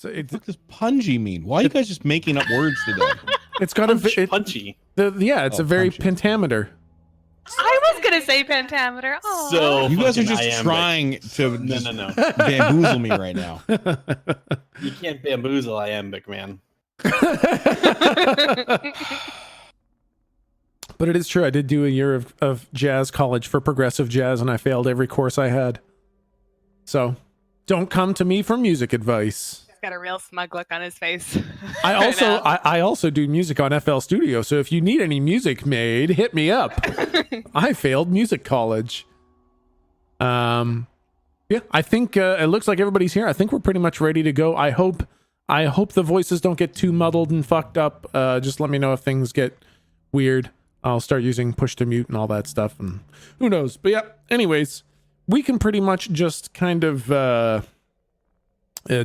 What does pungy mean? Why are you guys just making up words today? It's got punchy. It's a very punchy. pentameter. I was gonna say pentameter. Aww. So You guys are just iambic. trying to No. bamboozle me right now. You can't bamboozle iambic, man. But it is true. I did do a year of jazz college for progressive jazz, and I failed every course I had. So don't come to me for music advice. He's got a real smug look on his face. I also do music on FL Studio. So if you need any music made, hit me up. I failed music college. Yeah, I think it looks like everybody's here. I think we're pretty much ready to go. I hope the voices don't get too muddled and fucked up. Just let me know if things get weird. I'll start using push to mute and all that stuff, and who knows. But yeah, anyways, we can pretty much just kind of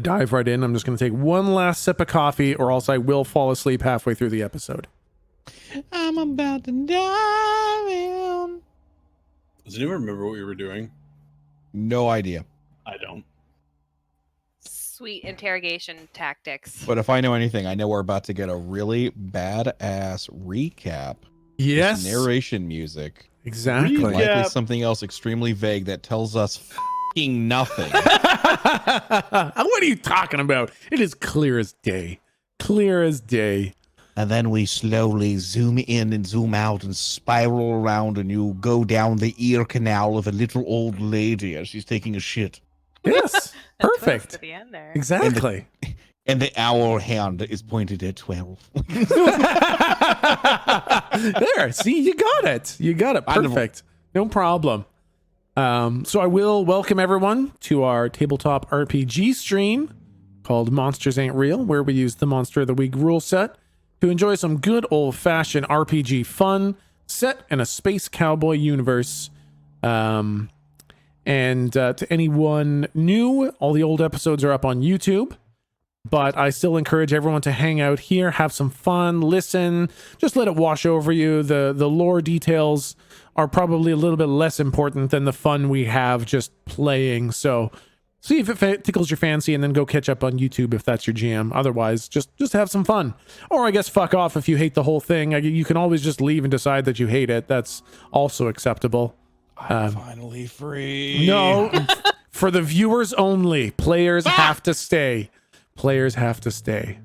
dive right in. I'm just going to take one last sip of coffee, or else I will fall asleep halfway through the episode. I'm about to die. Does anyone remember what we were doing? No idea. I don't. Sweet interrogation tactics. But if I know anything, I know we're about to get a really badass recap. Yes. With narration music. Exactly. Likely something else extremely vague that tells us f***ing nothing. What are you talking about? It is clear as day. Clear as day. And then we slowly zoom in and zoom out and spiral around, and you go down the ear canal of a little old lady as she's taking a shit. Yes. Perfect. At the end there. Exactly. And the hour hand is pointed at 12. There, see, you got it. You got it. Perfect. No problem. So I will welcome everyone to our tabletop RPG stream called Monsters Ain't Real, where we use the Monster of the Week rule set to enjoy some good old-fashioned RPG fun set in a space cowboy universe. And to anyone new, all the old episodes are up on YouTube. But I still encourage everyone to hang out here, have some fun, listen, just let it wash over you. The lore details are probably a little bit less important than the fun we have just playing. So see if it tickles your fancy, and then go catch up on YouTube if that's your jam. Otherwise, just have some fun. Or I guess fuck off if you hate the whole thing. You can always just leave and decide that you hate it. That's also acceptable. I'm finally free. No, for the viewers only. Players have to stay. Players have to stay.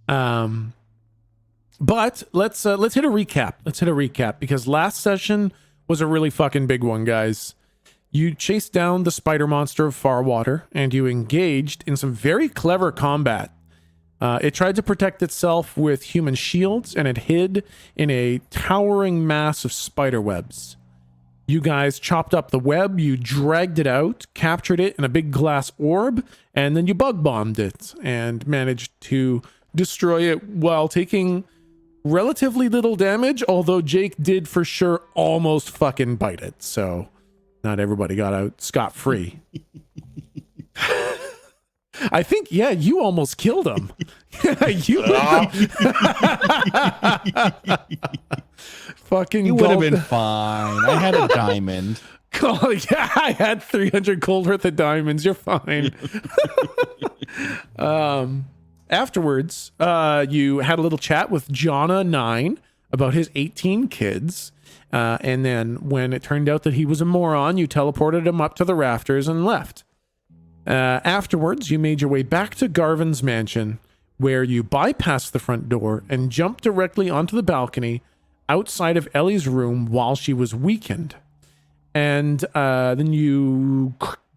But let's hit a recap. Let's hit a recap, because last session was a really fucking big one, guys. You chased down the spider monster of Farwater, and you engaged in some very clever combat. It tried to protect itself with human shields, and it hid in a towering mass of spider webs. You guys chopped up the web, you dragged it out, captured it in a big glass orb, and then you bug bombed it and managed to destroy it while taking relatively little damage, although Jake did for sure almost fucking bite it. So not everybody got out scot-free. I think, yeah, you almost killed him. You fucking You would have been fine. I had a diamond. Oh, yeah, I had 300 gold worth of diamonds. You're fine. Afterwards, you had a little chat with Jonna9 about his 18 kids. And then when it turned out that he was a moron, you teleported him up to the rafters and left. Afterwards, you made your way back to Garvin's mansion, where you bypassed the front door and jumped directly onto the balcony outside of Ellie's room while she was weakened. And then you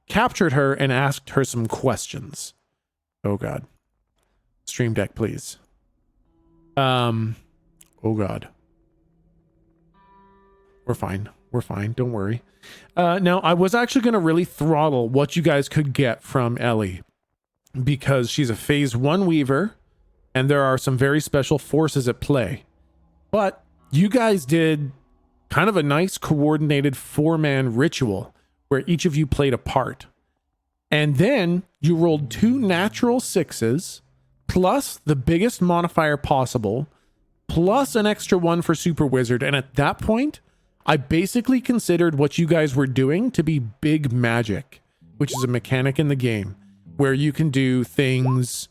captured her and asked her some questions. Oh, God. Stream Deck, please. Oh, God. We're fine. We're fine. Don't worry. Now, I was actually going to really throttle what you guys could get from Ellie, because she's a phase 1 weaver, and there are some very special forces at play. But you guys did kind of a nice coordinated 4-man ritual where each of you played a part. And then you rolled 2 natural 6s, plus the biggest modifier possible, plus an extra 1 for Super Wizard. And at that point, I basically considered what you guys were doing to be big magic, which is a mechanic in the game where you can do things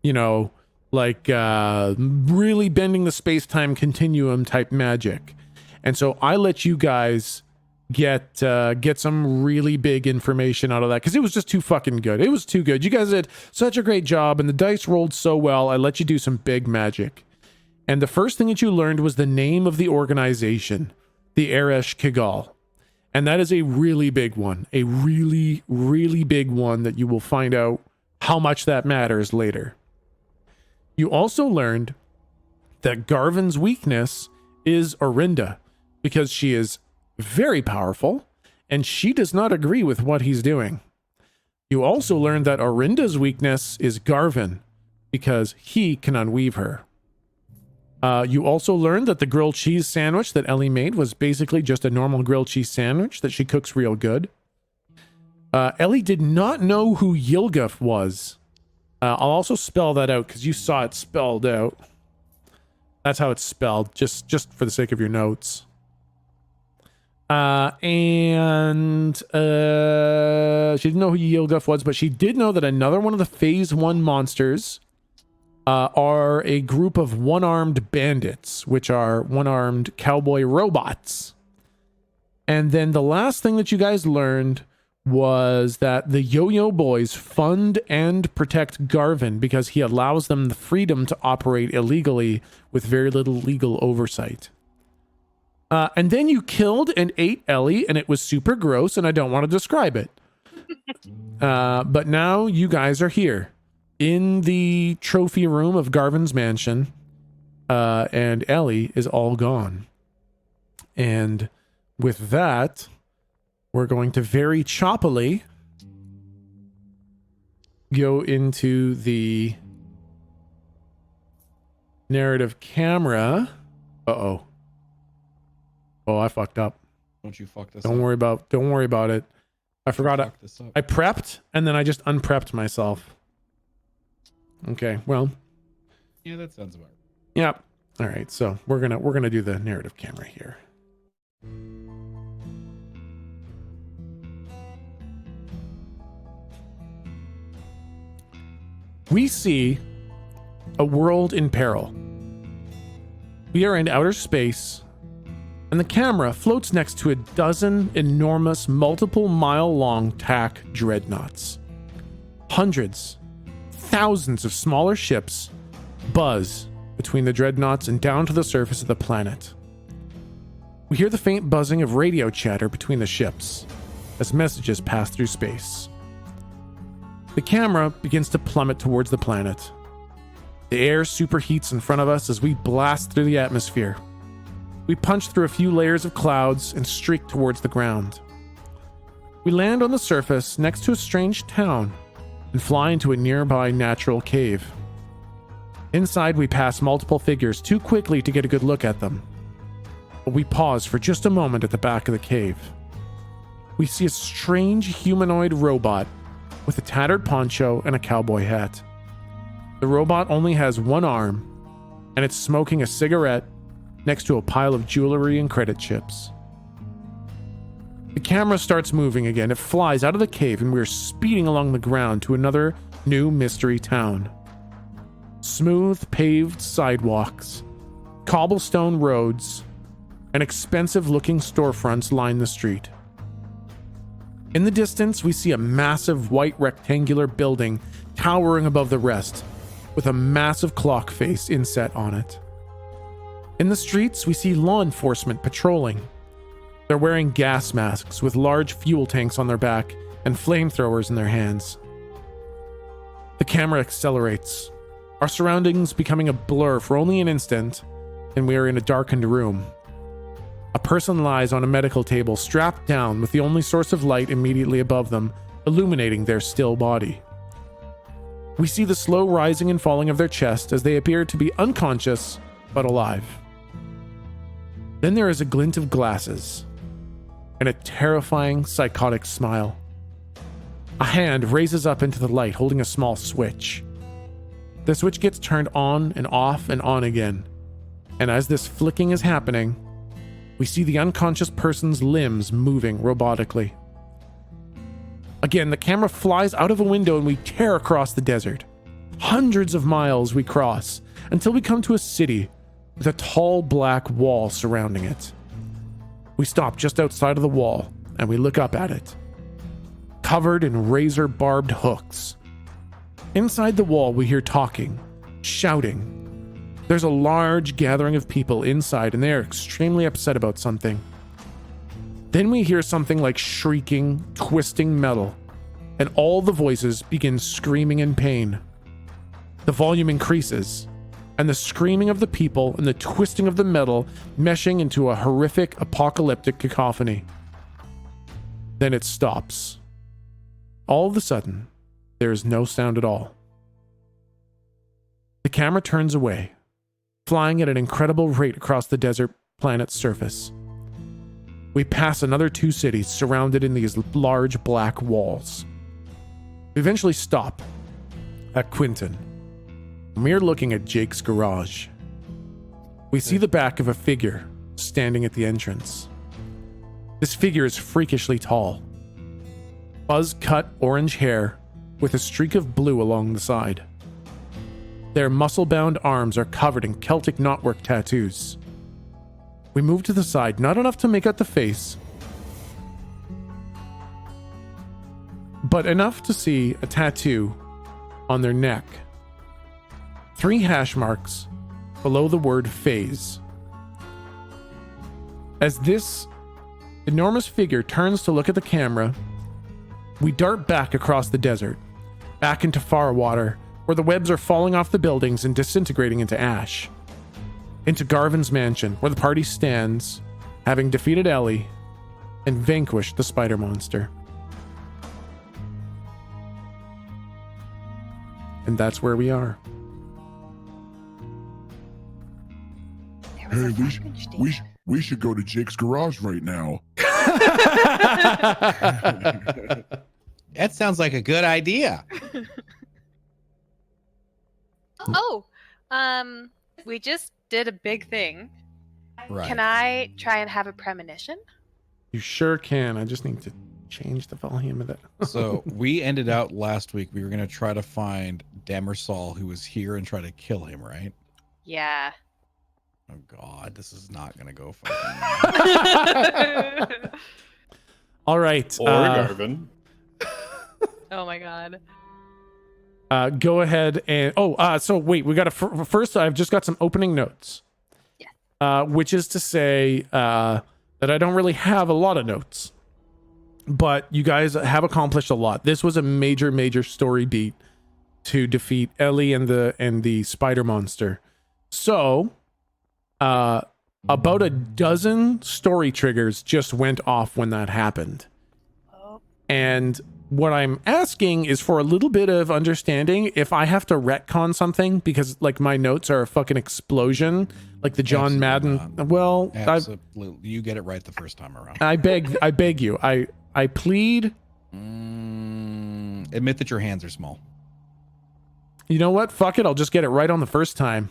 like really bending the space-time continuum type magic. And so I let you guys get some really big information out of that because it was just too fucking good. It was too good. You guys did such a great job and the dice rolled so well. I let you do some big magic. And the first thing that you learned was the name of the organization, the Eresh Kigal. And that is a really big one, a really, really big one that you will find out how much that matters later. You also learned that Garvin's weakness is Orinda because she is very powerful and she does not agree with what he's doing. You also learned that Orinda's weakness is Garvin because he can unweave her. You also learned that the grilled cheese sandwich that Ellie made was basically just a normal grilled cheese sandwich that she cooks real good. Ellie did not know who Yilgaf was. I'll also spell that out because you saw it spelled out. That's how it's spelled, just for the sake of your notes. She didn't know who Yilgaf was, but she did know that another one of the Phase 1 monsters are a group of one-armed bandits, which are one-armed cowboy robots. And then the last thing that you guys learned was that the Yo-Yo Boys fund and protect Garvin because he allows them the freedom to operate illegally with very little legal oversight. And then you killed and ate Ellie, and it was super gross, and I don't want to describe it. But now you guys are here in the trophy room of Garvin's mansion, and Ellie is all gone. And with that, we're going to very choppily go into the narrative camera. Uh-oh. Oh, I fucked up. Don't you fuck this Don't worry about it. I forgot it. I prepped and then I just unprepped myself. Okay, well. Yeah, that sounds about right. Yeah. All right, so we're gonna do the narrative camera here. We see a world in peril. We are in outer space, and the camera floats next to a dozen enormous, multiple-mile-long tack dreadnoughts. Hundreds, thousands of smaller ships buzz between the dreadnoughts and down to the surface of the planet. We hear the faint buzzing of radio chatter between the ships as messages pass through space. The camera begins to plummet towards the planet. The air superheats in front of us as we blast through the atmosphere. We punch through a few layers of clouds and streak towards the ground. We land on the surface next to a strange town and fly into a nearby natural cave. Inside, we pass multiple figures too quickly to get a good look at them. But we pause for just a moment at the back of the cave. We see a strange humanoid robot with a tattered poncho and a cowboy hat. The robot only has one arm, and it's smoking a cigarette next to a pile of jewelry and credit chips. The camera starts moving again. It flies out of the cave, and we're speeding along the ground to another new mystery town. Smooth paved sidewalks, cobblestone roads, and expensive-looking storefronts line the street. In the distance, we see a massive white rectangular building towering above the rest, with a massive clock face inset on it. In the streets, we see law enforcement patrolling. They're wearing gas masks with large fuel tanks on their back and flamethrowers in their hands. The camera accelerates, our surroundings becoming a blur for only an instant, and we are in a darkened room. A person lies on a medical table, strapped down with the only source of light immediately above them, illuminating their still body. We see the slow rising and falling of their chest as they appear to be unconscious, but alive. Then there is a glint of glasses, and a terrifying, psychotic smile. A hand raises up into the light, holding a small switch. The switch gets turned on and on again, and as this flicking is happening, we see the unconscious person's limbs moving robotically. Again, the camera flies out of a window and we tear across the desert. Hundreds of miles we cross until we come to a city with a tall black wall surrounding it. We stop just outside of the wall and we look up at it, covered in razor barbed hooks. Inside the wall, we hear talking, shouting. There's a large gathering of people inside and they are extremely upset about something. Then we hear something like shrieking, twisting metal, and all the voices begin screaming in pain. The volume increases, and the screaming of the people and the twisting of the metal meshing into a horrific apocalyptic cacophony. Then it stops. All of a sudden, there is no sound at all. The camera turns away, flying at an incredible rate across the desert planet's surface. We pass another 2 cities surrounded in these large black walls. We eventually stop at Quinton. We're looking at Jake's garage. We see the back of a figure standing at the entrance. This figure is freakishly tall. Buzz-cut orange hair with a streak of blue along the side. Their muscle-bound arms are covered in Celtic knotwork tattoos. We move to the side, not enough to make out the face, but enough to see a tattoo on their neck. 3 hash marks below the word phase. As this enormous figure turns to look at the camera, we dart back across the desert, back into far water, where the webs are falling off the buildings and disintegrating into ash. Into Garvin's mansion, where the party stands, having defeated Ellie and vanquished the spider monster. And that's where we are. Hey, we should go to Jake's garage right now. That sounds like a good idea. We just did a big thing. Right. Can I try and have a premonition? You sure can. I just need to change the volume of it. So we ended out last week. We were going to try to find Demersal, who was here, and try to kill him, right? Yeah. Oh, God. This is not going to go fucking All right. Or Garvin. Oh my God. Go ahead and so wait, we got to first I've just got some opening notes. Yeah. Which is to say that I don't really have a lot of notes, but you guys have accomplished a lot. This was a major story beat to defeat Ellie and the spider monster. So about a dozen story triggers just went off when that happened. Oh. And what I'm asking is for a little bit of understanding if I have to retcon something, because like my notes are a fucking explosion, like the John Madden. not. Well, Absolutely. You get it right the first time around. I beg you. I plead. Admit that your hands are small. You know what? Fuck it. I'll just get it right on the first time.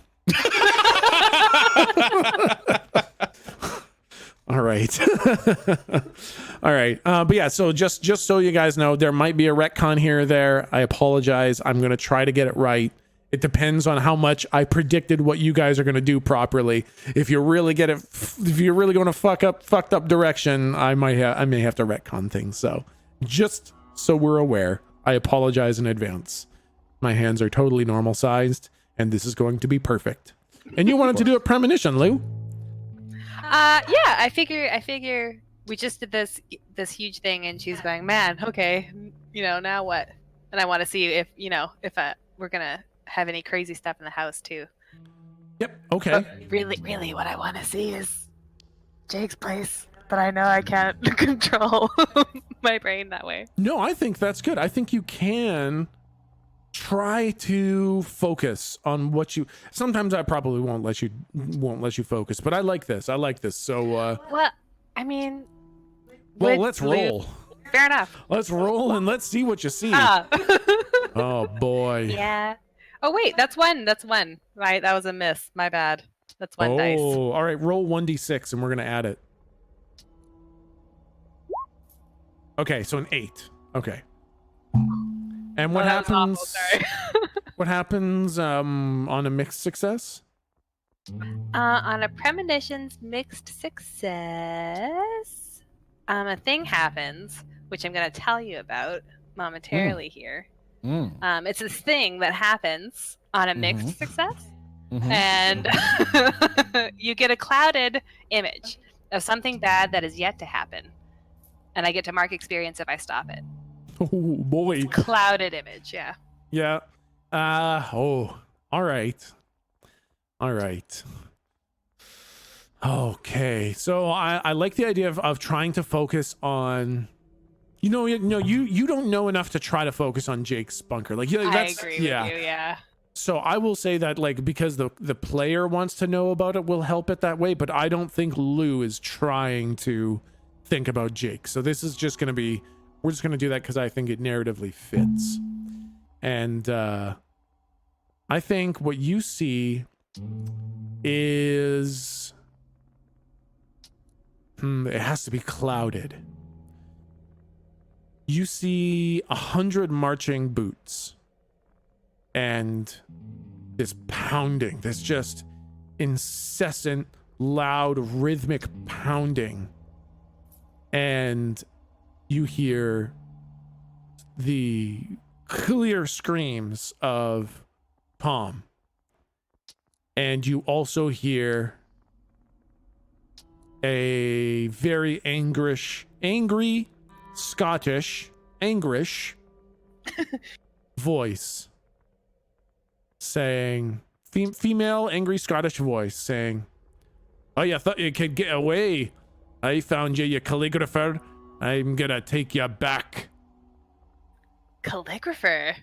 All right. All right. But yeah, so just so you guys know, there might be a retcon here or there. I apologize. I'm going to try to get it right. It depends on how much I predicted what you guys are going to do properly. If you really if you're really going to fucked up direction, I may have to retcon things. So just so we're aware, I apologize in advance. My hands are totally normal sized and this is going to be perfect. And you wanted to do a premonition, Lou? Yeah, I figure we just did this huge thing and she's going, man, okay, now what? And I want to see if we're going to have any crazy stuff in the house too. Yep. Okay. But really what I want to see is Jake's place, but I know I can't control my brain that way. No, I think that's good. I think you can try to focus on what you sometimes I probably won't let you focus, but I like this. So well, I mean, let's roll. Fair enough. Let's roll and let's see what you see. Oh boy. Yeah. Oh wait, that's one. Right, that was a miss. My bad. That's one dice. Oh, all right. Roll 1d6 and we're gonna add it. Okay, so an 8. Okay. And what happens? Awful, sorry. What happens on a mixed success? On a Premonition's mixed success, a thing happens, which I'm going to tell you about momentarily here. It's this thing that happens on a mixed success, and you get a clouded image of something bad that is yet to happen, and I get to mark experience if I stop it. Oh boy. Clouded image, yeah. Yeah. All right. Okay. So I like the idea of trying to focus on, you don't know enough to try to focus on Jake's bunker. Like, yeah, I agree with you, yeah. So I will say that, like, because the player wants to know about it will help it that way, but I don't think Lou is trying to think about Jake. So this is just going to be, we're just going to do that because I think it narratively fits. And I think what you see is it has to be clouded. You see 100 marching boots and this pounding, this just incessant, loud, rhythmic pounding. And you hear the clear screams of Tom. And you also hear a very angry Scottish voice saying, female angry Scottish voice saying, "Oh, you thought you could get away? I found you, you calligrapher. I'm gonna take you back." Calligrapher.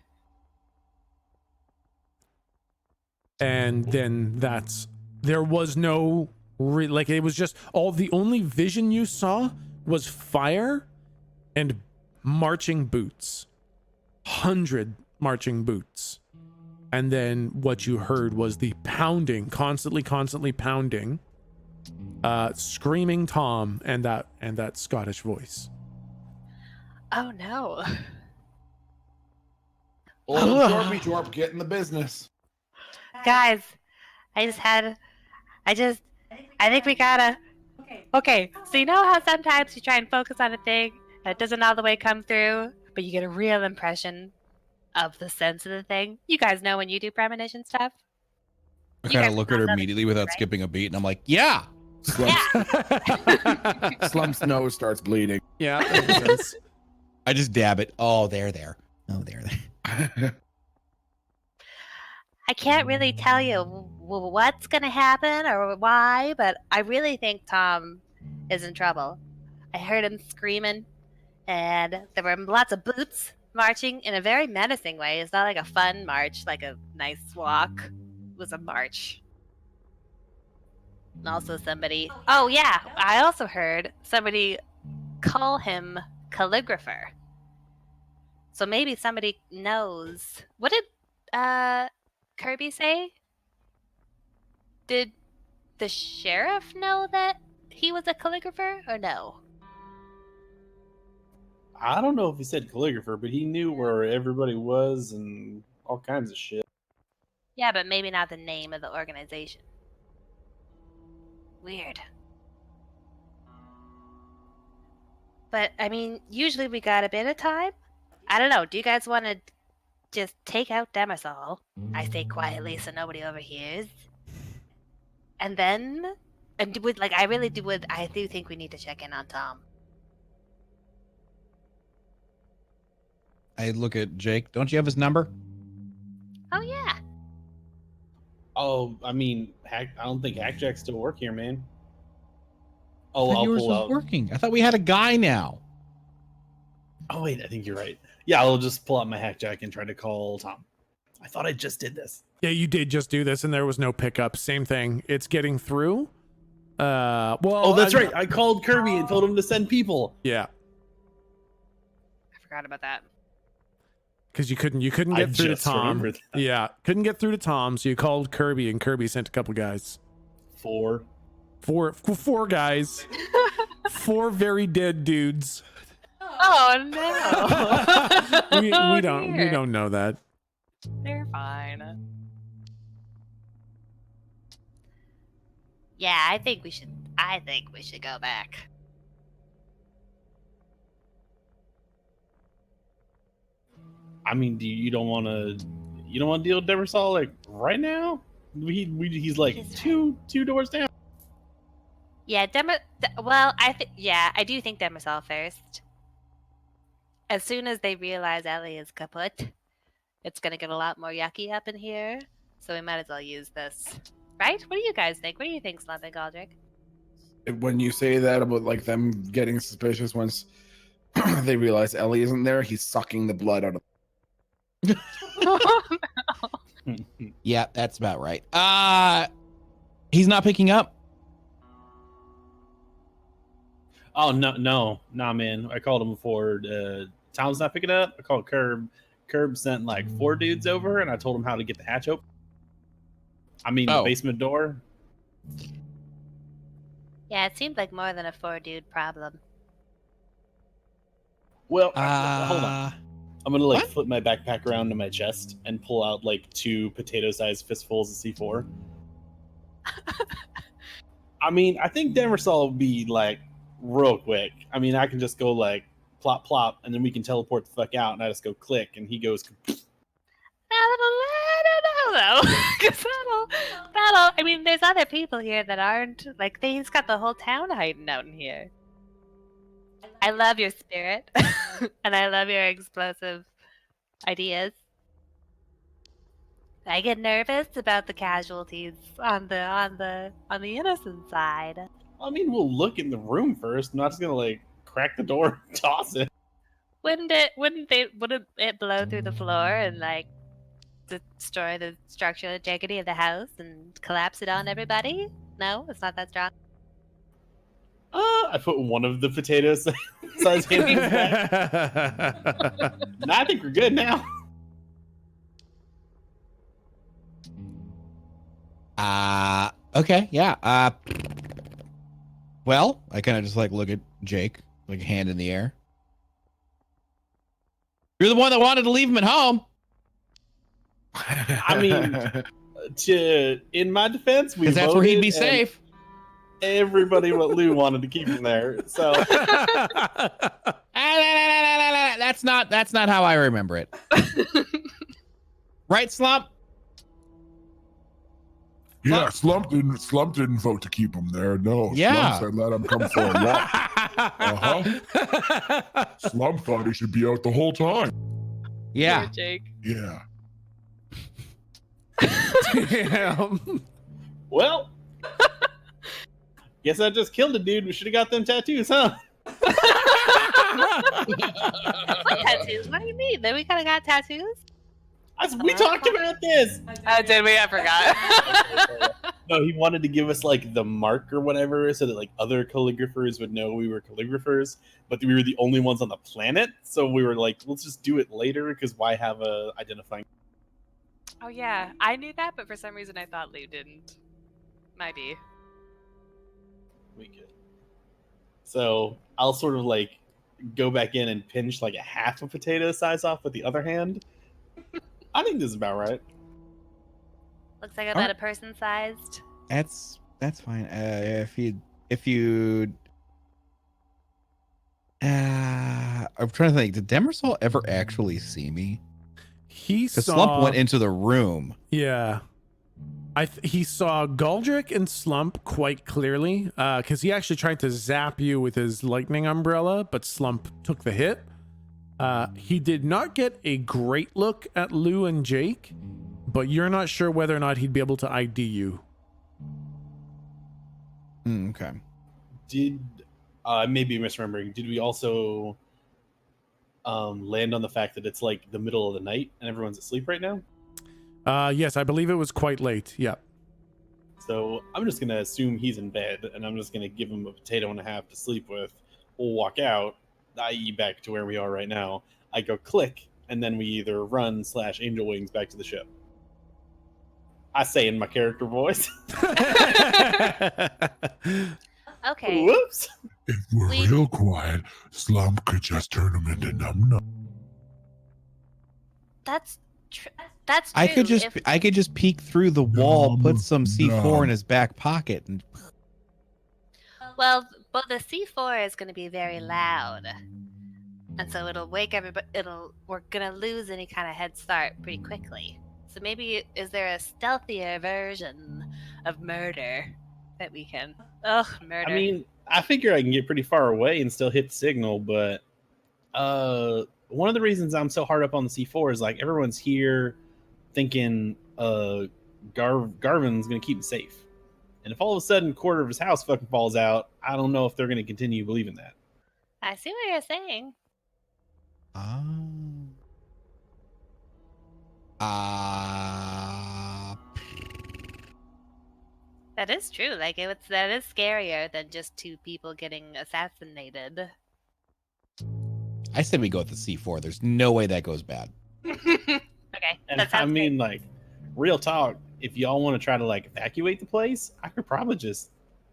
And then there was no it was just the only vision you saw was fire and marching boots, 100 marching boots. And then what you heard was the pounding, constantly pounding, screaming Tom and that Scottish voice. Oh no. Old Jorp, get in the business. Guys, I think we gotta. Okay, so you know how sometimes you try and focus on a thing and it doesn't all the way come through, but you get a real impression of the sense of the thing? You guys know when you do premonition stuff? I kind of look at her immediately without skipping a beat, and I'm like, yeah. Slump's nose starts bleeding. Yeah. I just dab it. Oh, there. Oh, there. I can't really tell you what's going to happen or why, but I really think Tom is in trouble. I heard him screaming, and there were lots of boots marching in a very menacing way. It's not like a fun march, like a nice walk. It was a march. And also oh yeah, I also heard somebody call him calligrapher. So maybe somebody knows. What did Kirby say? Did the sheriff know that he was a calligrapher or no? I don't know if he said calligrapher, but he knew where everybody was and all kinds of shit. Yeah, but maybe not the name of the organization. Weird. But, I mean, usually we got a bit of time. I don't know, do you guys want to just take out Demersal? I say quietly so nobody overhears. And then, I do think we need to check in on Tom. I look at Jake. Don't you have his number? Oh, yeah. Oh, I mean, I don't think Hackjack's still work here, man. Oh, I thought I'll yours pull was out. working. I thought we had a guy now. Oh, wait, I think you're right. Yeah, I'll just pull out my Hackjack and try to call Tom. I thought I just did this. Yeah, you did just do this, and there was no pickup. Same thing. It's getting through. Oh, that's right. I called Kirby and told him to send people. Yeah. I forgot about that. Because you couldn't get through to Tom. Yeah, couldn't get through to Tom, so you called Kirby, and Kirby sent a couple guys. Four guys. 4 very dead dudes. Oh no! we don't know that. They're fine. Yeah, I think we should go back. I mean, you don't want to deal with Demersal like right now? He's like He's two doors down. Yeah, I do think Demersal first. As soon as they realize Ellie is kaput, it's gonna get a lot more yucky up in here. So we might as well use this. Right? What do you guys think? What do you think, Slump and Galdrick? When you say that about like them getting suspicious once they realize Ellie isn't there, he's sucking the blood out of. Yeah, that's about right. He's not picking up. Oh no, man! I called him before. Tom's not picking up. I called Curb. Curb sent like 4 dudes over, and I told him how to get the hatch open. I mean, the basement door. Yeah, it seemed like more than a 4-dude problem. Well, hold on. I'm gonna What? flip my backpack around to my chest and pull out like 2 potato-sized fistfuls of C4. I mean, I think Demersal will be like real quick. I mean, I can just go like plop plop, and then we can teleport the fuck out, and I just go click, and he goes. I don't know though, because that'll. I mean, there's other people here that aren't like. He's got the whole town hiding out in here. I love your spirit, and I love your explosive ideas. I get nervous about the casualties on the innocent side. I mean, we'll look in the room first. I'm not just gonna like crack the door, and toss it. Wouldn't it blow through the floor and like destroy the structural integrity of the house and collapse it on everybody? No, it's not that strong. I put one of the potatoes size handfuls back. And I think we're good now. Okay, yeah. Well, I kind of just like look at Jake, like hand in the air. You're the one that wanted to leave him at home. I mean, in my defense, we Because that's where he'd be voted, and safe. everybody but Lou wanted to keep him there. So That's not how I remember it. Right, Slump? Yeah, Slump didn't vote to keep him there. No, Yeah. Slump said let him come for a walk. Slump thought he should be out the whole time. Yeah. Poor Jake. Yeah. Damn. well, guess I just killed a dude. We should have got them tattoos, huh? What tattoos? What do you mean? Then we kind of got tattoos? We talked about this. Did we? I forgot. No, he wanted to give us like the mark or whatever, so that like other calligraphers would know we were calligraphers, but we were the only ones on the planet. So we were like, let's just do it later, because why have a identifying? Oh yeah, I knew that, but for some reason I thought Lou didn't. Might be. We could. So I'll sort of like go back in and pinch like a half a potato size off with the other hand. I think this is about right. Looks like about a person sized. That's fine. If you I'm trying to think, did Demersal ever actually see me? He Because saw. Slump went into the room. Yeah. He saw Galdrick and Slump quite clearly, because he actually tried to zap you with his lightning umbrella, but Slump took the hit. He did not get a great look at Lou and Jake, but you're not sure whether or not he'd be able to ID you. Okay. Did I may be misremembering? Did we also land on the fact that it's like the middle of the night and everyone's asleep right now? Yes, I believe it was quite late. Yeah. So I'm just gonna assume he's in bed, and I'm just gonna give him a potato and a half to sleep with. We'll walk out, i.e. back to where we are right now. I go click, and then we either run / angel wings back to the ship. I say in my character voice. Okay. Whoops. If we're We- real quiet, Slump could just turn him into num num. That's That's true. I could just peek through the wall, put some C4 in Nom. his back pocket, and Well, but the C4 is going to be very loud, and so it'll wake everybody. We're gonna lose any kind of head start pretty quickly. So maybe is there a stealthier version of murder that we can? Ugh, murder. I mean, I figure I can get pretty far away and still hit the signal, but one of the reasons I'm so hard up on the C4 is like everyone's here thinking Garvin's gonna keep it safe. And if all of a sudden a quarter of his house fucking falls out, I don't know if they're gonna continue believing that. I see what you're saying. That is true. Like that is scarier than just two people getting assassinated. I said we go with the C4. There's no way that goes bad. Okay, And that I sounds mean, like, real talk, if y'all want to try to like evacuate the place, I could probably just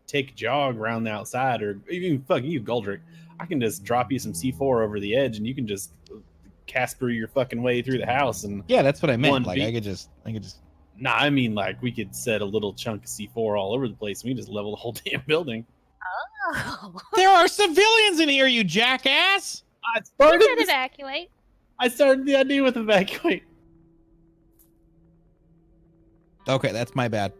take a jog around the outside, or even fucking you, Goldrick. I can just drop you some C4 over the edge, and you can just Casper your fucking way through the house. And Yeah, that's what I meant. One Like beat. I could just nah, I mean, like, we could set a little chunk of C4 all over the place, and we just level the whole damn building. Oh. There are civilians in here, you jackass! I We started, could this- evacuate. I started the idea with evacuate. Okay, that's my bad.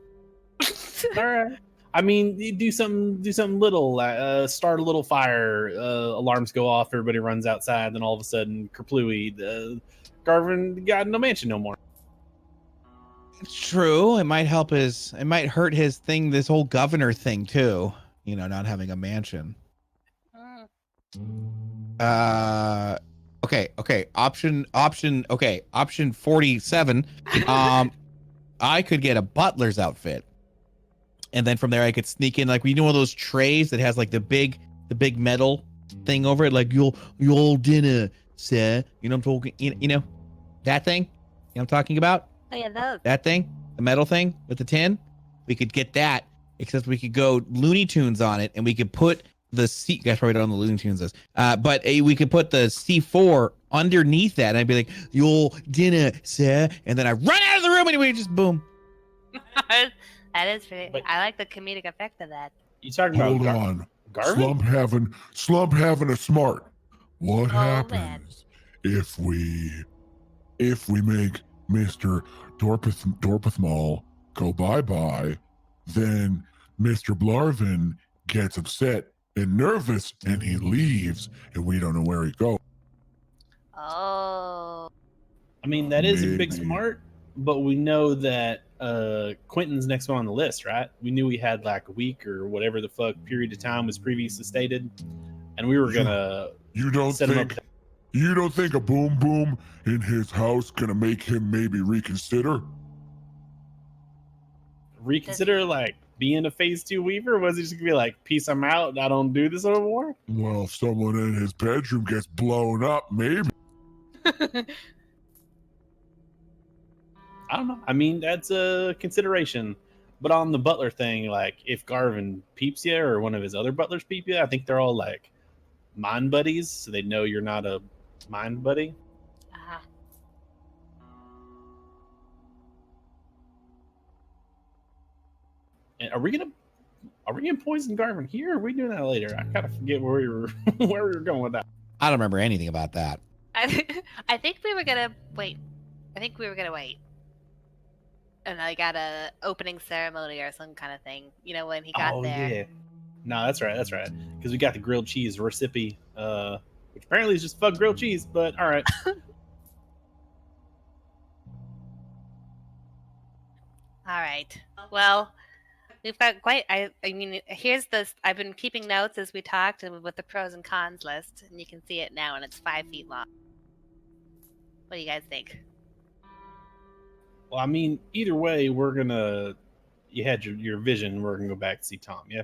All right. I mean, you do something little. Start a little fire. Alarms go off. Everybody runs outside. Then all of a sudden, kerplooey. Garvin got no mansion no more. It's true. It might hurt his thing, this whole governor thing too. You know, not having a mansion. Mm. Okay. Option 47. I could get a butler's outfit. And then from there I could sneak in, like, we know one of those trays that has like the big metal thing over it, like your dinner, sir. You know what I'm talking, you know, that thing? You know what I'm talking about? Oh yeah, those. That thing? The metal thing with the tin? We could get that, except we could go Looney Tunes on it, and we could put the C, guys probably don't know the Looney Tunes is, but we could put the C4 underneath that, and I'd be like, your dinner, sir, and then I run out of the room, and we just boom. That is pretty. Wait. I like the comedic effect of that. You talking Hold about on. Garvin? Slump having a smart. What Oh, happens if we make Mr. Dorpithmal go bye-bye, then Mr. Blarvin gets upset and nervous and he leaves and we don't know where he goes. Oh. I mean, that is a big Maybe. smart, but we know that Quentin's next one on the list, right? We knew we had like a week or whatever the fuck period of time was previously stated, and we were gonna You don't set him up. think a boom boom in his house gonna make him maybe reconsider? Reconsider like being a phase 2 weaver. Was he just gonna be like, peace, I'm out, I don't do this anymore? Well, if someone in his bedroom gets blown up, maybe. I don't know. I mean, that's a consideration. But on the butler thing, like if Garvin peeps you or one of his other butlers peep you, I think they're all like mind buddies, so they know you're not a mind buddy. Ah. And are we gonna poison Garvin here? Or are we doing that later? I kind of forget where we were where we were going with that. I don't remember anything about that. I think we were gonna wait. And I got a opening ceremony or some kind of thing. You know, when he got there. Yeah. No, that's right. Because we got the grilled cheese recipe, which apparently is just fuck grilled cheese. But all right. All right. Well, we've got quite. I mean, here's this. I've been keeping notes as we talked and with the pros and cons list, and you can see it now, and it's 5 feet long. What do you guys think? Well, I mean, either way, we're gonna. You had your vision. We're gonna go back to see Tom. Yeah.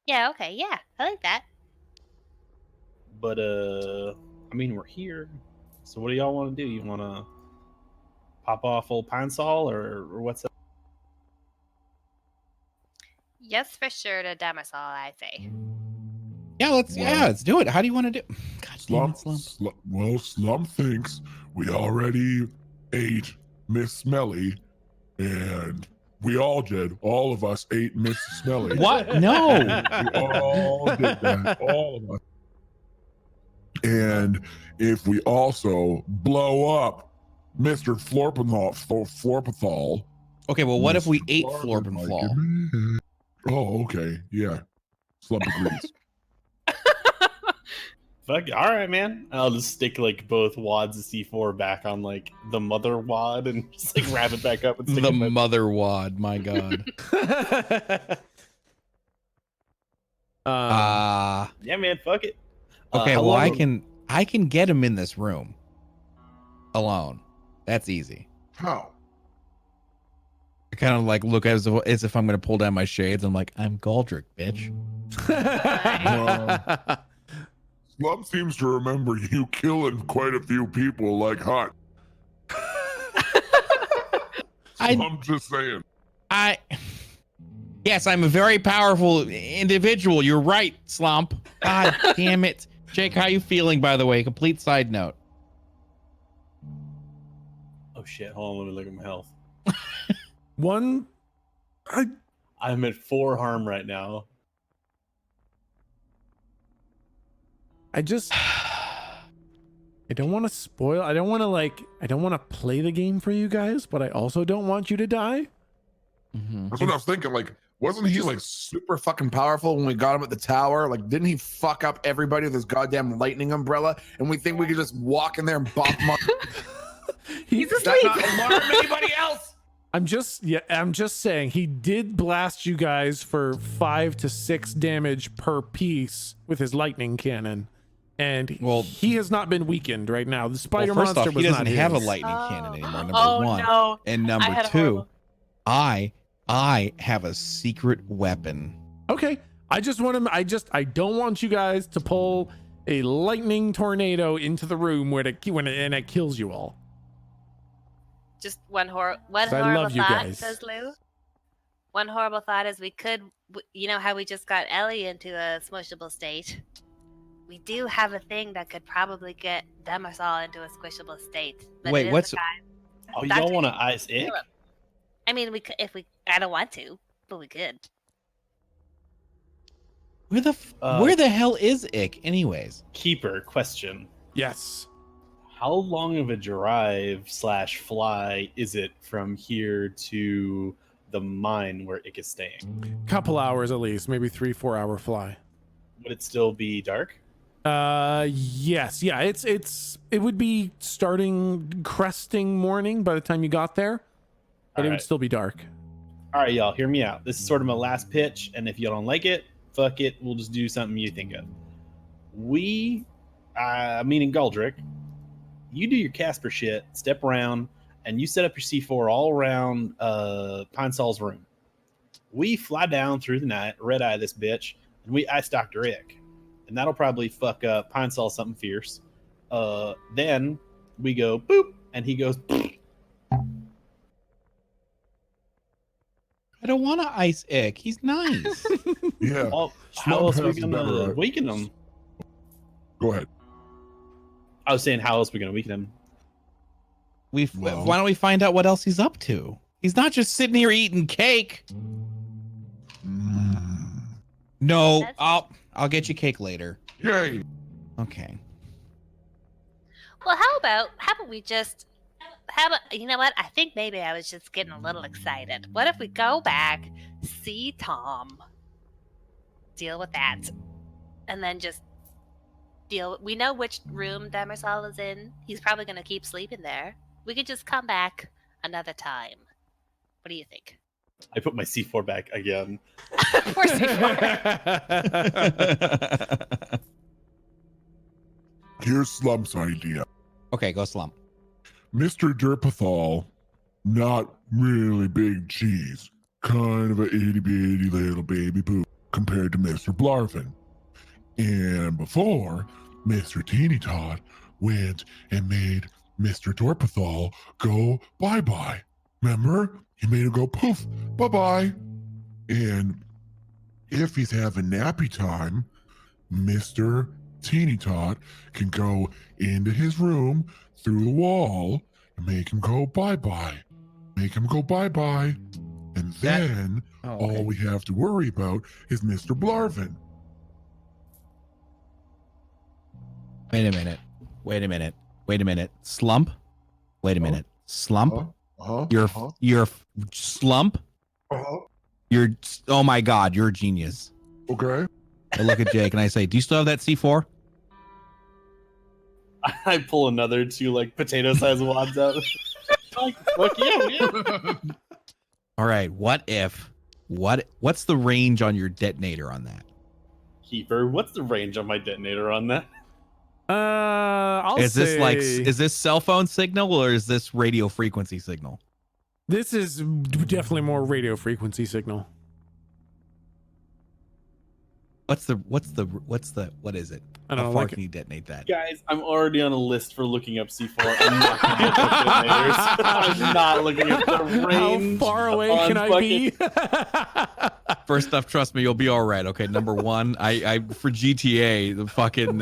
Yeah. Okay. Yeah, I like that. But I mean, we're here. So what do y'all want to do? You want to pop off old Pine Sol or what's up? Yes, for sure to Demersal, I say. Yeah, let's do it. How do you want to do? God damn it, Slump. Slump thinks we already ate Miss Smelly, and we all did. All of us ate Miss Smelly. What? No. We all did that. All of us. And if we also blow up Mr. Florpathol. Okay, well, what if we Mr. ate Florp might Florpenfall? get mad. Oh, okay. Yeah. Slump agrees. Fuck, all right, man. I'll just stick like both wads of C4 back on like the mother wad and just like wrap it back up and stick The it in my mother wad, my god. Yeah, man, fuck it. Okay, how well, long- I can get him in this room alone. That's easy. How? I kind of like look as if I'm gonna pull down my shades. I'm like, I'm Galdrick, bitch. Slump seems to remember you killing quite a few people like hot. I'm just saying. Yes, I'm a very powerful individual. You're right, Slump. God damn it. Jake, how you feeling, by the way? Complete side note. Oh shit, hold on, let me look at my health. I'm at 4 harm right now. I don't want to spoil. I don't want to play the game for you guys, but I also don't want you to die. Mm-hmm. That's what I was thinking. Like, wasn't he like super fucking powerful when we got him at the tower? Like, didn't he fuck up everybody with his goddamn lightning umbrella? And we think we could just walk in there and bop him up? He's Does asleep. that not alarm anybody else? I'm just saying he did blast you guys for 5 to 6 damage per piece with his lightning cannon. And Well, he has not been weakened right now. The spider Well, first monster off, was he doesn't not have a his. lightning cannon anymore. Number Oh, one, no. and I number had a two, horrible- I have a secret weapon. Okay. I don't want you guys to pull a lightning tornado into the room when it kills you all. Just one I horrible love you thought, guys. says Lou. One horrible thought is we could, you know how we just got Ellie into a smushable state? We do have a thing that could probably get Demersal into a squishable state. But Wait, it is what's- the time. Oh, you That's don't what want to ice Ick? I mean, we could, I don't want to, but we could. Where the hell is Ick, anyways? Keeper, question. Yes. How long of a drive / fly is it from here to the mine where Ick is staying? Couple hours at least, maybe 3-4 hour fly. Would it still be dark? Yes. Yeah, it would be cresting morning by the time you got there, but it would Alright. still be dark. All right, y'all, hear me out. This is sort of my last pitch, and if you don't like it, fuck it. We'll just do something you think of. We, meaning Galdrick, you do your Casper shit, step around, and you set up your C4 all around Pine Sol's room. We fly down through the night, red eye this bitch, and we ice Dr. Ick. And that'll probably fuck up Pine Sol something fierce. Then we go boop, and he goes boop. I don't want to ice Ick. He's nice. Yeah. Oh, how Slump else are we has gonna better- weaken him? Go ahead. I was saying, how else are we gonna weaken him? Well- Why don't we find out what else he's up to? He's not just sitting here eating cake. No, That's- I'll get you cake later. Yay. Okay. Well, how about we just, you know what? I think maybe I was just getting a little excited. What if we go back, see Tom, deal with that, and then just we know which room Demersal is in. He's probably going to keep sleeping there. We could just come back another time. What do you think? I put my C4 back again. Poor C4. Here's Slump's idea. Okay, go Slump. Mr. Derpathol, not really big cheese, kind of a itty bitty little baby boo compared to Mr. Blarvin. And before, Mr. Teeny Tot went and made Mr. Dorpathol go bye-bye. Remember? He made him go poof, bye-bye. And if he's having nappy time, Mr. Teeny Tot can go into his room through the wall make him go bye-bye. Make him go bye-bye. And then all we have to worry about is Mr. Blarvin. Wait a minute. Slump? Wait a minute. Slump? You're slump? You're, oh my God, you're a genius. Okay. I look at Jake and I say, do you still have that C4? I pull another 2 like potato-sized wads out. Fuck yeah, man. All right. What's the range on your detonator on that? Keeper, what's the range on my detonator on that? Is this cell phone signal or is this radio frequency signal? This is definitely more radio frequency signal. What is it? I don't How know, far like can you detonate that? Guys, I'm already on a list for looking up C4. I'm not looking at the detonators. I'm not looking at the range. How far away on can I be? First off, trust me, you'll be all right. Okay, number one, I for GTA, the fucking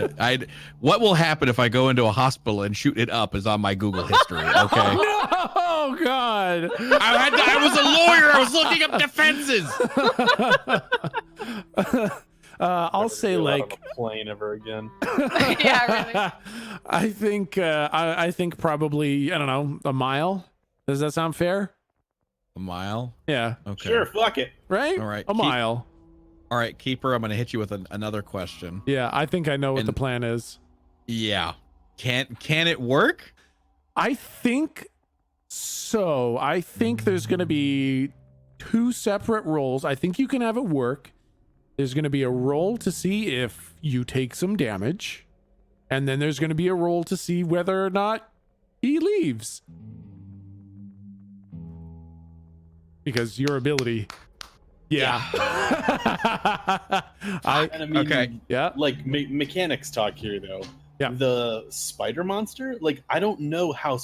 what will happen if I go into a hospital and shoot it up is on my Google history. Okay. No, God. I was a lawyer. I was looking up defenses. I'll say like a plane ever again. Yeah, really. I think probably, I don't know, a mile. Does that sound fair? A mile? Yeah. Okay. Sure, fuck it. Right? All right. A mile. All right, Keeper, I'm going to hit you with another question. Yeah, I think I know what the plan is. Yeah. Can it work? I think so. I think there's going to be 2 separate rolls. I think you can have it work. There's going to be a roll to see if you take some damage. And then there's going to be a roll to see whether or not he leaves. Because your ability. Yeah. I mean, okay. Yeah. Like mechanics talk here, though. Yeah. The spider monster, like, I don't know how.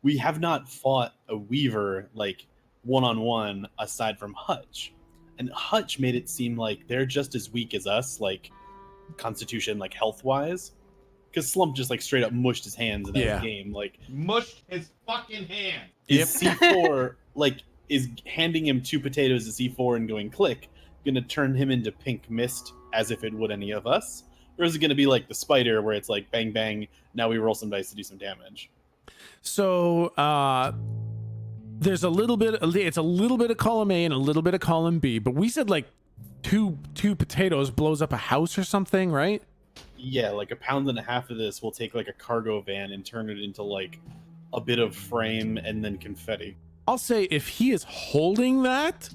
We have not fought a Weaver, like, one-on-one aside from Hutch. And Hutch made it seem like they're just as weak as us, like, constitution, like, health-wise. Because Slump just, like, straight up mushed his hands in that game. Like, mushed his fucking hand. Is C4, like, is handing him 2 potatoes to C4 and going click gonna turn him into pink mist as if it would any of us? Or is it gonna be like the spider where it's like bang bang, now we roll some dice to do some damage? So there's a little bit of column A and a little bit of column B, but we said like two potatoes blows up a house or something, right? Yeah, like 1.5 pounds of this will take like a cargo van and turn it into like a bit of frame and then confetti. I'll say if he is holding that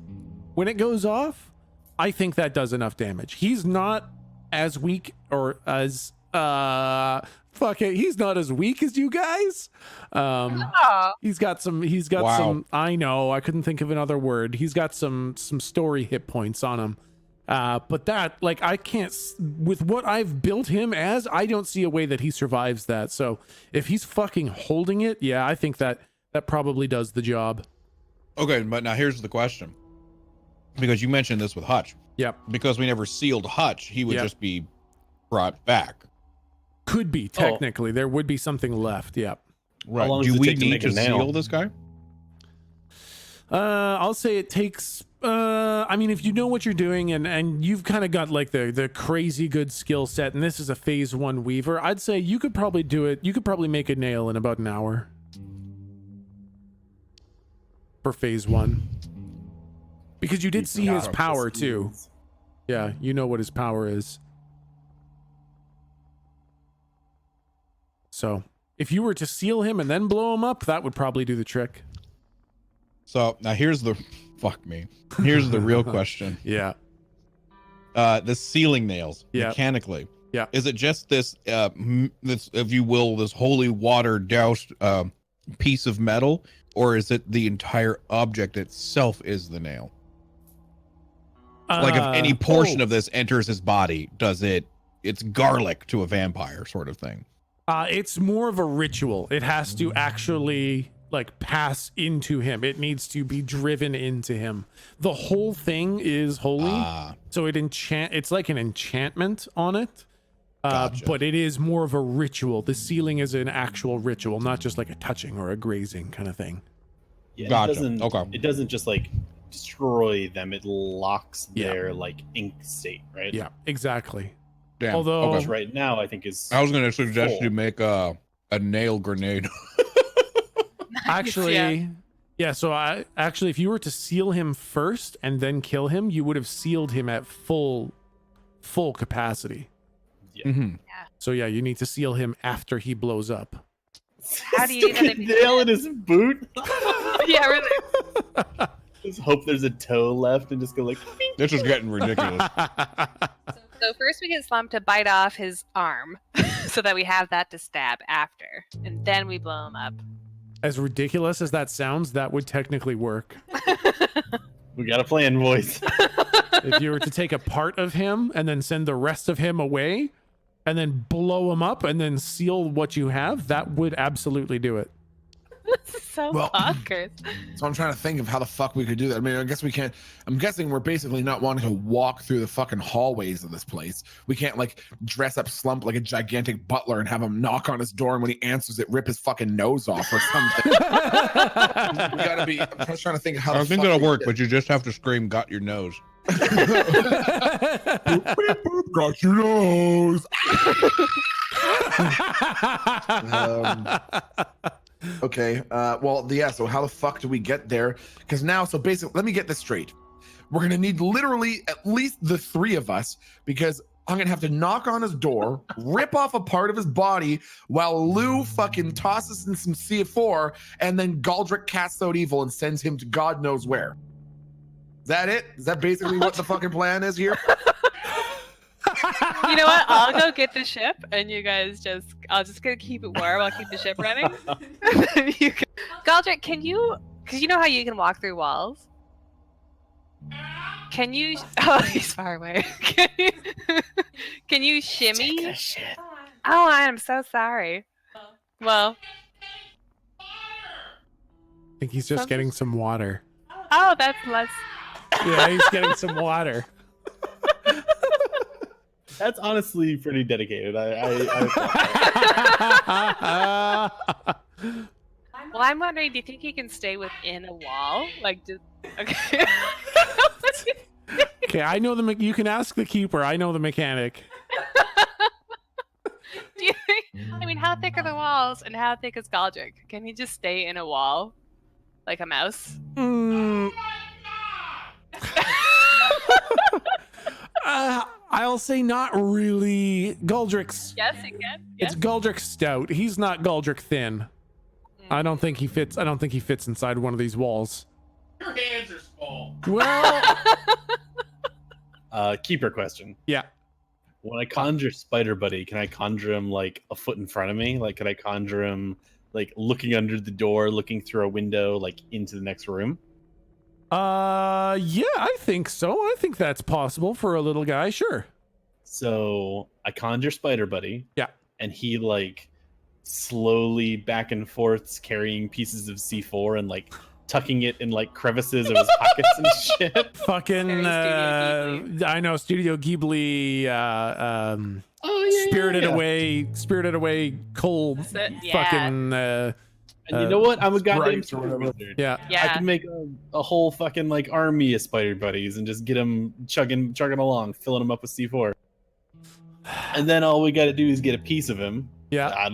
when it goes off, I think that does enough damage. He's not as weak or as he's not as weak as you guys. He's got some, I know, I couldn't think of another word. He's got some story hit points on him. But that, like, I can't, with what I've built him as, I don't see a way that he survives that. So if he's fucking holding it, yeah, I think that probably does the job. Okay, but now here's the question. Because you mentioned this with Hutch. Yep. Because we never sealed Hutch, he would just be brought back. Could be, technically. There would be something left, yep. Right. long Do does it we take to need make to a nail? seal this guy? I'll say it takes, I mean, if you know what you're doing and you've kind of got like the crazy good skill set, and this is a phase 1 Weaver, I'd say you could probably do it. You could probably make a nail in about an hour. For phase 1. Because you did see his power too. Yeah, you know what his power is. So if you were to seal him and then blow him up, that would probably do the trick. So now here's the real question. Yeah. The sealing nails, mechanically. Yeah. Is it just this this, if you will, this holy water doused piece of metal, or is it the entire object itself is the nail? Like if any portion of this enters his body, it's garlic to a vampire sort of thing? It's more of a ritual. It has to actually like pass into him. It needs to be driven into him. The whole thing is holy. So it's like an enchantment on it. Gotcha. But it is more of a ritual. The sealing is an actual ritual, not just like a touching or a grazing kind of thing. Yeah, Gotcha. It doesn't just like destroy them. It locks Yeah. their like ink state, right? Yeah, exactly. Damn. Although- Which right now I think is I was going to suggest full. you make a nail grenade. Actually, yeah. So if you were to seal him first and then kill him, you would have sealed him at full capacity. Mhm. So yeah, you need to seal him after he blows up. How do you Stick a even- nail in his boot? Yeah, really. Just hope there's a toe left and just go like. This is getting ridiculous. So first we get Slump to bite off his arm so that we have that to stab after. And then we blow him up. As ridiculous as that sounds, that would technically work. We got a plan, boys. If you were to take a part of him and then send the rest of him away and then blow him up and then seal what you have, that would absolutely do it. This is so Well- bonkers. So I'm trying to think of how the fuck we could do that. I mean, I guess we can't. I'm guessing we're basically not wanting to walk through the fucking hallways of this place. We can't like dress up Slump like a gigantic butler and have him knock on his door, and when he answers it, rip his fucking nose off or something. We gotta be. I'm just trying to think of how. I the think fuck that'll we work, did but you just have to scream, got your nose. Got your nose. Okay. Well, yeah. So how the fuck do we get there? Because now, so basically, let me get this straight. We're gonna need literally at least the three of us because I'm gonna have to knock on his door, rip off a part of his body while Lou fucking tosses in some C4, and then Galdrick casts out evil and sends him to God knows where. Is that it? Is that basically what the fucking plan is here? You know what? I'll go get the ship, and you guys I'll just gonna keep it warm. I'll keep the ship running. Galdrick, can you? Because you know how you can walk through walls. Can you? Oh, he's far away. Can you shimmy? Oh, I'm so sorry. Well, I think he's just getting some water. oh, that's less. Yeah, he's getting some water. That's honestly pretty dedicated. Well, I'm wondering, do you think he can stay within a wall? Like, just okay. Okay, I know you can ask the keeper. I know the mechanic. Do you think? I mean, how thick are the walls, and how thick is Galdrick? Can he just stay in a wall, like a mouse? I'll say not really. Galdrick's. Yes, he can. It's Yes. Galdrick stout. He's not Galdrick thin. I don't think he fits. I don't think he fits inside one of these walls. Your hands are small. Well, Keeper question. yeah. When I conjure Spider Buddy, can I conjure him like a foot in front of me? Like, could I conjure him like looking under the door, looking through a window, like into the next room? Yeah, I think so. I think that's possible for a little guy. Sure. So I conjure Spider Buddy. Yeah. And he like slowly back and forths carrying pieces of C4 and like tucking it in like crevices of his pockets and shit. Fucking. Very Studio I know Studio Ghibli. Oh yeah. Spirited Away. Cole. Yeah. Fucking. And you know what? I'm a goddamn Sprites or whatever. wizard. Yeah. I Yeah. can make a whole fucking like army of Spider Buddies and just get them chugging along, filling them up with C4. And then all we got to do is get a piece of him. Yeah.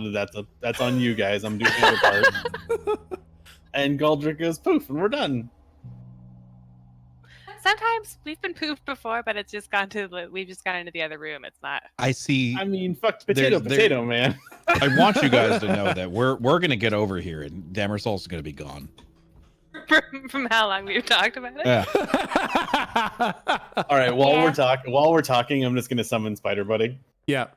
That's on you guys. I'm doing the other part. And Galdrick goes poof, and we're done. Sometimes we've been poofed before, but it's just we've just gone into the other room. It's not. I see. I mean, fuck potato, man. I want you guys to know that we're gonna get over here, and Demersol's gonna be gone. From how long we've talked about it. Yeah. All right, while Yeah. we're talking, I'm just gonna summon Spider Buddy, Yeah.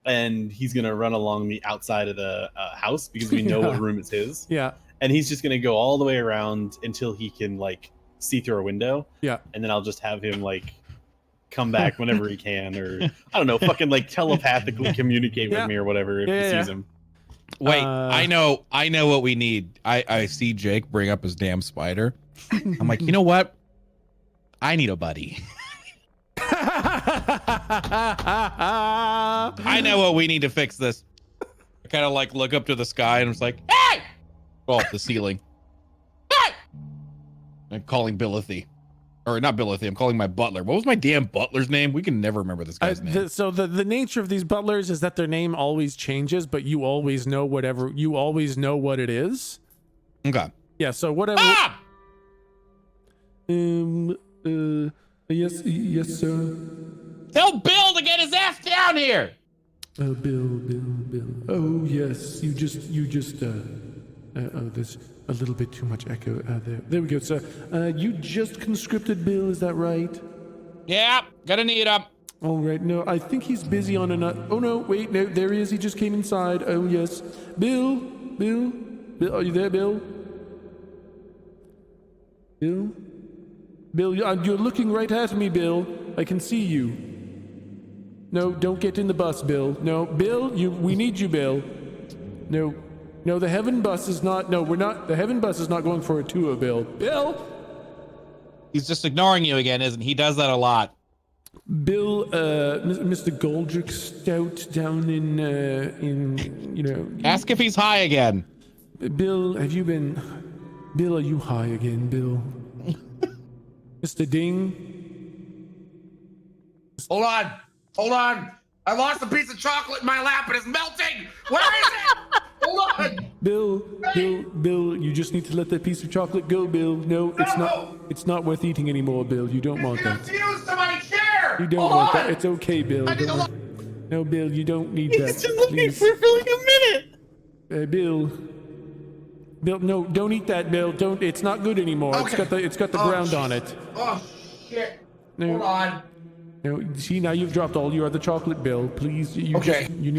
and he's gonna run along the outside of the house because we know Yeah. what room is his, Yeah. and he's just gonna go all the way around until he can like see through a window. Yeah. And then I'll just have him like come back whenever he can, or I don't know, fucking like telepathically communicate with Yeah. me or whatever if Yeah, he yeah. sees him. Wait, I know what we need. I see Jake bring up his damn spider. I'm like, you know what? I need a buddy. I know what we need to fix this. I kind of like look up to the sky and it's like, hey! Oh, the ceiling. Hey! I'm calling Billithy. Or not Billithy, I'm calling my butler. What was my damn butler's name? We can never remember this guy's name. So the nature of these butlers is that their name always changes, but you always know what it is. Okay. Yeah, so whatever. Ah! Yes, sir. Tell Bill to get his ass down here! Bill. Oh, yes, you just, there's a little bit too much echo there we go, sir. You just conscripted Bill, is that right? Yeah, gonna need him. All right, no, I think he's busy on oh no, wait, no, there he is, he just came inside. Oh, yes. Bill, are you there, Bill? Bill, you're looking right at me, Bill. I can see you. No, don't get in the bus, Bill. No, Bill, we need you, Bill. No, the Heaven bus is not. No, we're not. The Heaven bus is not going for a tour, Bill. Bill. He's just ignoring you again, isn't he? He does that a lot. Bill, Mr. Goldrick Stout down in Ask if he's high again. Bill, are you high again, Bill? Mr. Ding. Hold on. I lost a piece of chocolate in my lap and it's melting. Where is it? Hold on. Bill, you just need to let that piece of chocolate go, Bill. No, it's not worth eating anymore, Bill. You don't want that. It's fused to my chair. You don't want that. It's okay, Bill. No, Bill, you don't need that. He's just looking for like a minute. Bill, no, don't eat that, Bill. Don't. It's not good anymore. Okay. It's got the ground on it. Oh shit. No. Hold on. No, see, now you've dropped all your other chocolate, Bill. Please, you need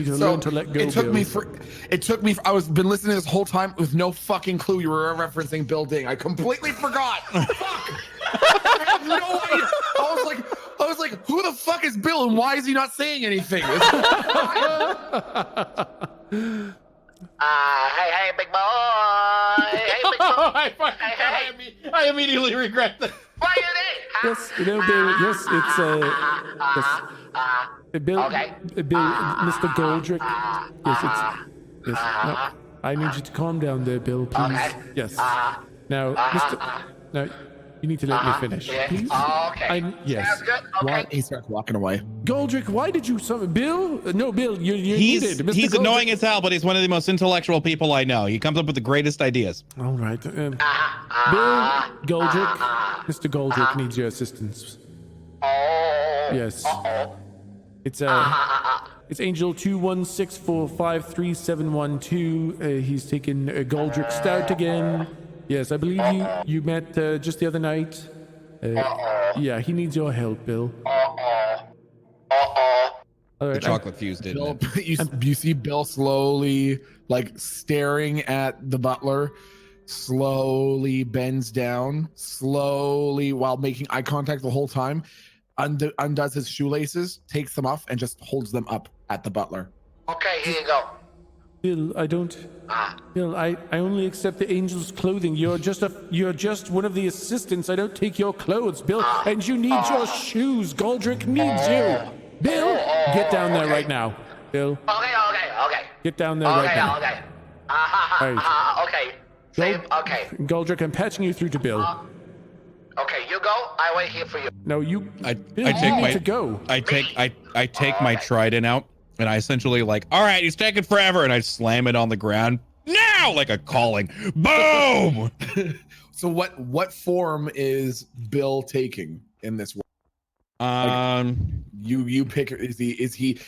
to So, learn to let go, It took Bill. I was been listening this whole time with no fucking clue you were referencing Bill Ding. I completely forgot. Fuck. I have no idea. I was like, who the fuck is Bill and why is he not saying anything? Hey, big boy. Hey, big boy. I immediately regret that. Why you there? Yes, Bill. Yes, it's Bill. Okay. Bill, Mr. Goldrick. Yes, it's. Yes. No, I need you to calm down there, Bill. Please. Okay. Yes. Now, Mr. Now, you need to let me finish, please. Okay. Yes. Sounds good. Okay. He starts walking away. Goldrick, why did you summon Bill? No, Bill, you're needed. Mr. He's Goldrick. annoying as hell, but he's one of the most intellectual people I know. He comes up with the greatest ideas. All right. Bill Goldrick. Mr. Goldrick needs your assistance. Oh. Yes. It's Angel 216453712. He's taken Goldrick Stout again. Yes, I believe you met just the other night. Yeah, he needs your help, Bill. All right, The chocolate fuse didn't Bill, it? you see Bill slowly, like staring at the butler, slowly bends down, slowly while making eye contact the whole time, undoes his shoelaces, takes them off, and just holds them up at the butler. Okay, here you go. Bill, I don't. Bill, I only accept the angel's clothing. You're just one of the assistants. I don't take your clothes, Bill. And you need your shoes. Goldrick needs you. Bill, get down there right now. Bill. Okay. Get down there right now. Okay. Okay. Gold- Okay. Goldrick, I'm patching you through to Bill. Okay, you go. I wait here for you. No, you. I Bill, take you my need to go. I take my trident out and I essentially like, all right, he's taking forever, and I slam it on the ground. Now, like a calling. Boom! So what form is Bill taking in this world? You pick. Is he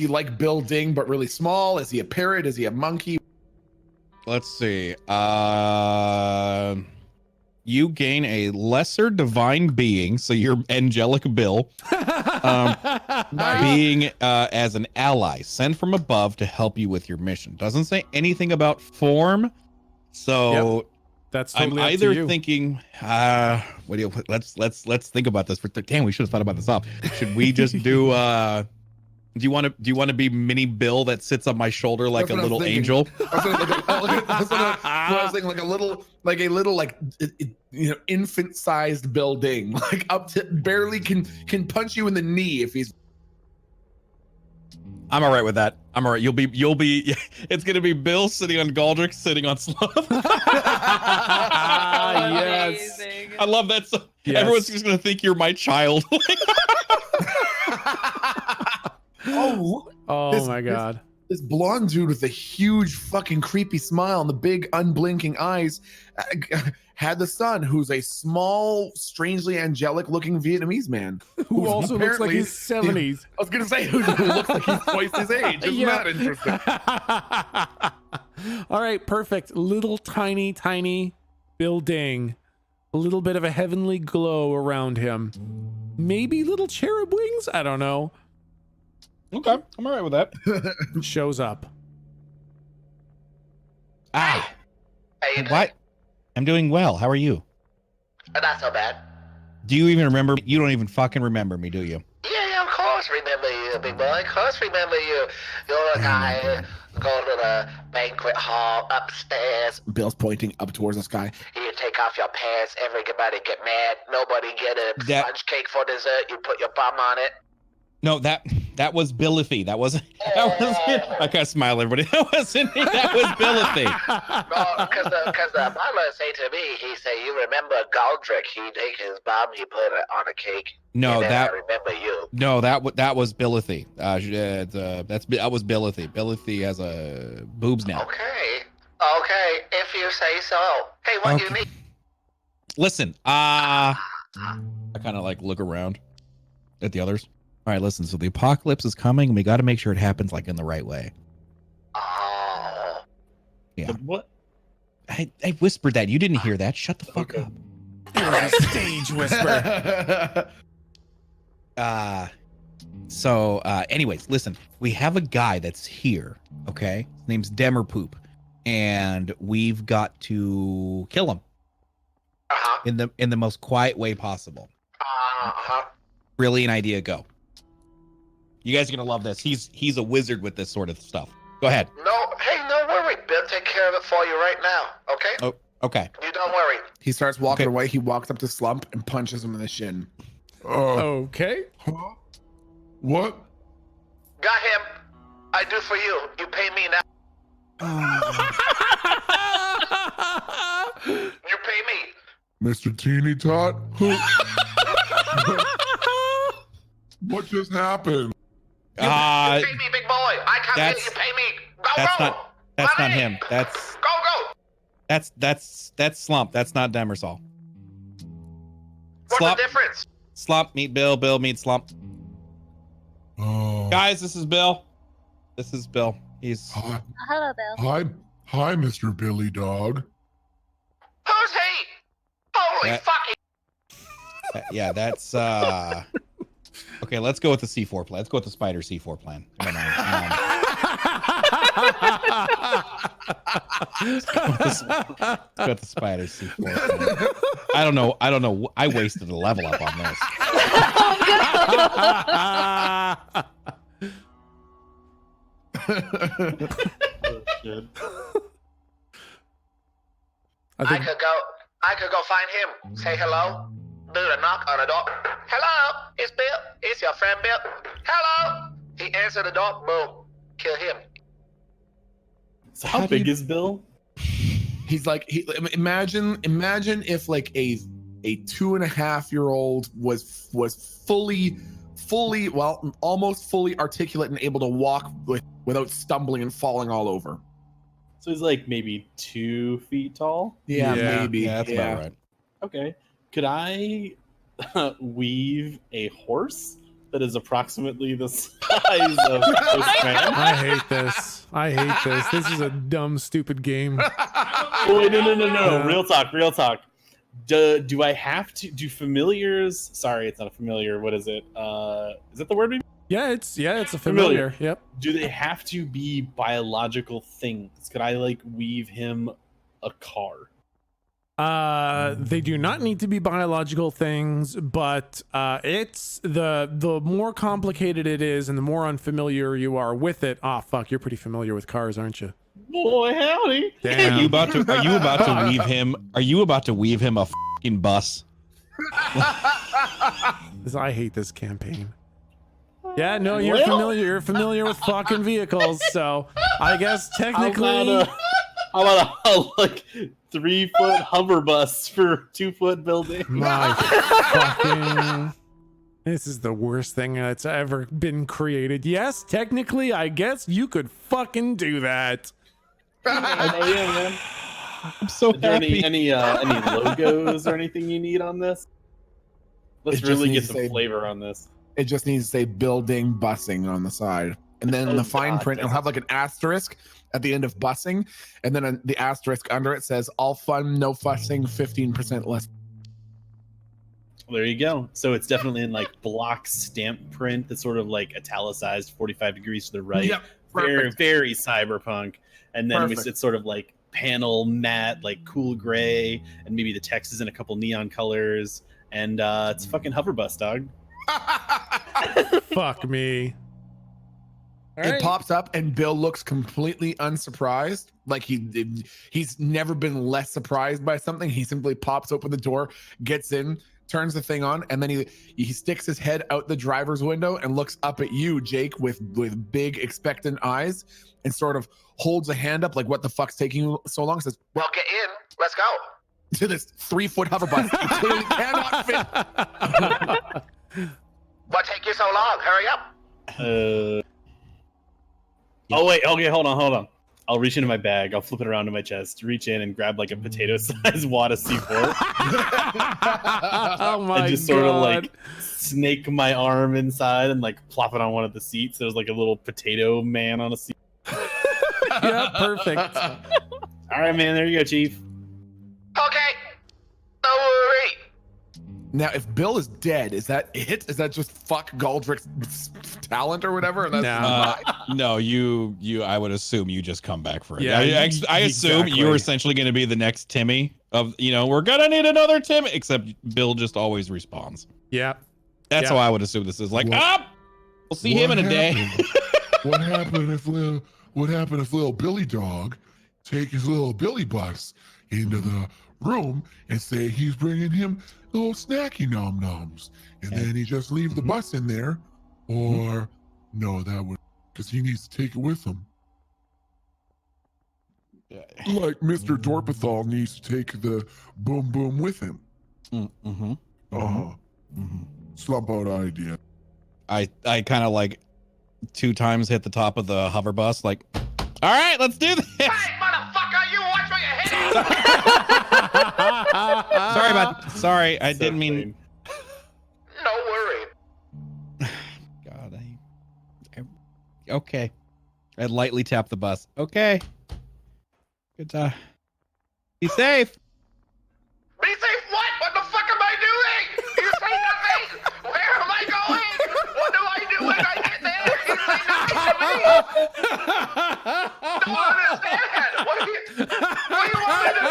like Bill Ding but really small? Is he a parrot? Is he a monkey? Let's see. You gain a lesser divine being, so you're angelic Bill. Being as an ally, sent from above to help you with your mission. Doesn't say anything about form, so Yep. That's I'm totally up to either you. thinking, what do you? Let's think about this. Damn, we should have thought about this off. Should we just do? Do you want to be mini Bill that sits on my shoulder like That's a what I was little thinking. angel? That's what I was thinking, like a little infant-sized Bill Ding, like up to barely can punch you in the knee if he's I'm all right with that. I'm all right. You'll be. It's gonna be Bill sitting on Galdrick, sitting on Sloth. Yes. Amazing. I love that. So Yes. everyone's just gonna think you're my child. Oh, Oh my god. this blonde dude with the huge fucking creepy smile and the big unblinking eyes had the son, who's a small, strangely angelic looking Vietnamese man. Who who's also looks like apparently- he's 70s. I was gonna say, who looks like he's twice his age. Isn't Yeah. that interesting? All right, perfect. Little tiny building. A little bit of a heavenly glow around him. Maybe little cherub wings? I don't know. Okay, I'm all right with that. Shows up. Ah, How you doing? what? I'm doing well. How are you? Not so bad. Do you even remember? You don't even fucking remember me, do you? Yeah, of course remember you, big boy. Of course remember you. You're the guy go to the banquet hall upstairs. Bill's pointing up towards the sky. You take off your pants, everybody get mad, nobody get a That- sponge cake for dessert, you put your bum on it. No, that was Billithy. That wasn't. I gotta smile, everybody. That wasn't me. That was Billithy. No, because the butler say to me, he say, you remember Galdrick, he take his bum, he put it on a cake. No, and then that I remember you. no, that was Billithy. That was Billithy. Billithy has a boobs now. Okay, if you say so. Hey, what do you Okay. need? Listen, I kind of like look around at the others. All right, listen. So the apocalypse is coming, and we got to make sure it happens like in the right way. Oh, Yeah. What? I whispered that. You didn't hear that. Shut the fuck Okay. up. It was a stage whisper. Anyways, listen, we have a guy that's here, okay? His name's Demerpoop, and we've got to kill him uh-huh, in the most quiet way possible. uh-huh. Brilliant idea, go. You guys are gonna love this. He's a wizard with this sort of stuff. Go ahead. No, hey, no worry, Bill, take care of it for you right now, okay? Oh, okay. You don't worry. He starts walking Okay. away. He walks up to Slump and punches him in the shin. Okay. Huh? What? Got him. I do for you. You pay me now. You pay me. Mr. Teeny Tot? Who? What just happened? You pay me, big boy. I come here, that's- you pay me. Go, That's go. not Money. him. That's Go. Slump. That's not Demersol. What's Slump, the difference? Slump meet Bill. Bill meet Slump. Oh. Guys, this is Bill. This is Bill. He's Hi, Hello, Bill. hi, Mr. Billy Dog. Who's he? Holy That- fucking. yeah. That's okay. Let's go with the C4 plan. Let's go with the Spider C4 plan. Never mind. Let's go with the Spider C4 plan. I don't know. I wasted a level up on this. Oh, shit. I I think could go find him. Say hello. Do the knock on the door. Hello, it's Bill. It's your friend Bill. Hello. He answered the door. Boom. Kill him. So how big is Bill? He's like, imagine if like a 2.5-year-old was fully, well, almost fully articulate and able to walk without stumbling and falling all over. So he's like maybe 2 feet tall. Yeah. Maybe. Yeah, that's about right. Okay. Could I weave a horse that is approximately the size of this man? I hate this. This is a dumb, stupid game. Oh, wait, no. Real talk. Do I have to do familiars? Sorry, it's not a familiar. What is it? Is that the word? Yeah, it's a familiar. Yep. Do they have to be biological things? Could I like weave him a car? They do not need to be biological things, but it's the more complicated it is and the more unfamiliar you are with it. Ah, fuck, you're pretty familiar with cars, aren't you? Boy, howdy! Damn. Are you about to weave him? Are you about to weave him a fucking bus? I hate this campaign. Yeah, no, you're familiar. You're familiar with fucking vehicles, so I guess technically. How about a like 3-foot hover bus for 2-foot building? My fucking. This is the worst thing that's ever been created. Yes, technically, I guess you could fucking do that. Oh yeah, man. I'm so Is there happy. any logos or anything you need on this? Let's It just really get needs to some say- flavor on this. It just needs to say building busing on the side. And then in the fine God, print, it'll have like an asterisk at the end of busing. And then the asterisk under it says all fun, no fussing, 15% less. There you go. So it's definitely in like block stamp print that's sort of like italicized 45 degrees to the right. Yep, very, perfect. very cyberpunk. And then Perfect. it's sort of like panel matte, like cool gray, and maybe the text is in a couple neon colors. And it's fucking hover bus, dog. Fuck me. It pops up and Bill looks completely unsurprised. Like he's never been less surprised by something. He simply pops open the door, gets in, turns the thing on, and then he sticks his head out the driver's window and looks up at you, Jake, with big expectant eyes, and sort of holds a hand up like, what the fuck's taking you so long? Says, Well, get in. Let's go. to this 3-foot hover bus. It clearly cannot fit. What take you so long? Hurry up. Oh wait, okay, hold on. I'll reach into my bag, I'll flip it around to my chest, reach in and grab like a potato-sized wad of C4, Oh my and just god. sort of like snake my arm inside and like plop it on one of the seats. There's like a little potato man on a seat. Yeah, perfect. All right, man, there you go, Chief. Okay. No worry. Now, if Bill is dead, is that it? Is that just fuck Galdrick's talent or whatever? And that's No, you. I would assume you just come back for it. Yeah, I assume exactly. you're essentially going to be the next Timmy of, we're gonna need another Timmy. Except Bill just always respawns. Yeah. That's Yeah. how I would assume this is. Like, What- we'll see him in a day. What happened if little Billy Dog take his little Billy bus into the room and say he's bringing him little snacky nom noms, and then he just leave the bus in there, or no, that would because he needs to take it with him. Like Mr. Dorpethal needs to take the boom boom with him. Mm-hmm. Slump out idea. I kind of like 2 times hit the top of the hover bus. Like, all right, let's do this. Hey, motherfucker, you watch where you're heading. Sorry, I So didn't mean. clean. No worry. God, okay. I lightly tapped the bus. Okay. Good time. Be safe. Be safe. What? What the fuck am I doing? You say nothing. Where am I going? What do I do when I get there? You say nothing to me. Don't understand. What do you want me to do?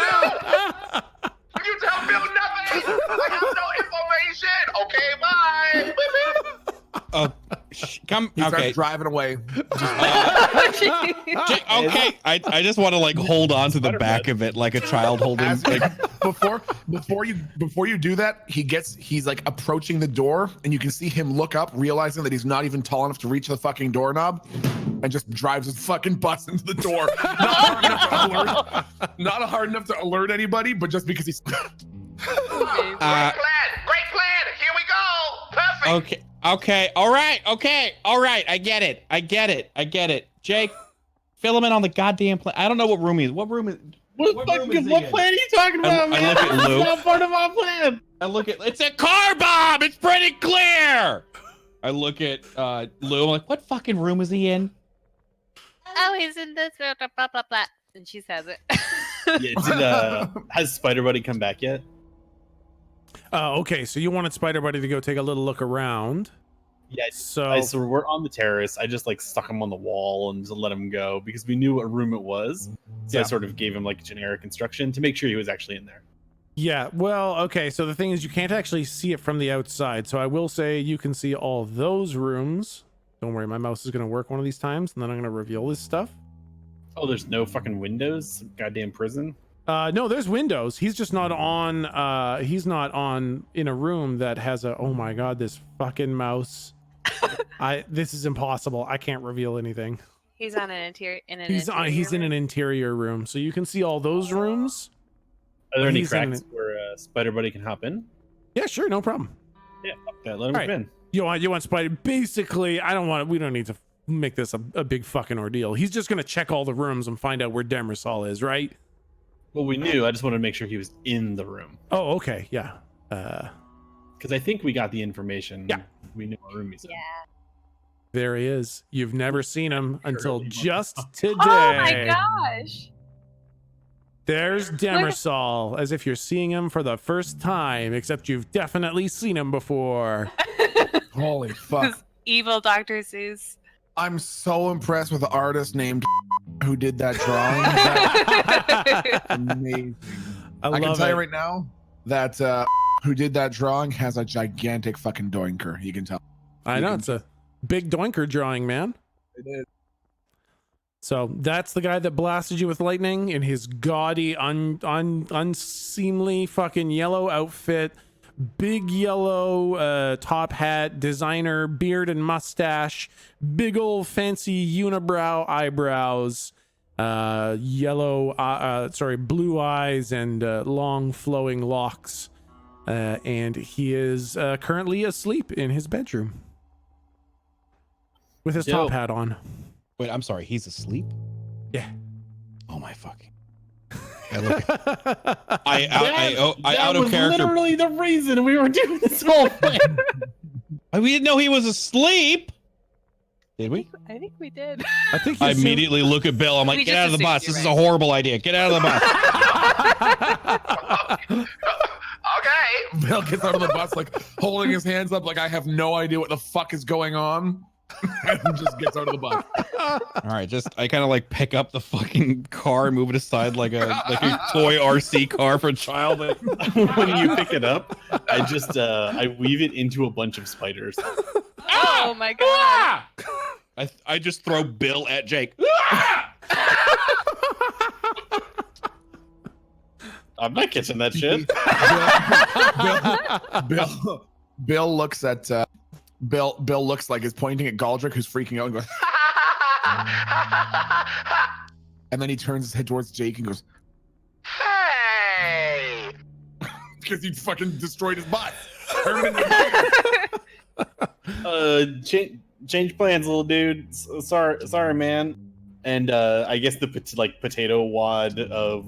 You tell Bill nothing. I have no information. Okay, bye. Beep, beep. Oh, come. He Okay. starts driving away. Okay. I just want to like hold on to the back of it like a child holding. As, Like, before you do that, he's like approaching the door, and you can see him look up, realizing that he's not even tall enough to reach the fucking doorknob, and just drives his fucking bus into the door. Not hard enough to alert anybody, but just because he's Great plan. Here we go. Perfect. okay. All right. I get it. Jake, fill him in on the goddamn plan. I don't know what room he is. What room is? What plan are you talking about, I man? look at Luke. That's not part of our plan. It's a car bomb. It's pretty clear. I look at Lou. I'm like, what fucking room is he in? Oh, he's in this room, blah blah blah. And she says it. Yeah, has Spider Buddy come back yet? Okay, so you wanted Spider Buddy to go take a little look around. Yeah. So So we're on the terrace. I just like stuck him on the wall and just let him go because we knew what room it was. So Yeah. I sort of gave him like generic instruction to make sure he was actually in there. yeah, well, okay, so the thing is you can't actually see it from the outside. So I will say you can see all those rooms. Don't worry, my mouse is going to work one of these times, and then I'm going to reveal this stuff. Oh, there's no fucking windows. Goddamn prison. No, there's windows. He's just not on. He's not on in a room that has a. Oh my god, this fucking mouse. This is impossible. I can't reveal anything. He's on an interior. He's in an interior room, so you can see all those rooms. Are there any He's in cracks where Spider Buddy can hop in? Yeah, sure, no problem. Yeah, fuck that. Let him All right. come in. You want Spider? Basically, we don't need to make this a big fucking ordeal. He's just gonna check all the rooms and find out where Demersal is, right? Well, we knew. I just wanted to make sure he was in the room. Oh, okay, yeah. Because I think we got the information. Yeah. We knew what room he's in. Yeah. There he is. You've never seen him until just today. Oh my gosh. There's Demersal, as if you're seeing him for the first time, except you've definitely seen him before. Holy fuck. This evil Dr. Seuss. I'm so impressed with the artist named who did that drawing. That's amazing. I can tell you right now that who did that drawing has a gigantic fucking doinker. You can tell. I know, it's a big doinker drawing, man. It is. So that's the guy that blasted you with lightning in his gaudy, unseemly fucking yellow outfit, big yellow top hat, designer beard and mustache, big old fancy unibrow eyebrows, blue eyes and long flowing locks. And he is currently asleep in his bedroom with his top hat on. Wait, I'm sorry. He's asleep? Yeah. Oh my fucking. I out of was character. Literally the reason we were doing this whole thing. We didn't know he was asleep. Did we? I think we did. I think I immediately look at Bill. I'm like, We get just out of the assumed bus. you're This is a right. horrible idea. Get out of the bus. Okay. Bill gets out of the bus like holding his hands up like I have no idea what the fuck is going on. And just gets out of the bus. All right, I kind of like pick up the fucking car and move it aside like a toy RC car for a child. When you pick it up, I just I weave it into a bunch of spiders. Oh my god. I just throw Bill at Jake. I'm not catching that shit. Bill looks at Bill looks like he's pointing at Galdrick, who's freaking out and goes, and then he turns his head towards Jake and goes, Hey! because he fucking destroyed his bot. Change plans, little dude. Sorry, man. And I guess the potato wad of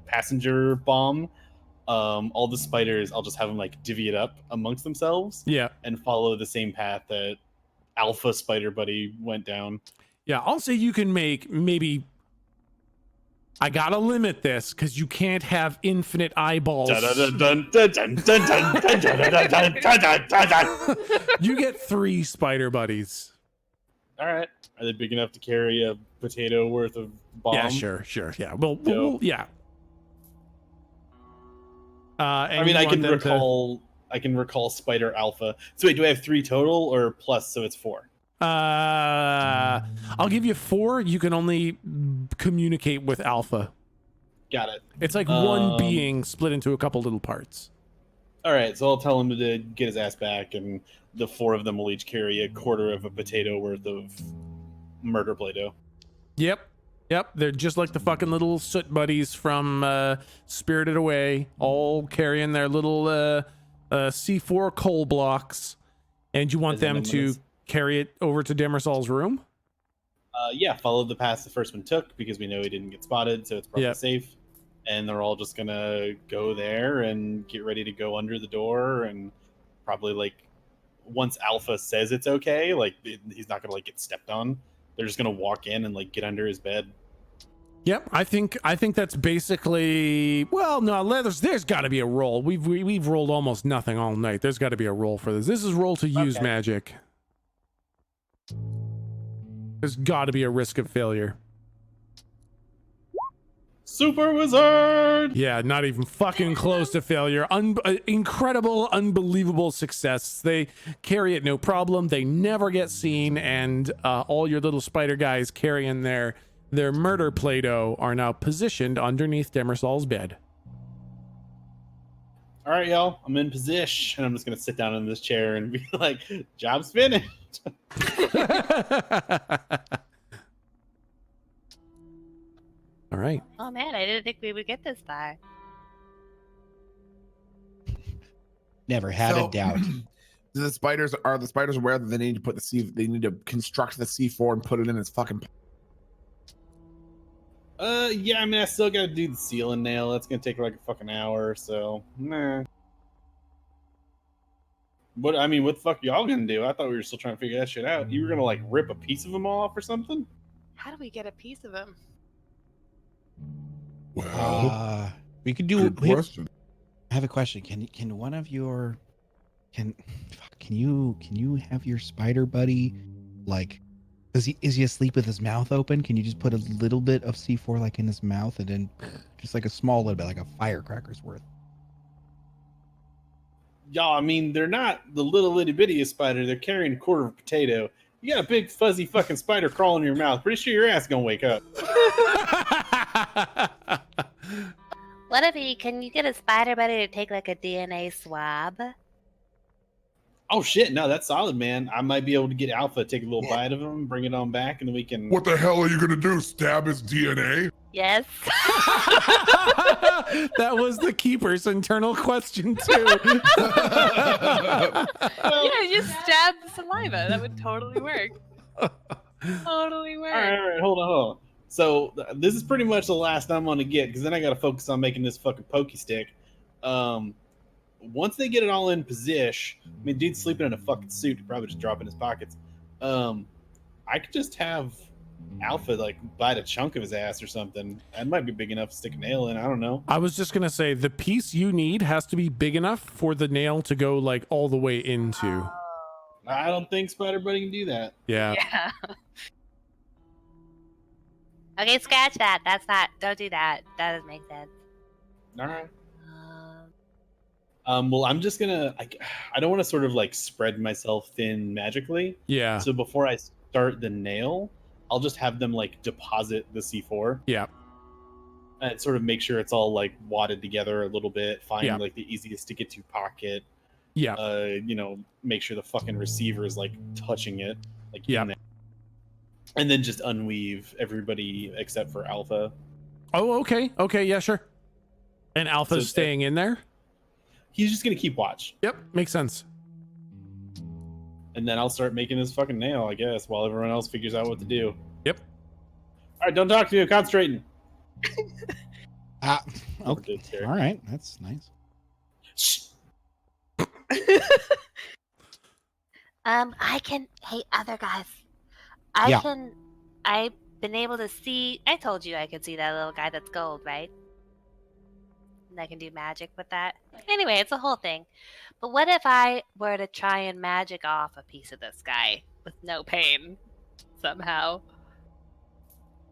passenger bomb. All the spiders, I'll just have them like divvy it up amongst themselves. Yeah. And follow the same path that Alpha Spider Buddy went down. Yeah, I'll say you can make maybe. I gotta limit this because you can't have infinite eyeballs. You get 3 spider buddies. All right. Are they big enough to carry a potato worth of bomb? Yeah, sure. Yeah. Well, yeah. I mean, I can recall Spider Alpha. So wait, do I have 3 total or plus? So it's 4. I'll give you 4. You can only communicate with Alpha. Got it. It's like one being split into a couple little parts. All right, so I'll tell him to get his ass back, and the 4 of them will each carry a quarter of a potato worth of murder Play-Doh. Yep. They're just like the fucking little soot buddies from Spirited Away, all carrying their little C4 coal blocks, and you want As in them to carry it over to Demersal's room? Yeah, follow the path the first one took because we know he didn't get spotted, so it's probably safe. And they're all just gonna go there and get ready to go under the door, and probably like once Alpha says it's okay, like he's not gonna like get stepped on. They're just gonna walk in and like get under his bed. Yep, I think that's basically. Well, no, there's got to be a roll. We've rolled almost nothing all night. There's got to be a roll for this. This is roll to use magic. There's got to be a risk of failure. Super Wizard! Yeah, not even fucking close to failure. Incredible, unbelievable success. They carry it no problem. They never get seen, and all your little spider guys carrying their murder Play-Doh are now positioned underneath Demersal's bed. All right, y'all, I'm in position. And I'm just going to sit down in this chair and be like, job's finished. All right. Oh man, I didn't think we would get this far. Never had a doubt. Are the spiders aware that they need to put they need to construct the C4 and put it in its fucking. Yeah, I mean, I still got to do the ceiling nail. That's going to take like a fucking hour, so nah. What the fuck y'all gonna do? I thought we were still trying to figure that shit out. You were gonna like rip a piece of them off or something? How do we get a piece of him? Well, We could do. good question. I have a question. Can one of your can you have your spider buddy like is he asleep with his mouth open? Can you just put a little bit of C4 like in his mouth and then just like a small little bit, like a firecracker's worth? Y'all, I mean, they're not the little itty bitty spider. They're carrying a quarter of a potato. You got a big fuzzy fucking spider crawling in your mouth. Pretty sure your ass gonna wake up. What if can you get a spider buddy to take like a DNA swab? Oh shit, no, that's solid, man. I might be able to get Alpha, take a little bite of him, bring it on back, and then we can. What the hell are you gonna do? Stab his DNA? Yes. That was the keeper's internal question too. Yeah, just stab the saliva. That would totally work. Totally work. All right, hold on. So this is pretty much the last I'm gonna get because then I gotta focus on making this fucking pokey stick. Once they get it all in position, I mean, dude's sleeping in a fucking suit. He'd probably just drop it in his pockets. I could just have Alpha like bite a chunk of his ass or something. That might be big enough to stick a nail in. I don't know. I was just gonna say the piece you need has to be big enough for the nail to go like all the way into. I don't think Spider Buddy can do that. Yeah. Yeah. Okay, scratch that. That's not. Don't do that. That doesn't make sense. All right. Well, I'm just gonna. I don't want to sort of like spread myself thin magically. Yeah. So before I start the nail, I'll just have them like deposit the C4. Yeah. And sort of make sure it's all like wadded together a little bit. Find Yeah. like the easiest to get to pocket. Yeah. Make sure the fucking receiver is like touching it. Like Yeah. in there. And then just unweave everybody except for Alpha. Oh, okay. Okay. Yeah, sure. And Alpha's So- staying in there. He's just gonna keep watch. Yep. Makes sense. And then I'll start making his fucking nail, I guess, while everyone else figures out what to do. Yep. All right, don't talk to me. I'm concentrating. Okay. All right. That's nice. Shh. I can. Hey, other guys. I've been able to see. I told you I could see that little guy that's gold, right? And I can do magic with that. Anyway, it's a whole thing. But what if I were to try and magic off a piece of this guy with no pain somehow?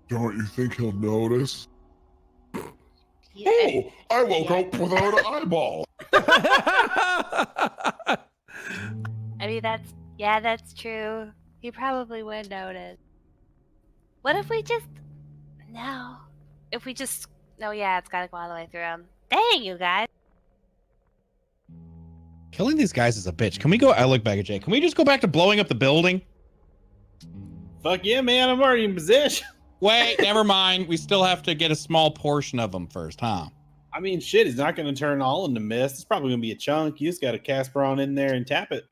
Don't you think he'll notice? Yeah. Oh, I woke up without an eyeball. I mean, that's true. He probably would notice. What if we just... No. If we just... No, yeah, it's gotta go all the way through him. Dang, you guys. Killing these guys is a bitch. Can we go? I look back at Jay. Can we just go back to blowing up the building? Fuck yeah, man. I'm already in position. Wait, never mind. We still have to get a small portion of them first, huh? I mean, shit, he's not going to turn all into mist. It's probably going to be a chunk. You just got to Casper on in there and tap it.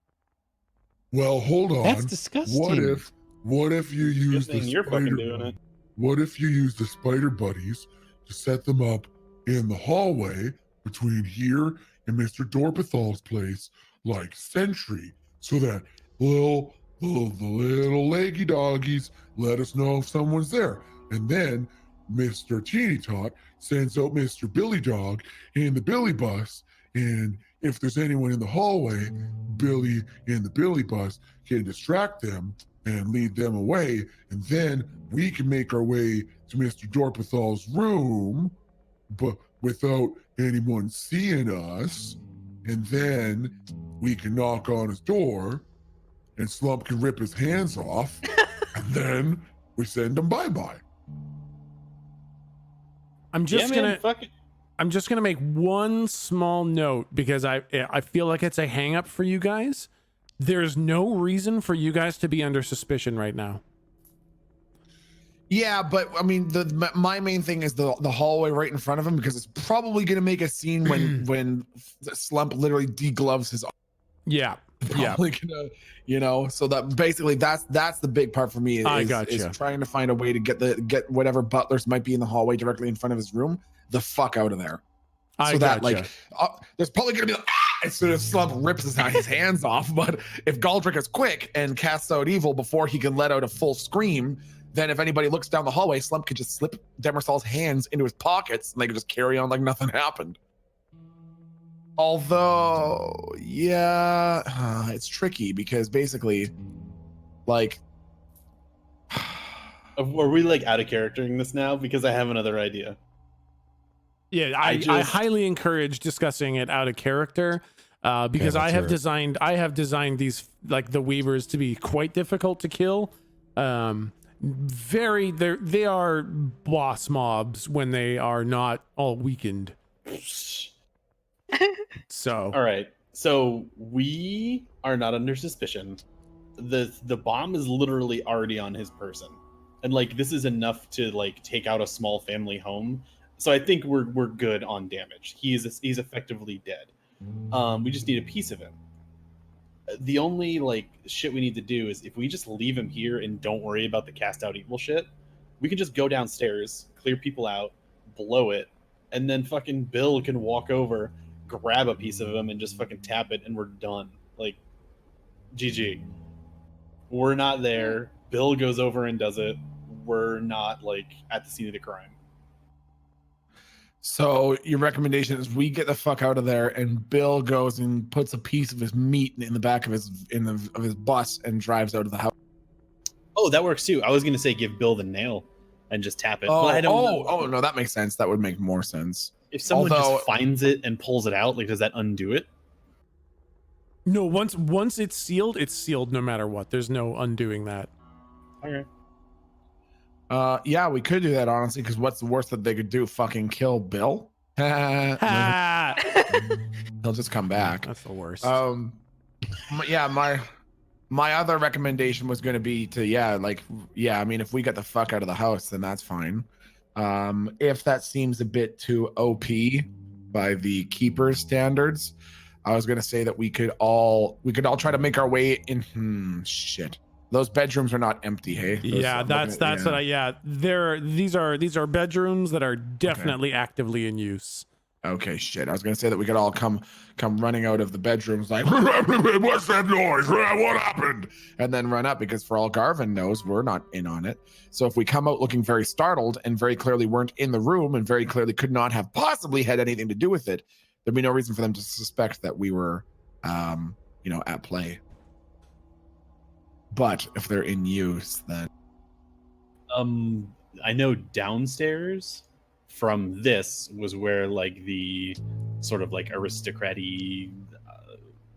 Well, hold on. That's disgusting. What if you use Good the thing you're fucking spider? doing it. What if you use the spider buddies to set them up in the hallway between here and Mr. Dorpathal's place, like sentry, so that the little leggy doggies let us know if someone's there, and then Mr. Teeny Tot sends out Mr. Billy Dog in the Billy Bus, and if there's anyone in the hallway, Billy in the Billy Bus can distract them and lead them away, and then we can make our way to Mr. Dorpathal's room, but without anyone seeing us, and then we can knock on his door, and Slump can rip his hands off, and then we send him bye-bye. I'm just yeah, man, gonna. fuck it. I'm just gonna make one small note because I feel like it's a hang up for you guys. There's no reason for you guys to be under suspicion right now. Yeah, but I mean, my main thing is the hallway right in front of him, because it's probably going to make a scene when Slump literally degloves his arm. Yeah, Probably gonna, so that basically that's the big part for me is trying to find a way to get whatever butlers might be in the hallway directly in front of his room the fuck out of there. There's probably gonna be as soon as Slump rips his hands off, but if Galdrick is quick and casts out evil before he can let out a full scream, then if anybody looks down the hallway, Slump could just slip Demersal's hands into his pockets and they could just carry on like nothing happened. Although, yeah, it's tricky because basically, like, Are we like out of charactering this now? Because I have another idea. Yeah, I highly encourage discussing it out of character, because I have designed these, like, the Weavers to be quite difficult to kill. They are boss mobs when they are not all weakened. So all right, so we are not under suspicion. The bomb is literally already on his person, and like this is enough to like take out a small family home. So I think we're good on damage. He's effectively dead. We just need a piece of him. The only like shit we need to do is if we just leave him here and don't worry about the cast out evil shit, we can just go downstairs, clear people out, blow it, and then fucking Bill can walk over, grab a piece of him, and just fucking tap it, and we're done. Like, GG. We're not there. Bill goes over and does it. We're not like at the scene of the crime. So your recommendation is we get the fuck out of there, and Bill goes and puts a piece of his meat in the back of his bus and drives out of the house. Oh, that works too. I was gonna say give Bill the nail and just tap it. Oh, but I don't know. No, that makes sense. That would make more sense. If someone just finds it and pulls it out, like does that undo it? No, once it's sealed no matter what. There's no undoing that. Okay. Yeah, we could do that honestly, because what's the worst that they could do? Fucking kill Bill? He'll just come back. That's the worst. Yeah, my other recommendation was going to be to I mean, if we get the fuck out of the house, then that's fine. If that seems a bit too OP by the keeper's standards, I was going to say that we could all try to make our way in. Shit. Those bedrooms are not empty, hey? These are bedrooms that are definitely actively in use. Okay, shit. I was gonna say that we could all come running out of the bedrooms like, what's that noise? What happened? And then run up, because for all Garvin knows, we're not in on it. So if we come out looking very startled and very clearly weren't in the room and very clearly could not have possibly had anything to do with it, there'd be no reason for them to suspect that we were at play. But if they're in use, then I know downstairs from this was where like the sort of like aristocraty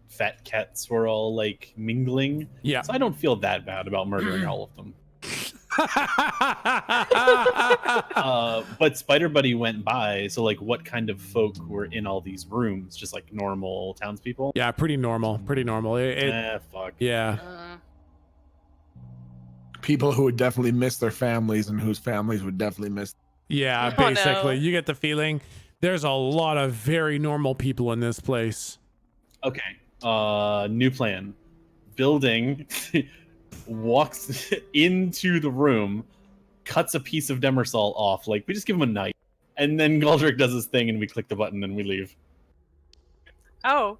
fat cats were all like mingling. Yeah. So I don't feel that bad about murdering all of them. But Spider Buddy went by, so like what kind of folk were in all these rooms? Just like normal townspeople? Yeah, pretty normal. Fuck. Yeah. people who would definitely miss their families and whose families would definitely miss. Yeah, basically. You get the feeling there's a lot of very normal people in this place. Okay. New plan. Building walks into the room, cuts a piece of Demersal off. Like, we just give him a knife. And then Galdrick does his thing and we click the button and we leave. Oh.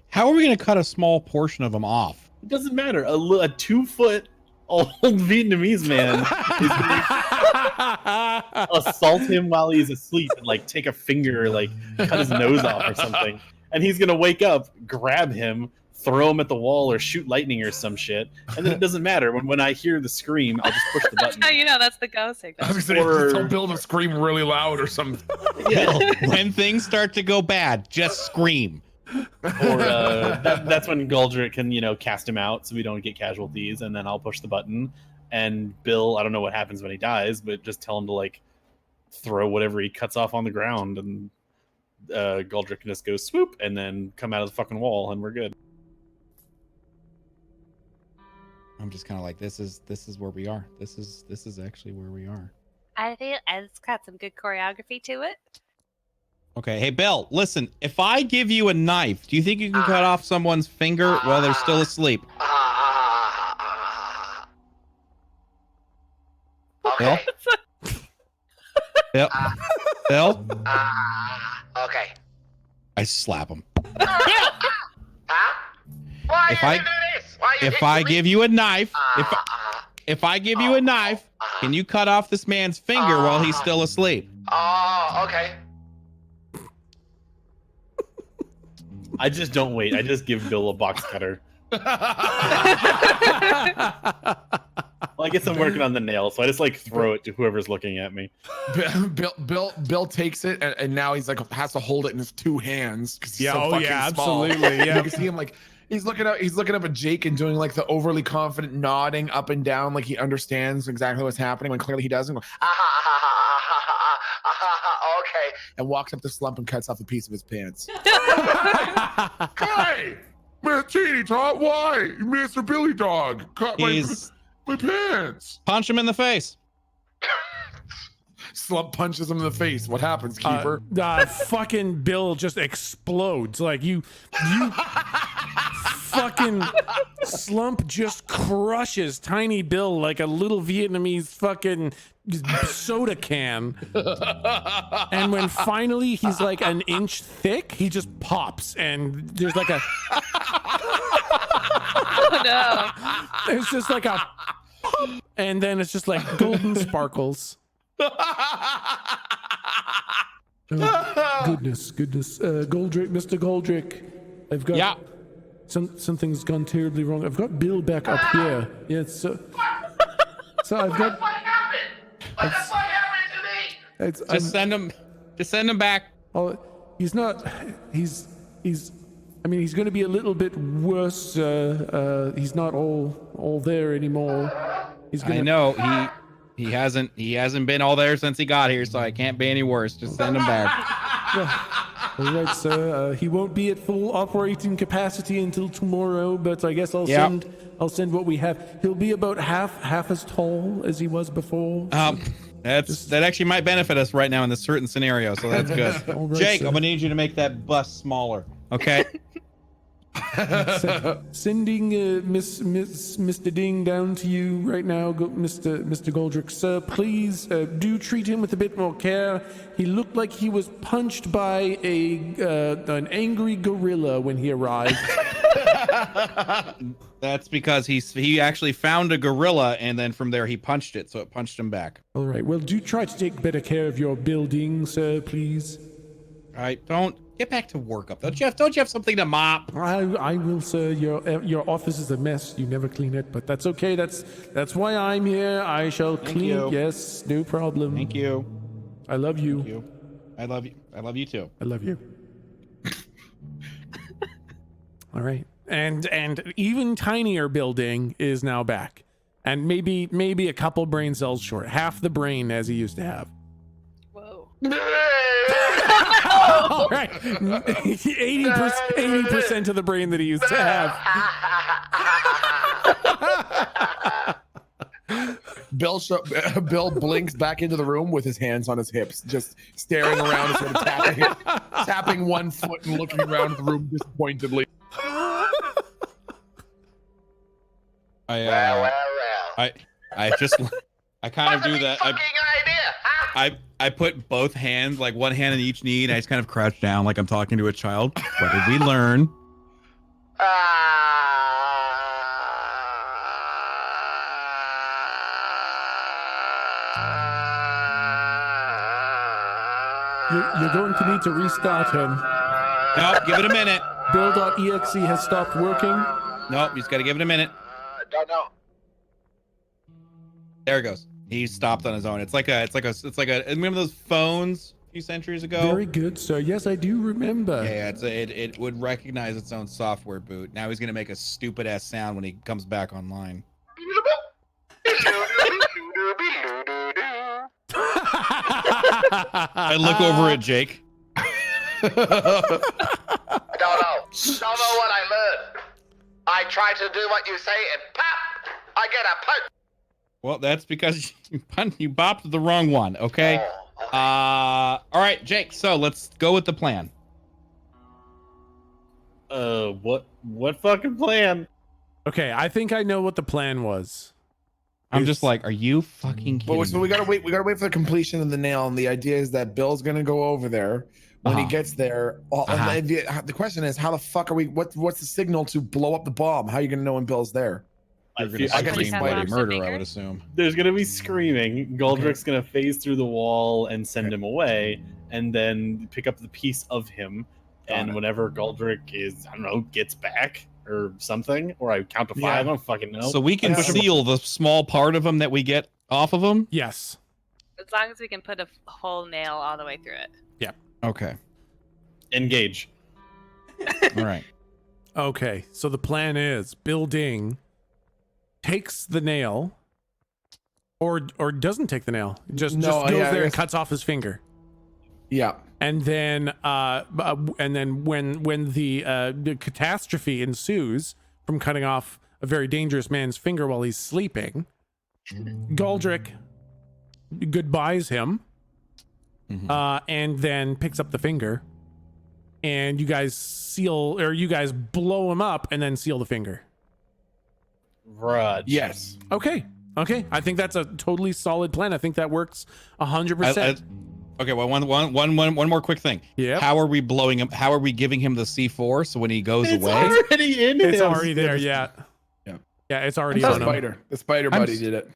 How are we going to cut a small portion of them off? It doesn't matter. A 2-foot old Vietnamese man is gonna assault him while he's asleep and like take a finger, like cut his nose off or something. And he's going to wake up, grab him, throw him at the wall or shoot lightning or some shit. And then it doesn't matter. When I hear the scream, I'll just push the button. That's how you know that's the ghost signal. I was going to say, tell Bill to scream really loud or something. Yeah. When things start to go bad, just scream. Or that's when Galdrick can, cast him out so we don't get casualties, and then I'll push the button. And Bill, I don't know what happens when he dies, but just tell him to like throw whatever he cuts off on the ground, and Goldrick can just go swoop and then come out of the fucking wall, and we're good. I'm just kind of like, this is where we are. This is actually where we are. I feel it's got some good choreography to it. Okay, hey Bill, listen. If I give you a knife, do you think you can cut off someone's finger while they're still asleep? Okay. Bill? Bill? Okay. I slap him. Huh? Why If you I- do this? Why you If hitting I me? give you a knife, if I give you a knife, can you cut off this man's finger while he's still asleep? Oh, okay. I just don't wait. I just give Bill a box cutter. Well, I guess I'm working on the nail, so I just like throw it to whoever's looking at me. Bill takes it, and now he's like has to hold it in his two hands because he's so fucking small. absolutely. Yeah. You can see him like he's looking up at Jake and doing like the overly confident nodding up and down, like he understands exactly what's happening when clearly he doesn't. Okay. And walks up the slump and cuts off a piece of his pants. Hey, Martini, Todd, why? Mr. Billy Dog cut my pants. Punch him in the face. Slump punches him in the face. What happens, Keeper? Fucking Bill just explodes. Like you fucking Slump just crushes Tiny Bill like a little Vietnamese fucking soda can. And when finally he's like an inch thick, he just pops and there's like a Oh no. it's just like a pop, and then it's just like golden sparkles. Oh, goodness. Goldrick, Mr. Goldrick, I've got something's gone terribly wrong. I've got Bill back up here. Yes, so I've got. What happened? What the fuck happened to me? Just send him back. Oh, he's not. He's. I mean, he's going to be a little bit worse. He's not all there anymore. He's gonna, I know he hasn't been all there since he got here, so I can't be any worse. Just send him back. All right, sir. He won't be at full operating capacity until tomorrow, but I guess I'll send what we have. He'll be about half as tall as he was before. That actually might benefit us right now in this certain scenario, so that's good. All right, Jake, sir. I'm gonna need you to make that bust smaller, okay? Sending Mr. Ding down to you right now, Mr. Goldrick. Sir, please do treat him with a bit more care. He looked like he was punched by an angry gorilla when he arrived. That's because he actually found a gorilla, and then from there he punched it, so it punched him back. All right. Well, do try to take better care of your building, sir, please. All right, don't get back to work up. Don't you have something to mop? I will, sir. Your office is a mess. You never clean it, but that's okay. That's why I'm here. I shall clean. you. Yes, no problem. Thank you. I love you. Thank you. I love you. I love you too. I love you. All right. And even tinier building is now back. And maybe a couple brain cells short. Half the brain as he used to have. Whoa. All right. 80% of the brain that he used to have. Bill blinks back into the room with his hands on his hips, just staring around and sort of tapping one foot and looking around the room disappointedly. Well. I kind of do that. Fucking idea, huh? I put both hands, like one hand on each knee, and I just kind of crouch down like I'm talking to a child. What did we learn? You're going to need to restart him. Nope, give it a minute. Bill.exe has stopped working. Nope, you just got to give it a minute. Don't know. There it goes. He stopped on his own. It's like a. Remember those phones a few centuries ago? Very good, sir. Yes, I do remember. Yeah, it would recognize its own software boot. Now he's gonna make a stupid ass sound when he comes back online. I look over at Jake. I don't know. Don't know what I learned. I try to do what you say, and pop, I get a punch. Well, that's because you bopped the wrong one. Okay. Oh, okay. All right, Jake. So let's go with the plan. What fucking plan? Okay, I think I know what the plan was. I'm just like, are you fucking kidding? But so we gotta wait. We gotta wait for the completion of the nail. And the idea is that Bill's gonna go over there. When he gets there, the question is, how the fuck are we? What's the signal to blow up the bomb? How are you gonna know when Bill's there? You're gonna I guess scream he's bloody got murder, I finger. would assume. There's gonna be screaming. Goldrick's gonna phase through the wall and send him away, and then pick up the piece of him. And whenever Goldrick is, I don't know, gets back or something, or I count to 5. I don't fucking know. So we can Yeah. seal the small part of him that we get off of him. Yes. As long as we can put a whole nail all the way through it. Okay. Engage. All right. Okay, so the plan is Bill Ding takes the nail, or doesn't take the nail. Just No, goes yeah, I there and guess- cuts off his finger. Yeah. And then when the catastrophe ensues from cutting off a very dangerous man's finger while he's sleeping, Goldrick goodbyes him, and then picks up the finger, and you guys blow him up and then seal the finger. Raj. Yes. Okay. I think that's a totally solid plan. I think that works 100%. Okay. Well, one more quick thing. Yep. How are we blowing him? How are we giving him the C4 so when he goes It's away? already in It's him. already there. Yeah. Yeah, it's already The on him. spider. The spider I'm buddy s- did it.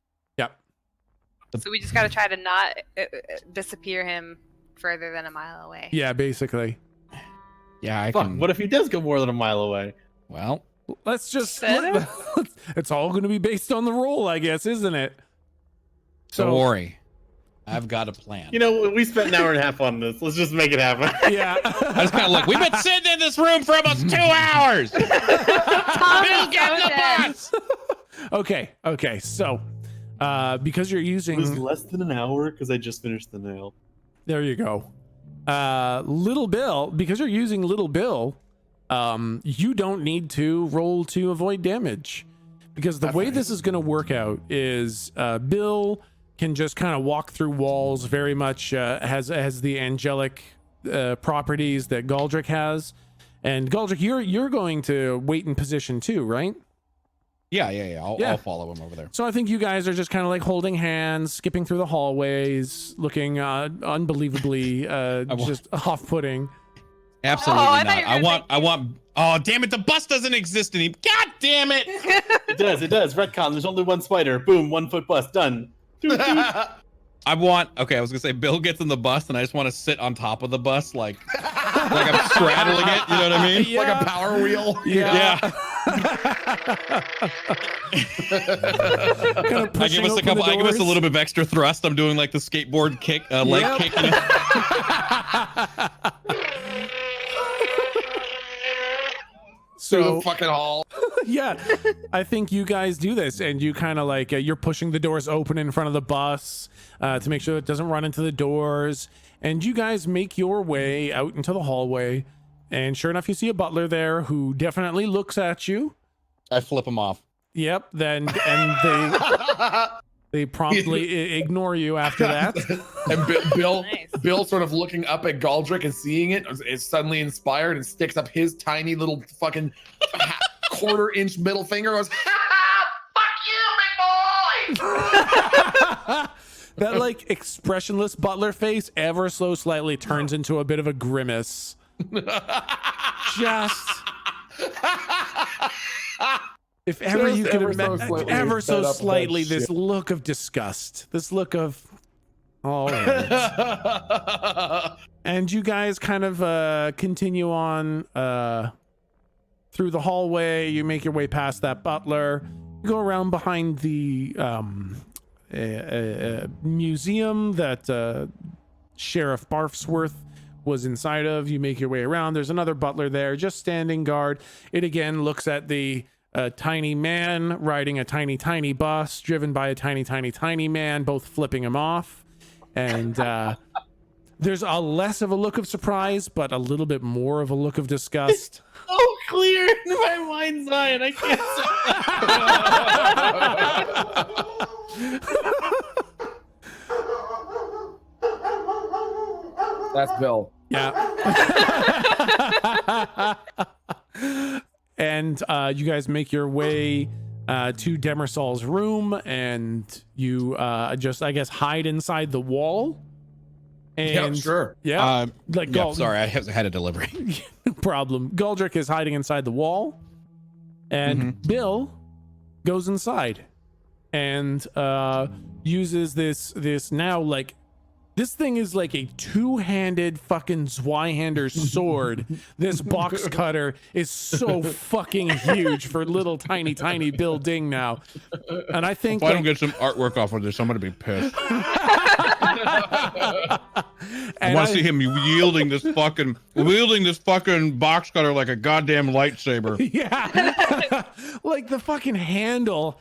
So we just got to try to not disappear him further than a mile away. Yeah, basically. Yeah, I Fuck, can. what if he does go more than a mile away? Well, Let's just. Better? It's all going to be based on the roll, I guess, isn't it? don't worry. I've got a plan. You know, we spent an hour and a half on this. Let's just make it happen. Yeah. I just kind of look. We've been sitting in this room for almost 2 hours. Bill, get in the bus. Okay. So, because you're It was using, less than an hour because I just finished the nail. there you go. Little Bill, because you're using Little Bill, you don't need to roll to avoid damage, because the way this is going to work out is Bill can just kind of walk through walls, very much has the angelic properties that Goldrick has. And Goldrick, you're going to wait in position too, right? Yeah. I'll follow him over there. So I think you guys are just kind of like holding hands, skipping through the hallways, looking unbelievably just off-putting. Absolutely I not. thought you were gonna I want. Oh, damn it! The bus doesn't exist anymore. God damn it! It does. Retcon. There's only one spider. Boom, 1 foot bus. Done. Doot, doot. I was gonna say Bill gets in the bus, and I just want to sit on top of the bus, like I'm straddling it. You know what I mean? Yeah. Like a power wheel. Yeah. Kind of I give us I give us a little bit of extra thrust. I'm doing like the skateboard kick, leg Yep. kick. You know? Through So the fucking hall. yeah, I think you guys do this, and you kind of like you're pushing the doors open in front of the bus to make sure it doesn't run into the doors, and you guys make your way out into the hallway, and sure enough, you see a butler there who definitely looks at you. I flip him off. Yep. And they promptly ignore you after that. And Bill, Nice. Bill sort of looking up at Goldrick and seeing it is suddenly inspired and sticks up his tiny little fucking quarter-inch middle finger. Goes, Fuck you, big boy! That like expressionless butler face ever so slightly turns into a bit of a grimace. Just if ever Just you could ever so imagine slightly ever so fed up with that slightly this shit. look of disgust, this look of all right. And you guys kind of continue on through the hallway. You make your way past that butler. You go around behind the museum that Sheriff Barfsworth was inside of. You make your way around. There's another butler there just standing guard. It again looks at the tiny man riding a tiny bus driven by a tiny man, both flipping him off. And There's a less of a look of surprise, but a little bit more of a look of disgust. So clear in my mind's eye, and I can't say. That's Bill. Yeah. And you guys make your way to Demersol's room, and you just, I guess, hide inside the wall. And Yeah, sure. Yeah. Like, Yeah, sorry, I had a delivery. no problem. Galdrick is hiding inside the wall, and Bill goes inside and uses this now, like, this thing is like a two-handed fucking Zweihander sword. This box cutter is so fucking huge for little tiny Bill Ding now. And I think If I don't get some artwork off of this, I'm gonna be pissed. I want to see him wielding this fucking box cutter like a goddamn lightsaber. Yeah. Like the fucking handle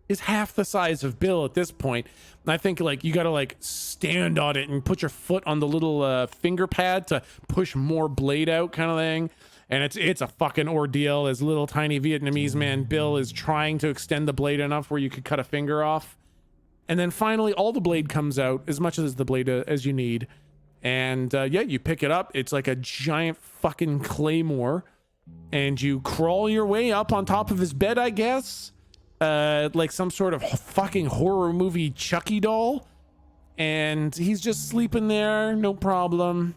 is half the size of Bill at this point. And I think like you got to like stand on it and put your foot on the little finger pad to push more blade out kind of thing. And it's a fucking ordeal as little tiny Vietnamese man Bill is trying to extend the blade enough where you could cut a finger off. And then finally all the blade comes out, as much as the blade as you need. And yeah, you pick it up. It's like a giant fucking claymore. And you crawl your way up on top of his bed, I guess. Like some sort of fucking horror movie Chucky doll. And he's just sleeping there, no problem.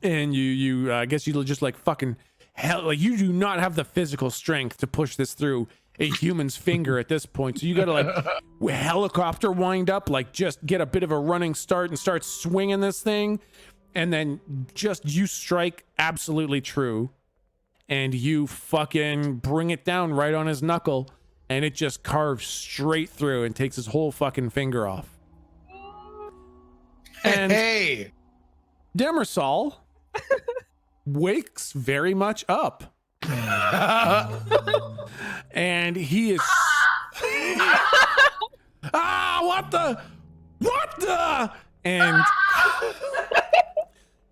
And you I guess you just like fucking hell, like you do not have the physical strength to push this through a human's finger at this point. So you gotta like helicopter wind up, like just get a bit of a running start and start swinging this thing. And then just you strike absolutely true. And you fucking bring it down right on his knuckle. And it just carves straight through and takes his whole fucking finger off. And Hey! Demersol wakes very much up. And he is what the and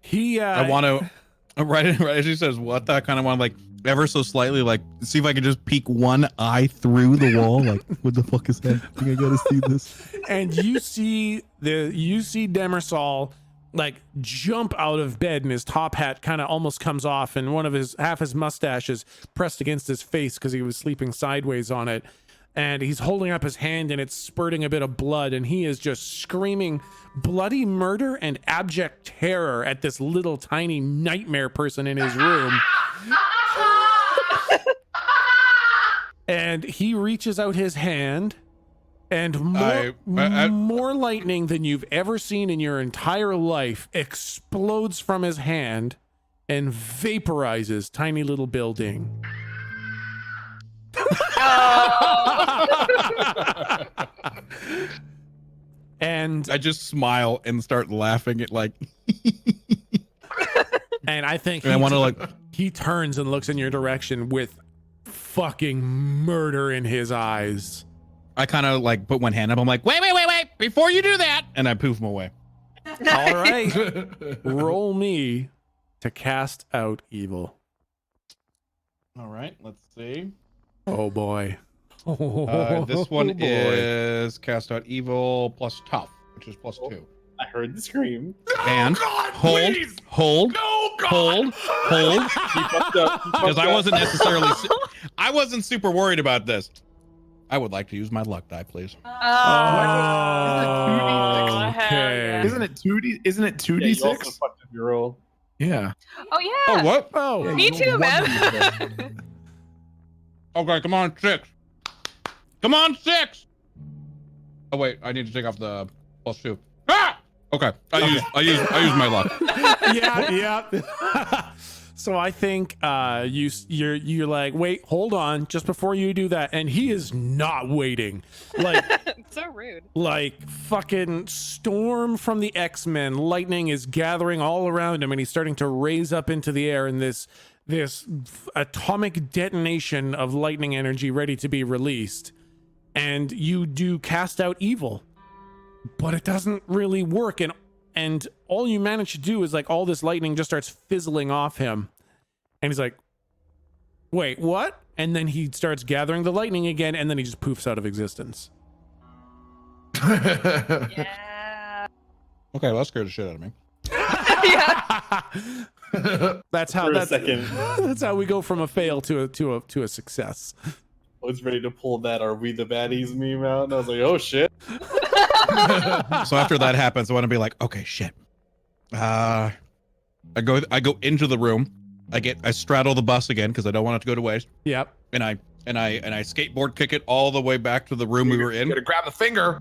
he I want to right as he says what the, I kind of want to like ever so slightly like see if I can just peek one eye through the wall, like what the fuck is that? I think I gotta see this. And you see Demersol like jump out of bed, and his top hat kind of almost comes off, and one of his half his mustache is pressed against his face because he was sleeping sideways on it. And he's holding up his hand, and it's spurting a bit of blood, and he is just screaming bloody murder and abject terror at this little tiny nightmare person in his room. And he reaches out his hand, and more lightning than you've ever seen in your entire life explodes from his hand and vaporizes tiny little building. And I just smile and start laughing at like and I think and I want to like he turns and looks in your direction with fucking murder in his eyes. I kind of like put one hand up. I'm like, wait, before you do that. And I poof him away. All right. Roll me to cast out evil. All right, let's see. Oh boy. This one boy. is cast out evil plus tough, which is plus 2. I heard the scream. And God, hold, please! hold, No, God! hold, hold. He fucked up. Because I wasn't necessarily, I wasn't super worried about this. I would like to use my luck die, please. Oh, okay. Isn't it 2D? Isn't it Yeah, you also 2d6? fucked up your roll. Yeah. Oh yeah. Oh, what? Oh, Me too, man. Okay, come on, 6. Come on, 6. Oh wait, I need to take off the plus 2. Ah! Okay, I use my luck. yeah. So I think you're like, wait, hold on, just before you do that, and he is not waiting. Like So rude. like fucking storm from the X-Men. Lightning is gathering all around him, and he's starting to raise up into the air in this atomic detonation of lightning energy ready to be released. And you do cast out evil, but it doesn't really work. and all you manage to do is like all this lightning just starts fizzling off him, and he's like, wait, what? And then he starts gathering the lightning again, and then he just poofs out of existence. Yeah. Okay, well, that scared the shit out of me. That's how For a that's, second. that's how we go from a fail to a success. I was ready to pull that "Are we the baddies" meme out, and I was like, "Oh shit!" So after that happens, I want to be like, okay, shit. I go into the room. I straddle the bus again because I don't want it to go to waste. Yep. And I skateboard kick it all the way back to the room we were in. You gotta grab the finger.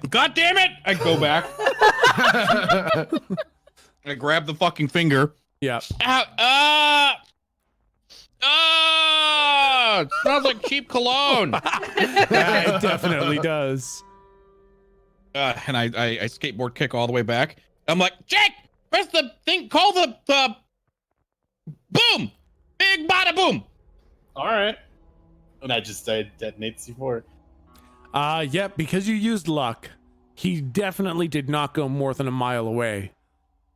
God damn it! I go back. I grab the fucking finger. Yeah. It smells like cheap cologne. Yeah, it definitely does. And I skateboard kick all the way back. I'm like, Jake, where's the thing? Call the boom, big bada boom. All right, and I detonate C4. Yeah, because you used luck, he definitely did not go more than a mile away.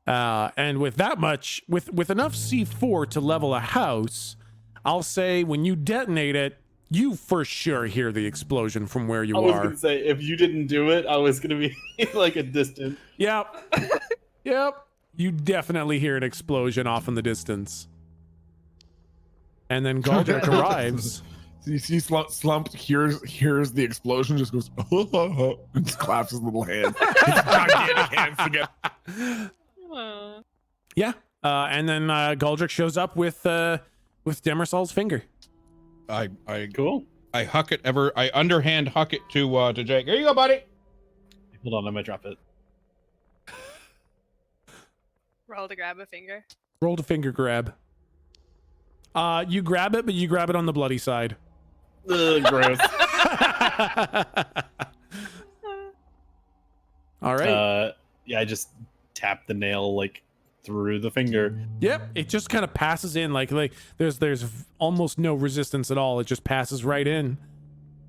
And with that much, with enough C4 to level a house, I'll say when you detonate it, you for sure hear the explosion from where you I was are. gonna say if you didn't do it, I was gonna be like a distant. Yep. Yep. You definitely hear an explosion off in the distance. And then Galdrick arrives. You see Slump hears the explosion, just goes, and just claps his little hands. His gigantic hands together. Yeah. And then Galdrick shows up with Demersal's finger. I Cool. I huck it I underhand huck it to Jake. Here you go, buddy. Hold on, I might drop it. Roll to grab a finger. Roll to finger grab. You grab it, but you grab it on the bloody side. Ugh, gross. All right. Yeah, I just tap the nail like through the finger. Yep. It just kind of passes in like there's almost no resistance at all. It just passes right in,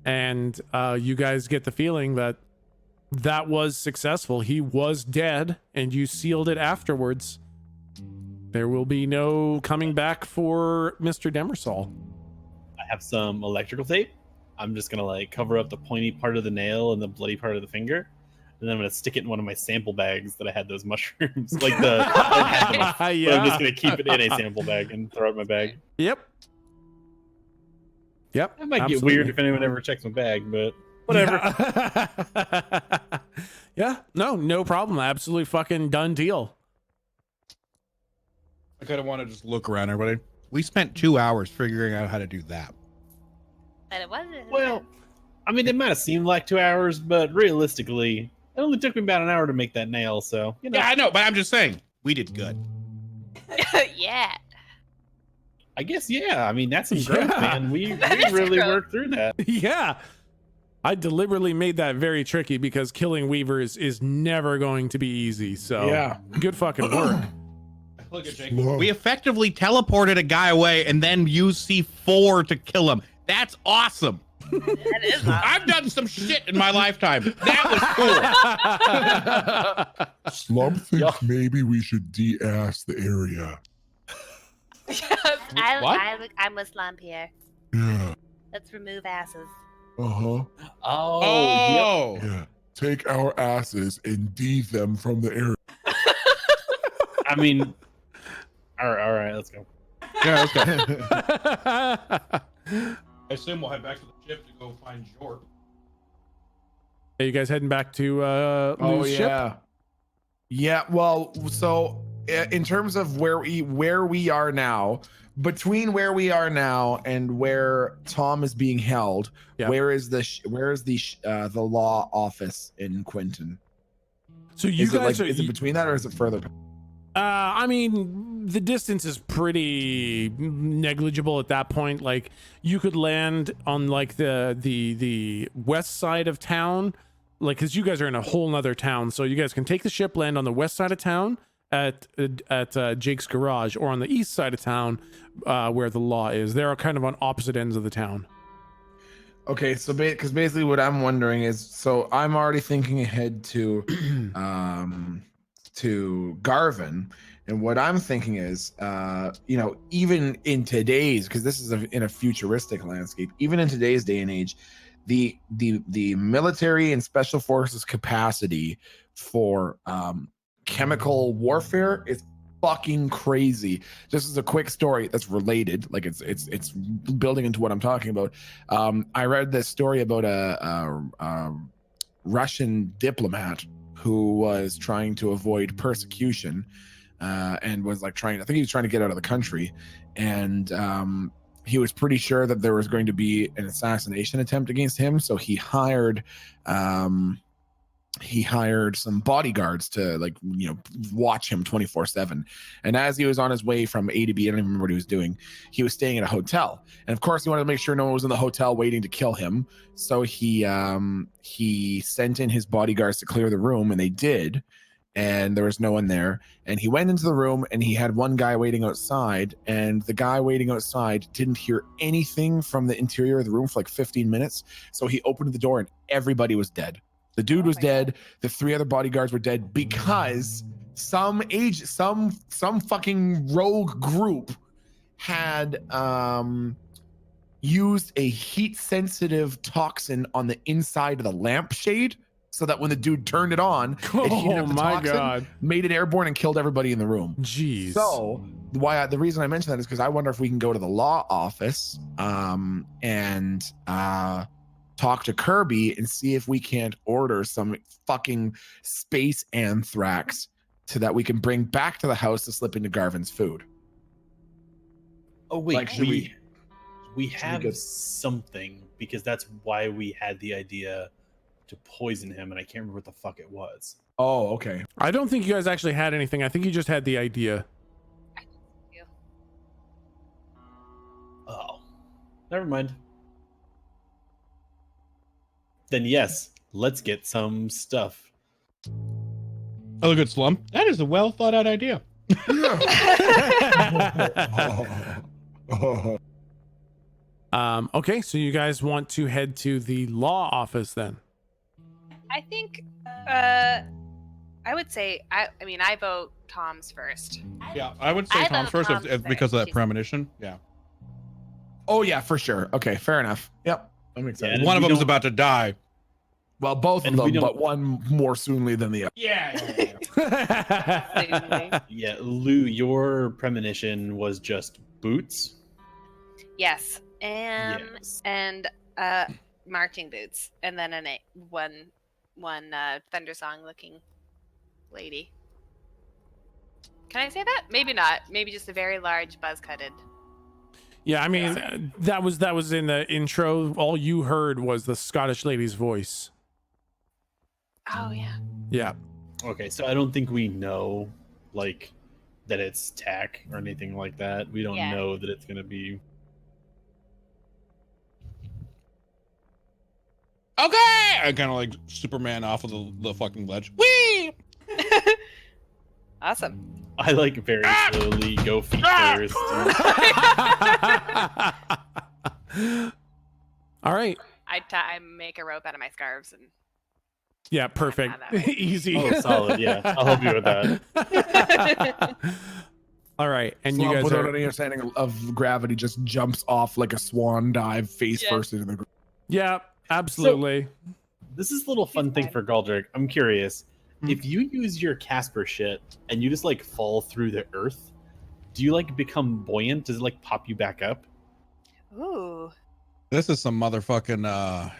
and you guys get the feeling that was successful. He was dead, and you sealed it afterwards. There will be no coming back for Mr. Demersal. I have some electrical tape. I'm just gonna like cover up the pointy part of the nail and the bloody part of the finger, and then I'm gonna stick it in one of my sample bags that I had those mushrooms, like the. Yeah. But I'm just gonna keep it in a sample bag and throw it in my bag. Yep. Yep. That might absolutely. get weird if anyone ever checks my bag, but whatever. Yeah. No problem. Absolutely fucking done deal. I kind of want to just look around everybody. We spent 2 hours figuring out how to do that. But it wasn't. Well, I mean, it might have seemed like 2 hours, but realistically, it only took me about an hour to make that nail. So you know, Yeah, I know, but I'm just saying we did good. Yeah. I guess yeah. I mean, that's some growth, Yeah. man. We is really growth. worked through that. Yeah. I deliberately made that very tricky because killing weavers is never going to be easy. So Yeah. good fucking work. Look at Jake. Whoa. We effectively teleported a guy away and then used C4 to kill him. That's awesome. That is awesome. I've done some shit in my lifetime. That was cool. Slump thinks maybe we should de-ass the area. I'm with Slump here. Yeah. Let's remove asses. Uh-huh. Oh. Yeah. Take our asses and D them from the area. I mean, all right, let's go. Yeah, okay. I assume we'll head back to the ship to go find Jorp. Are you guys heading back to Oh Lou's ship? yeah. Yeah. Well, so in terms of where we are now, between where we are now and where Tom is being held, Yep. where is the law office in Quinton? So you Is it guys is it between that or is it further? I mean, the distance is pretty negligible at that point. Like, you could land on like the west side of town, like, because you guys are in a whole nother town. So you guys can take the ship, land on the west side of town at Jake's garage, or on the east side of town where the law is. They're kind of on opposite ends of the town. Okay, so because basically what I'm wondering is, so I'm already thinking ahead to Garvin. And what I'm thinking is, even in today's, because this is in a futuristic landscape, even in today's day and age, the military and special forces capacity for chemical warfare is fucking crazy. Just as a quick story that's related, like it's building into what I'm talking about. I read this story about a Russian diplomat who was trying to avoid persecution, and was like I think he was trying to get out of the country, and he was pretty sure that there was going to be an assassination attempt against him, so he hired some bodyguards to watch him 24/7. And as he was on his way from A to B, I don't even remember what he was doing, he was staying at a hotel, and of course he wanted to make sure no one was in the hotel waiting to kill him, so he sent in his bodyguards to clear the room, and they did, and there was no one there. And he went into the room, and he had one guy waiting outside, and the guy waiting outside didn't hear anything from the interior of the room for like 15 minutes. So he opened the door, and everybody was dead. The dude was dead. The 3 other bodyguards were dead because some fucking rogue group had used a heat sensitive toxin on the inside of the lampshade, so that when the dude turned it on, it heated up the toxin, made it airborne, and killed everybody in the room. Jeez. So the reason I mention that is because I wonder if we can go to the law office and talk to Kirby and see if we can't order some fucking space anthrax so that we can bring back to the house to slip into Garvin's food. Oh wait, Like, we have something, because that's why we had the idea to poison him, and I can't remember what the fuck it was. Oh, okay. I don't think you guys actually had anything. I think you just had the idea. Oh, never mind. Then yes, let's get some stuff. Oh, look at Slum. That is a well thought out idea. Okay, so you guys want to head to the law office then? I think I would say I vote Tom's first. Yeah, I would say I Tom's vote first Tom's because of that first. premonition. Yeah. Oh yeah, for sure. Okay, fair enough. Yep, that makes sense. Yeah, One of we them's don't- about to die. Well, both of And we them, don't- but one more soonly than the other. Yeah. Yeah, Lou, your premonition was just boots. Yes. Yes. And marching boots, and then one Thundersong looking lady. Can I say that? Maybe not. Maybe just a very large buzz-cutted. Yeah, I mean, that was in the intro. All you heard was the Scottish lady's voice. Oh yeah. Yeah. Okay, so I don't think we know, like, that it's tack or anything like that. We don't Yeah. know that it's gonna be. Okay. I kind of like Superman off of the fucking ledge. Whee! Awesome. I like very slowly go feet first. All right. I make a rope out of my scarves and. Yeah, perfect. Easy. Oh, solid. Yeah, I'll help you with that. All right, and Slump, you guys without are. any understanding of gravity, just jumps off like a swan dive, face first into the ground. Yeah, absolutely. This is a little fun thing for Galdrick. I'm curious. If you use your Casper shit and you just like fall through the earth, do you like become buoyant? Does it like pop you back up? Ooh. This is some motherfucking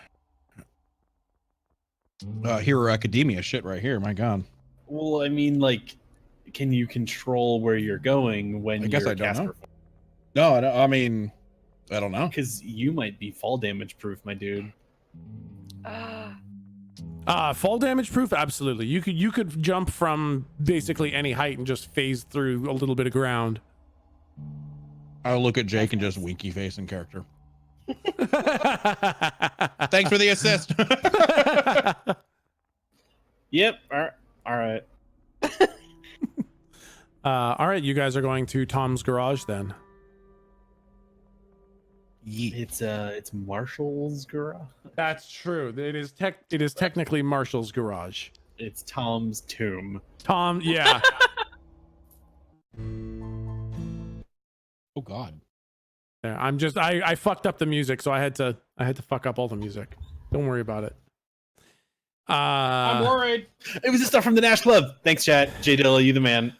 Hero Academia shit right here. My God. Well, I mean, like, can you control where you're going when I guess you're I don't Casper? know. No, I mean, I don't know. Because you might be fall damage proof, my dude. Fall damage proof, absolutely. You could jump from basically any height and just phase through a little bit of ground. I'll look at Jake and just winky face in character. Thanks for the assist. Yep. All right. All right, you guys are going to Tom's garage then. It's Marshall's garage. That's true. It is technically Marshall's garage. It's Tom's tomb. Tom, yeah. Oh God. Yeah, I fucked up the music, so I had to fuck up all the music. Don't worry about it. I'm worried. It was the stuff from the Nash Club. Thanks, chat. J Dilla, you the man.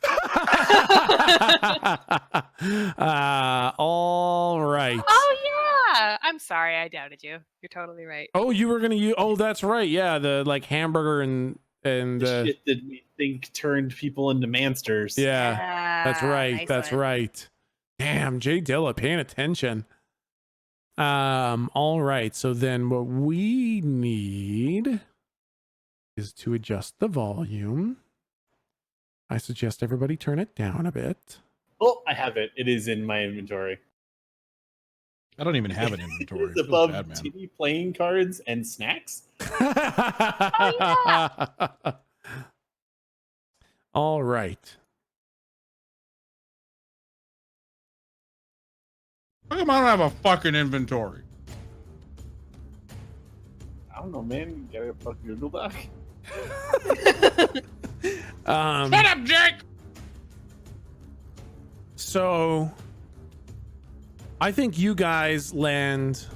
All right. Oh yeah. I'm sorry, I doubted you. You're totally right. Oh, you were gonna use. Oh, that's right. Yeah, the like hamburger and The shit that we think turned people into mansters. yeah. That's right. Nice That's one. right. Damn, Jay Dilla paying attention. All right. So then what we need is to adjust the volume. I suggest everybody turn it down a bit. Oh, I have it. It is in my inventory. I don't even have an inventory. It's Feels above bad, man. TV playing cards and snacks. All right. How come I don't have a fucking inventory? I don't know, man. You got a fucking Google Doc. Shut up, Jake! So I think you guys land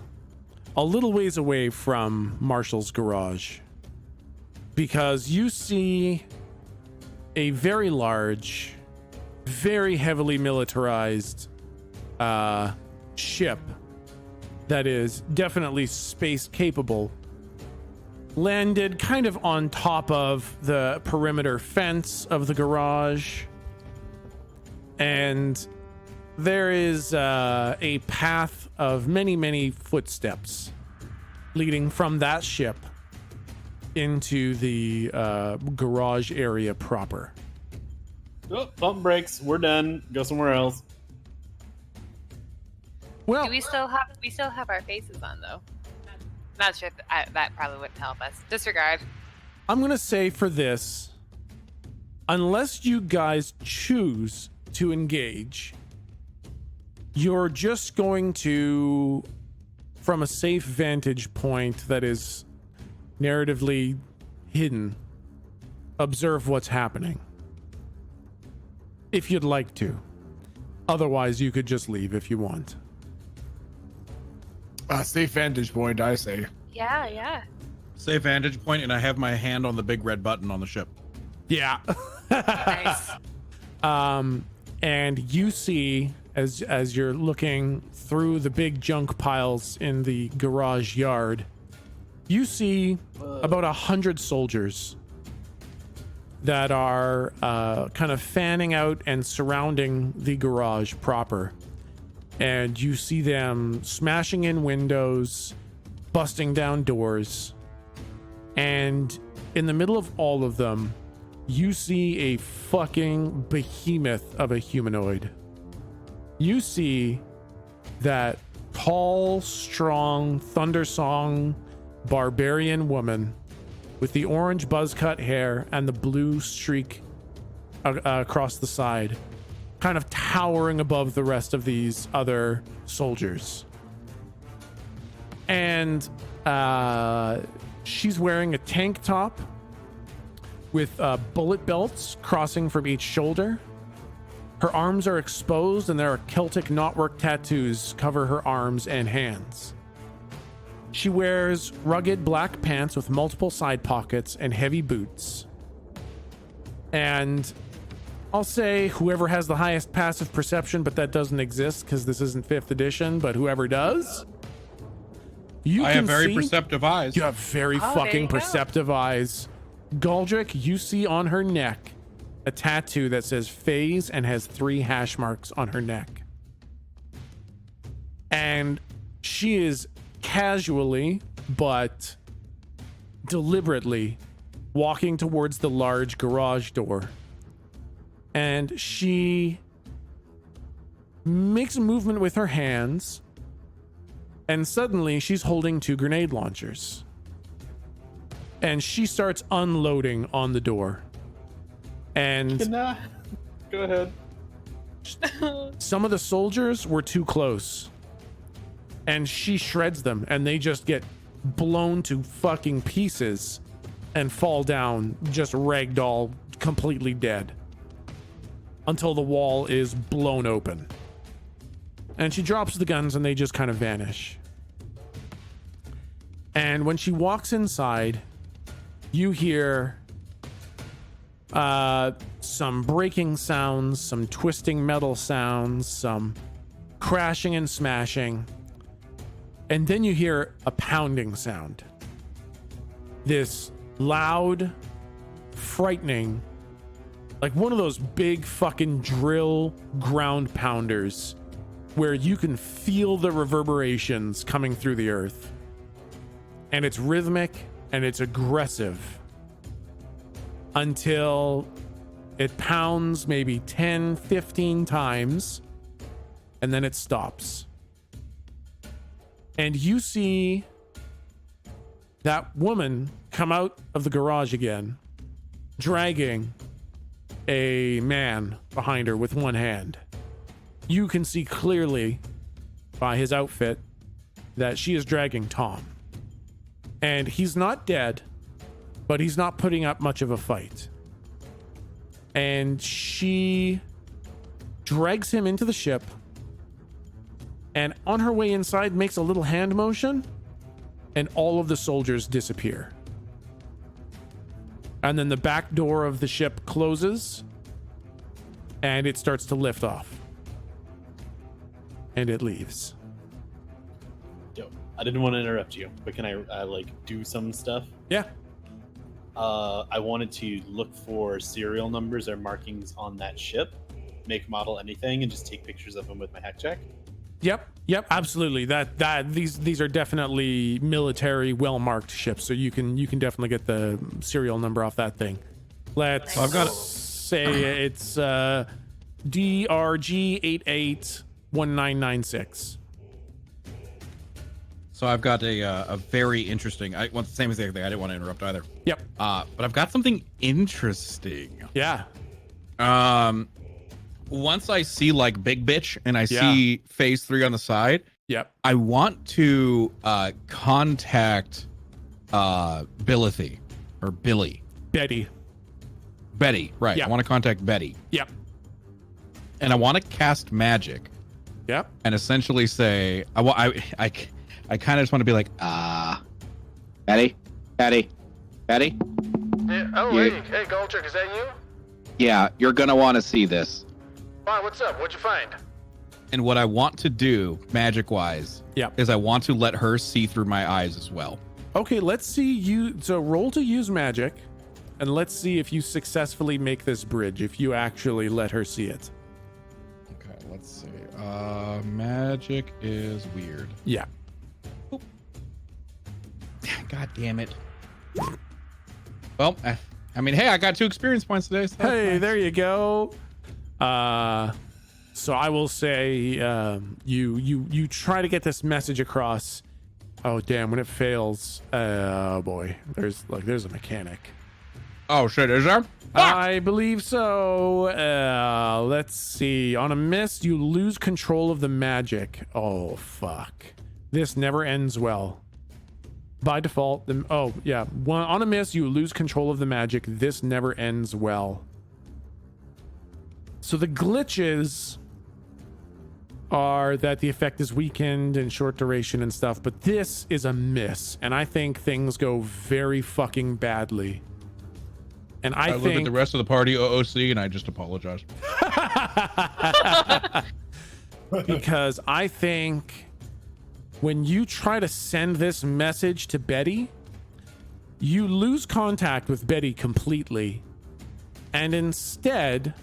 a little ways away from Marshall's garage because you see a very large, very heavily militarized ship that is definitely space capable landed kind of on top of the perimeter fence of the garage, and there is a path of many footsteps leading from that ship into the garage area proper. Oh, pump brakes. We're done. Go somewhere else. Well, Do we still have our faces on though? Not sure. That probably wouldn't help us. Disregard. I'm gonna say for this, unless you guys choose to engage, you're just going to, from a safe vantage point that is narratively hidden, observe what's happening. If you'd like to. Otherwise, you could just leave if you want. Safe vantage point, I say. Yeah. Safe vantage point, and I have my hand on the big red button on the ship. Yeah. Nice. And you see, as you're looking through the big junk piles in the garage yard, you see about 100 soldiers that are kind of fanning out and surrounding the garage proper. And you see them smashing in windows, busting down doors, and in the middle of all of them, you see a fucking behemoth of a humanoid. You see that tall, strong, thundersong barbarian woman with the orange buzz cut hair and the blue streak across the side, kind of towering above the rest of these other soldiers. And she's wearing a tank top with bullet belts crossing from each shoulder. Her arms are exposed and there are Celtic knotwork tattoos cover her arms and hands. She wears rugged black pants with multiple side pockets and heavy boots. And I'll say whoever has the highest passive perception, but that doesn't exist because this isn't 5th edition, but whoever does, you I can have very see, perceptive eyes. you have very there fucking you go. perceptive eyes. Galdrick, you see on her neck a tattoo that says phase and has 3 hash marks on her neck. And she is casually, but deliberately walking towards the large garage door. And she makes a movement with her hands, and suddenly she's holding 2 grenade launchers. And she starts unloading on the door. And Go ahead. some of the soldiers were too close. And she shreds them, and they just get blown to fucking pieces and fall down, just ragdoll, completely dead, until the wall is blown open. And she drops the guns and they just kind of vanish. And when she walks inside, you hear some breaking sounds, some twisting metal sounds, some crashing and smashing. And then you hear a pounding sound. This loud, frightening, like one of those big fucking drill ground pounders where you can feel the reverberations coming through the earth. And it's rhythmic and it's aggressive until it pounds maybe 10, 15 times, and then it stops. And you see that woman come out of the garage again, dragging a man behind her with one hand. You can see clearly by his outfit that she is dragging Tom. And he's not dead, but he's not putting up much of a fight. And she drags him into the ship, and on her way inside makes a little hand motion, and all of the soldiers disappear. And then the back door of the ship closes, and it starts to lift off. And it leaves. Yo, I didn't want to interrupt you, but can I do some stuff? Yeah. I wanted to look for serial numbers or markings on that ship, make, model, anything, and just take pictures of them with my hack check. Yep, absolutely. These are definitely military, well-marked ships, so you can definitely get the serial number off that thing. Let's I've got say it's DRG 881996. So I've got a very interesting. I want the same exact thing. I didn't want to interrupt either. Yep. But I've got something interesting. Yeah. Once I see like Big Bitch and I see phase 3 on the side, Yep. I want to contact Billy or Billy. Betty. Right. Yeah. I want to contact Betty. Yep. And I want to cast magic. Yep. And essentially say, I kind of just want to be like, Betty. Yeah. Oh, hey, Goldrick, is that you? Yeah, you're gonna want to see this. Why, what's up? What'd you find? And what I want to do, magic-wise, is I want to let her see through my eyes as well. Okay, let's see you. So roll to use magic, and let's see if you successfully make this bridge, if you actually let her see it. Okay, let's see. Magic is weird. Yeah. God damn it. Well, I mean, hey, I got 2 experience points today. So Hey, there you go. So I will say, you try to get this message across. Oh damn! When it fails, oh boy, there's a mechanic. Oh shit, is there? I believe so. Let's see. On a miss, you lose control of the magic. Oh fuck! This never ends well. By default, on a miss, you lose control of the magic. This never ends well. So the glitches are that the effect is weakened and short duration and stuff, but this is a miss, and I think things go very fucking badly. And I look at the rest of the party OOC and I just apologize. Because I think when you try to send this message to Betty, you lose contact with Betty completely, and instead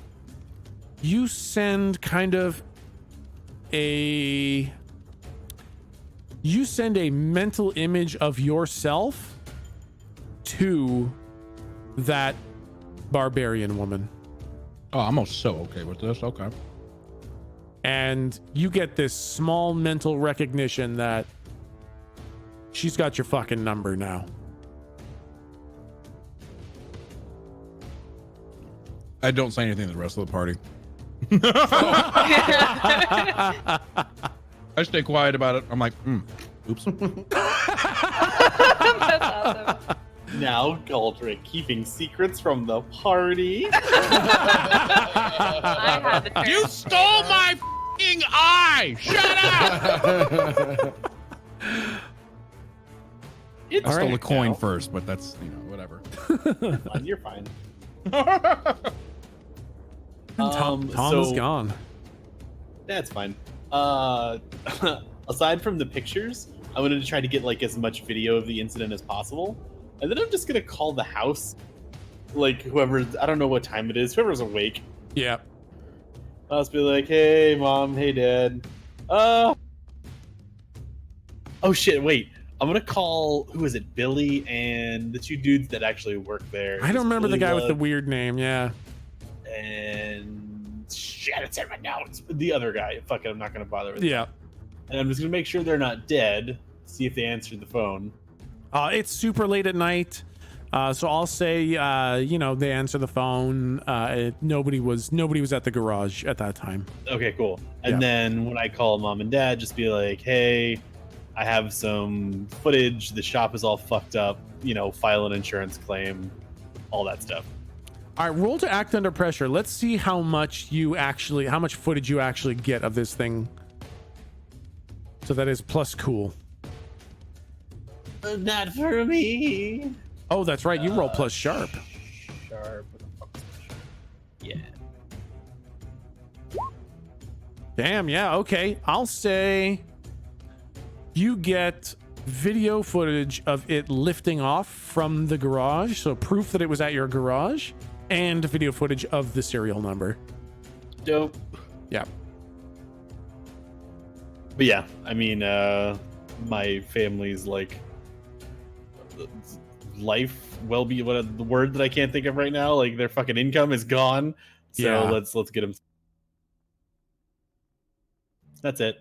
you send kind of a mental image of yourself to that barbarian woman. Oh, I'm so okay with this. Okay. And you get this small mental recognition that she's got your fucking number now. I don't say anything to the rest of the party. I stay quiet about it. I'm like, oops. That's awesome. Now, Goldrick, keeping secrets from the party. I have the You stole my f***ing eye! Shut up! It's I stole right, a coin now. first, but that's, whatever. Fine, you're fine. Tom is so- gone. That's fine. Aside from the pictures, I wanted to try to get like as much video of the incident as possible, and then I'm just gonna call the house, like whoever, I don't know what time it is, whoever's awake. Yeah. I'll just be like, "Hey, mom. Hey, dad. Oh shit! Wait, I'm gonna call. Who is it? Billy and the two dudes that actually work there. I don't It's remember the Billy guy with the Love weird name. Yeah. and shit. It's in my notes. The other guy. Fuck it. I'm not gonna bother with. Yeah. And I'm just gonna make sure they're not dead. See if they answered the phone. It's super late at night. So I'll say, they answer the phone. Nobody was at the garage at that time. Okay, cool. And Yeah. then when I call mom and dad, just be like, "Hey, I have some footage. The shop is all fucked up. File an insurance claim, all that stuff." All right, roll to act under pressure. Let's see how much footage you actually get of this thing. So that is plus cool. Not for me. Oh, that's right. You roll plus sharp. Sharp. What the fuck is sharp? Yeah. Damn, yeah, okay. I'll say you get video footage of it lifting off from the garage, so proof that it was at your garage, and video footage of the serial number. Dope. Yeah. But yeah, I mean, my family's like life, well-being. What the word that I can't think of right now? Like their fucking income is gone. So Yeah. let's get them. That's it.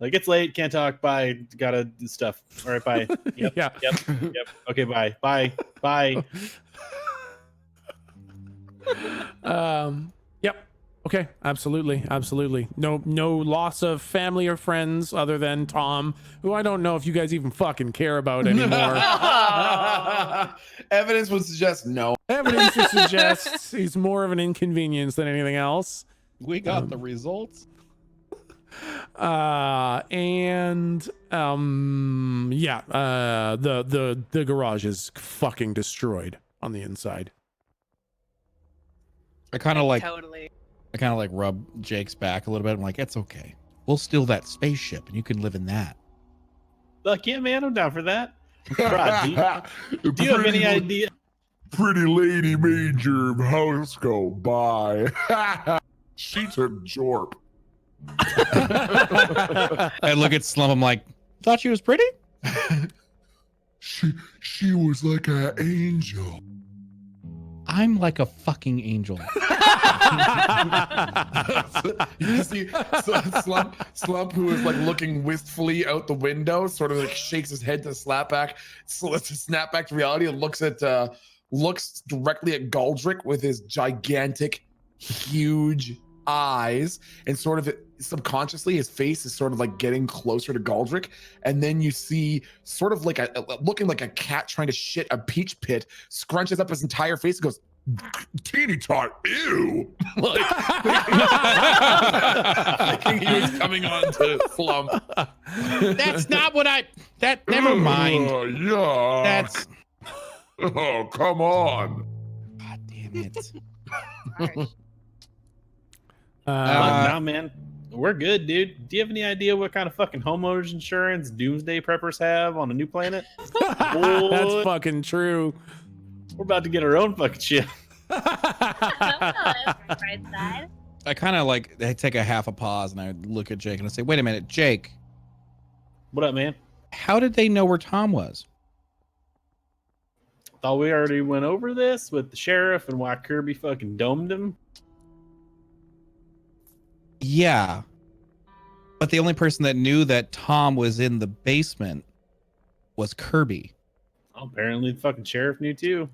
Like it's late, can't talk. Bye. Gotta do stuff. All right, bye. Yep. Yeah. Yep. Okay, bye. Bye. Bye. Yep. Okay, absolutely. No loss of family or friends other than Tom, who I don't know if you guys even fucking care about anymore. Evidence would suggest no. Evidence suggests he's more of an inconvenience than anything else. We got the results. The garage is fucking destroyed on the inside. I kind of like rub Jake's back a little bit. I'm like, it's okay. We'll steal that spaceship and you can live in that. Fuck yeah, man. I'm down for that. Rod, do you have any idea? Pretty lady made your house go by. She's a jorp. I look at Slum. I'm like, thought she was pretty? She was like an angel. I'm like a fucking angel. You see Slump, who is like looking wistfully out the window, sort of like shakes his head to snap back to reality, and looks directly at Goldrick with his gigantic, huge eyes, and sort of subconsciously his face is sort of like getting closer to Goldrick, and then you see sort of like looking like a cat trying to shit a peach pit, scrunches up his entire face and goes, Teeny tot, ew. like thinking he was coming on to Slump. That's not what never mind. Yeah. That's, Oh, come on. God damn it. Nah, man. We're good, dude. Do you have any idea what kind of fucking homeowners insurance doomsday preppers have on a new planet? That's fucking true. We're about to get our own fucking shit. Right side. I kind of I take a half a pause and I look at Jake and I say, wait a minute, Jake, What up, man? how did they know where Tom was? Thought we already went over this with the sheriff and why Kirby fucking domed him. Yeah. But the only person that knew that Tom was in the basement was Kirby. Oh, apparently the fucking sheriff knew too.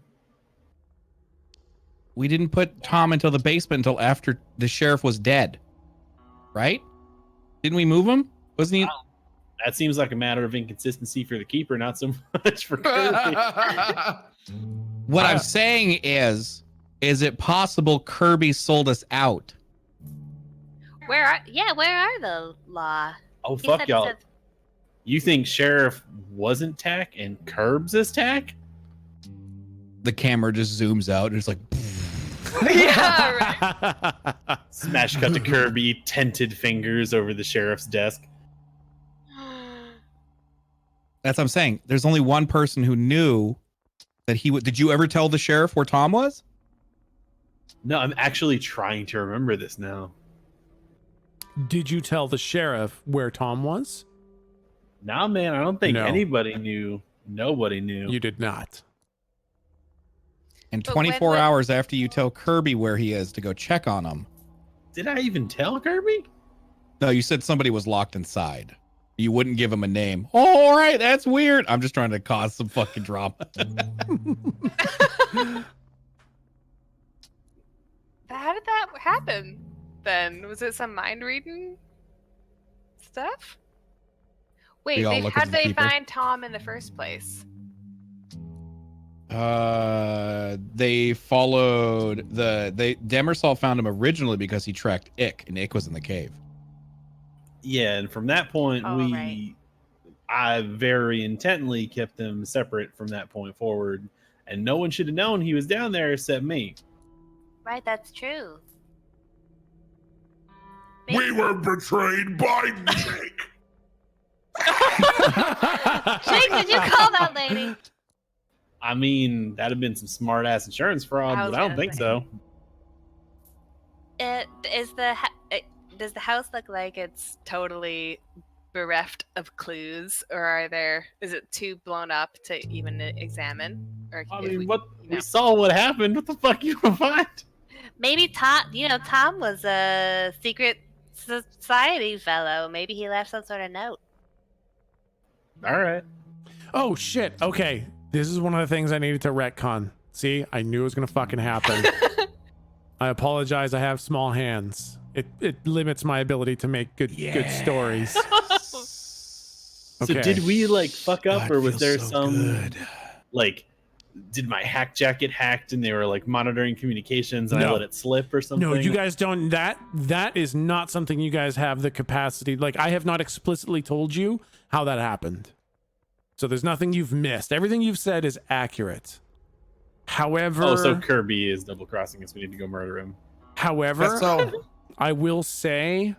We didn't put Tom into the basement until after the sheriff was dead. Right? Didn't we move him? Wasn't he? That seems like a matter of inconsistency for the keeper, not so much for Kirby. What I'm saying is it possible Kirby sold us out? Where are the law? Oh, He fuck said- y'all. said- You think Sheriff wasn't Tack and Curbs is Tack? The camera just zooms out and it's like, Yeah, right. Smash cut to Kirby, tented fingers over the sheriff's desk. that's what I'm saying. There's only one person who knew that he would. Did you ever tell the sheriff where Tom was? No, I'm actually trying to remember this now. Did you tell the sheriff where Tom was? Nah, man, I don't think No. anybody knew. Nobody knew. You did not. And But 24 when- hours after you tell Kirby where he is to go check on him. Did I even tell Kirby? No, you said somebody was locked inside. You wouldn't give him a name. Oh, all right, that's weird. I'm just trying to cause some fucking drama. How did that happen then? Was it some mind reading stuff? Wait, We all look at how'd the they keeper. find Tom in the first place? They followed Demersal found him originally because he tracked Ick, and Ick was in the cave. Yeah, and from that point, Oh, right. I very intently kept them separate from that point forward, and no one should have known he was down there except me. Right, that's true. We were betrayed by Jake. Jake, did you call that lady? I mean, that'd have been some smart ass insurance fraud, I was but I don't gonna think say. so. Does the house look like it's Totally bereft of clues, or is it too blown up to even examine? Or I if mean, we- what you we know. saw what happened. What the fuck you gonna find? maybe Tom? You know, Tom was a secret society fellow. Maybe he left some sort of note. All right. Oh shit. Okay. This is one of the things I needed to retcon. See, I knew it was gonna fucking happen. I apologize. I have small hands. It limits my ability to make good stories. So Okay. did we like fuck up, or was there some good. like? Did my hack jacket get hacked and they were like monitoring communications and I No. let it slip or something? No, you guys don't. That is not something you guys have the capacity. Like, I have not explicitly told you how that happened. So there's nothing you've missed. Everything you've said is accurate. However, Oh, so Kirby is double crossing us. We need to go murder him. however, That's so. I will say,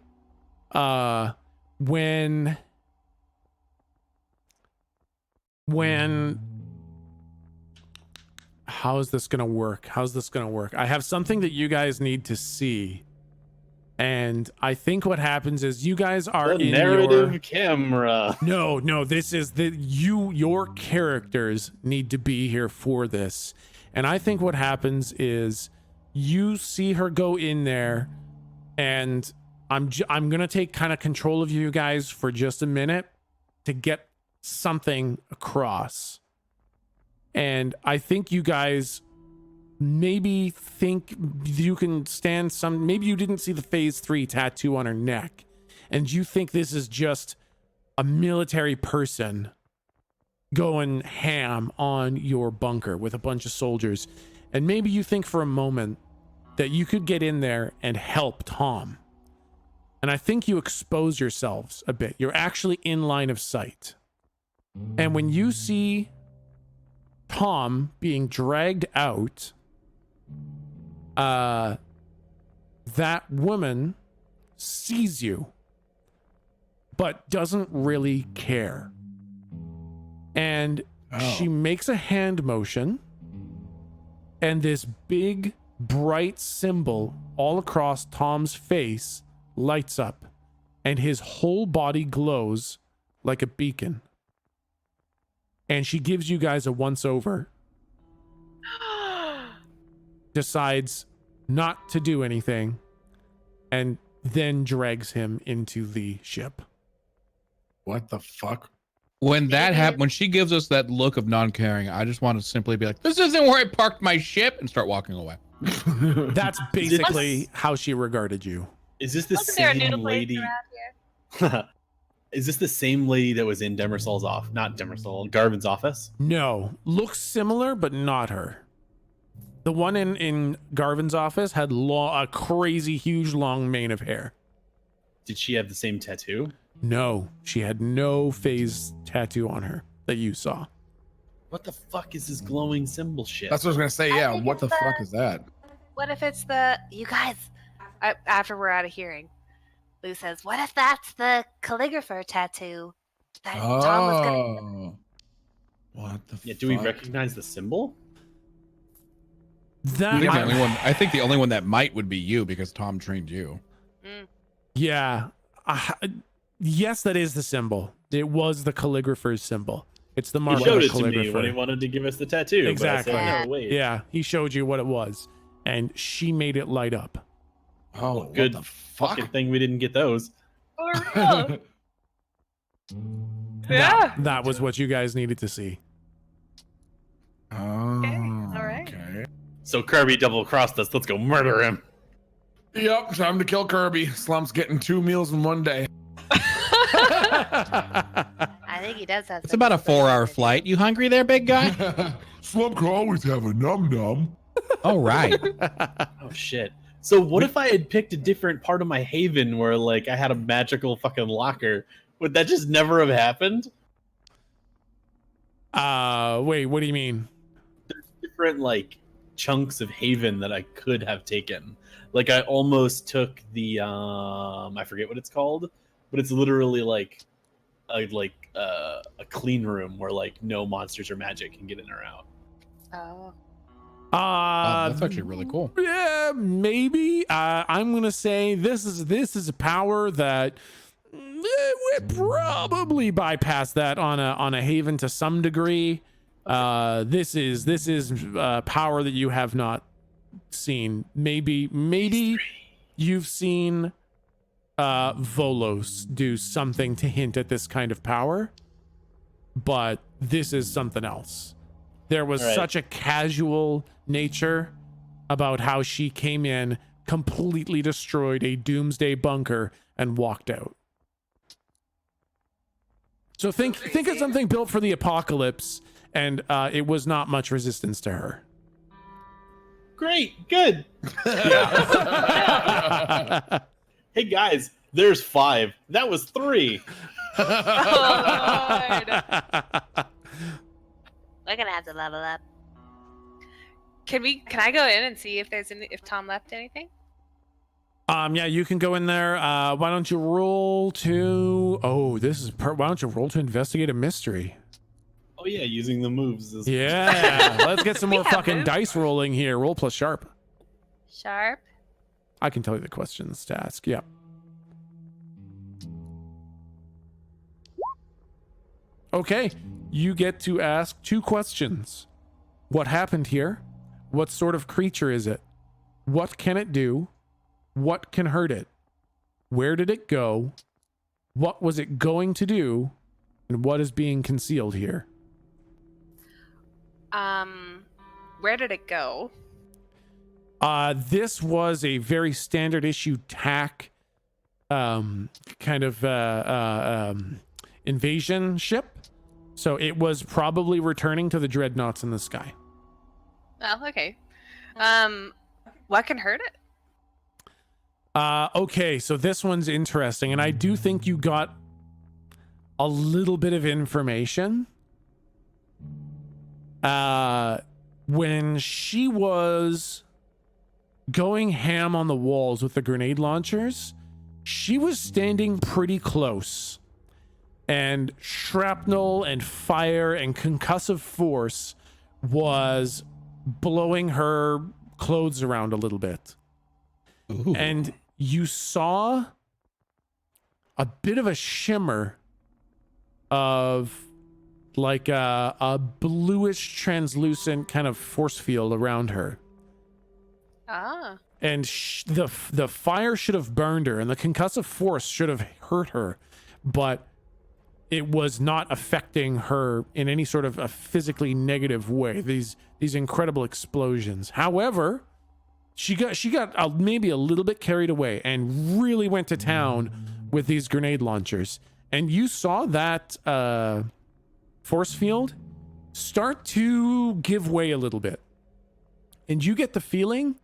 when how is this gonna work? How's this gonna work? I have something that you guys need to see, and I think what happens is you guys are The in narrative your... camera. No, this is your characters need to be here for this. And I think what happens is you see her go in there, and I'm going to take kind of control of you guys for just a minute to get something across. And I think you guys maybe think you can stand some, maybe you didn't see the phase 3 tattoo on her neck, and you think this is just a military person going ham on your bunker with a bunch of soldiers. And maybe you think for a moment that you could get in there and help Tom. And I think you expose yourselves a bit. You're actually in line of sight. And when you see Tom being dragged out, that woman sees you, but doesn't really care. And she makes a hand motion, and this big, bright symbol all across Tom's face lights up, and his whole body glows like a beacon. And she gives you guys a once-over, decides not to do anything, and then drags him into the ship. What the fuck? When that happened, when she gives us that look of non-caring, I just want to simply be like, "This isn't where I parked my ship," and start walking away. That's basically how she regarded you. Is this the Wasn't there a same noodle place lady? around here? Is this the same lady that was in Garvin's office? No, looks similar, but not her. The one in Garvin's office had a crazy, huge, long mane of hair. Did she have the same tattoo? No, she had no phase tattoo on her that you saw. What the fuck is this glowing symbol shit? That's what I was gonna say. I Yeah, think what the it's fuck is that? What if it's you guys? After we're out of hearing, Lou says, "What if that's the calligrapher tattoo that Tom was gonna?" What the? Yeah, do we recognize the symbol? That I think the only one that might would be you because Tom trained you. Yeah. Yes, that is the symbol. It was the calligrapher's symbol. It's the mark He of showed the it to me calligrapher. when he wanted to give us the tattoo. Exactly. But I said, no, wait. Yeah, he showed you what it was, and she made it light up. Oh, Good what the fuck? fucking thing we didn't get those. Oh, yeah. That was what you guys needed to see. Oh, all right. Okay. So Kirby double-crossed us. Let's go murder him. Yep, time to kill Kirby. Slump's getting 2 meals in one day. I think he does have. It's about a 4-hour flight. You hungry there, big guy? Slump could always have a num-num. All right. Oh shit. So what if I had picked a different part of my haven where like I had a magical fucking locker? Would that just never have happened? Wait, what do you mean? Different like chunks of haven that I could have taken. Like I almost took the I forget what it's called, but it's literally like a clean room where like no monsters or magic can get in or out. Oh. That's actually really cool. Yeah, maybe. I'm gonna say this is a power that would probably bypass that on a haven to some degree. This is power that you have not seen. Maybe you've seen Volos do something to hint at this kind of power, but this is something else. There was such a casual nature about how she came in, completely destroyed a doomsday bunker, and walked out. So think of something built for the apocalypse, and it was not much resistance to her. Great, good. Hey guys, there's 5. That was 3. Oh, Lord. We're gonna have to level up. Can I go in and see if if Tom left anything? Yeah, you can go in there. Why don't you roll to? Oh, why don't you roll to investigate a mystery? Oh yeah, using the moves. Yeah, let's get some more have fucking moves. dice rolling here. Roll plus sharp. Sharp. I can tell you the questions to ask. Yeah. Okay, you get to ask 2 questions. What happened here? What sort of creature is it? What can it do? What can hurt it? Where did it go? What was it going to do? And what is being concealed here? Where did it go? This was a very standard issue TAC kind of invasion ship. So it was probably returning to the dreadnoughts in the sky. Oh, okay. What can hurt it? Okay, so this one's interesting, and I do think you got a little bit of information. When she was going ham on the walls with the grenade launchers, she was standing pretty close, and shrapnel and fire and concussive force was blowing her clothes around a little bit. Ooh. And you saw a bit of a shimmer of like a bluish translucent kind of force field around her. Ah. And the fire should have burned her and the concussive force should have hurt her, but it was not affecting her in any sort of a physically negative way. These incredible explosions. However, she got maybe a little bit carried away and really went to town with these grenade launchers. and you saw that force field start to give way a little bit. And you get the feeling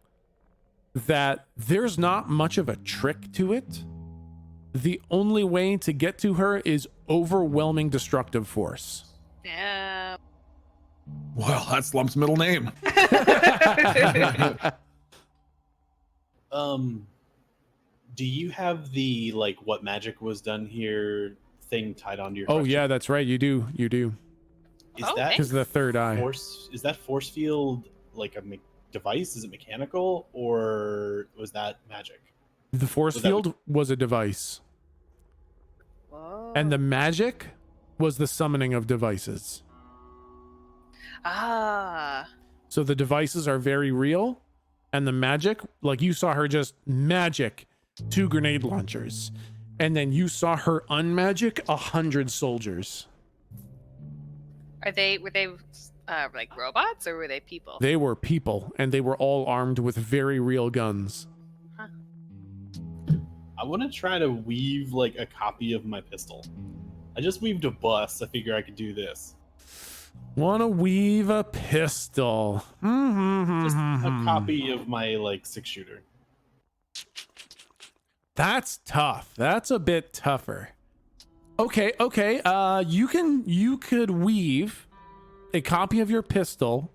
that there's not much of a trick to it. The only way to get to her is overwhelming destructive force. Yeah. Well, that's Slump's middle name. Do you have the like what magic was done here thing tied onto your? Oh question? yeah, that's right. You do. Is Oh, that Because the third eye. force? Is that force field like a device? Is it mechanical or was that magic? The force Was that- field was a device, Whoa. and the magic was the summoning of devices. Ah. So the devices are very real, and the magic, like you saw her just magic 2 grenade launchers, and then you saw her unmagic 100 soldiers. Were they like robots or were they people? They were people, and they were all armed with very real guns. I want to try to weave like a copy of my pistol. I just weaved a bus. I figure I could do this. Wanna weave a pistol? Just a copy of my like 6-shooter. That's tough. That's a bit tougher. Okay. You could weave a copy of your pistol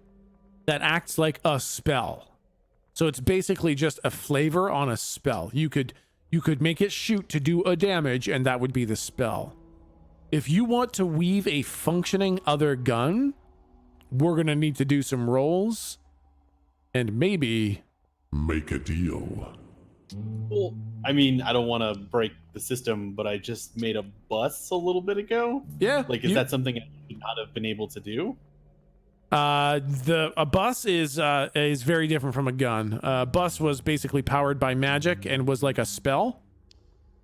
that acts like a spell. So it's basically just a flavor on a spell. You could make it shoot to do a damage, and that would be the spell. If you want to weave a functioning other gun, we're gonna need to do some rolls and maybe Make a deal. Well, I mean, I don't want to break the system, but I just made a bus a little bit ago. yeah. Like, is that something I should not have been able to do? A bus is very different from a gun. Bus was basically powered by magic and was like a spell.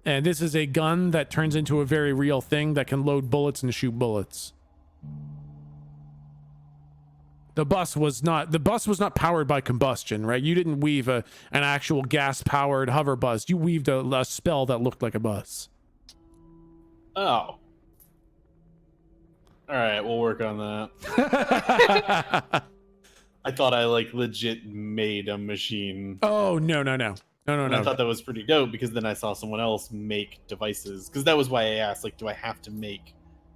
And this is a gun that turns into a very real thing that can load bullets and shoot bullets. The bus was not powered by combustion, right? You didn't weave an actual gas-powered hover bus. You weaved a spell that looked like a bus. Oh. All right, we'll work on that. I thought I like legit made a machine. Oh, no. And I thought that was pretty dope because then I saw someone else make devices. Because that was why I asked, like, do I have to make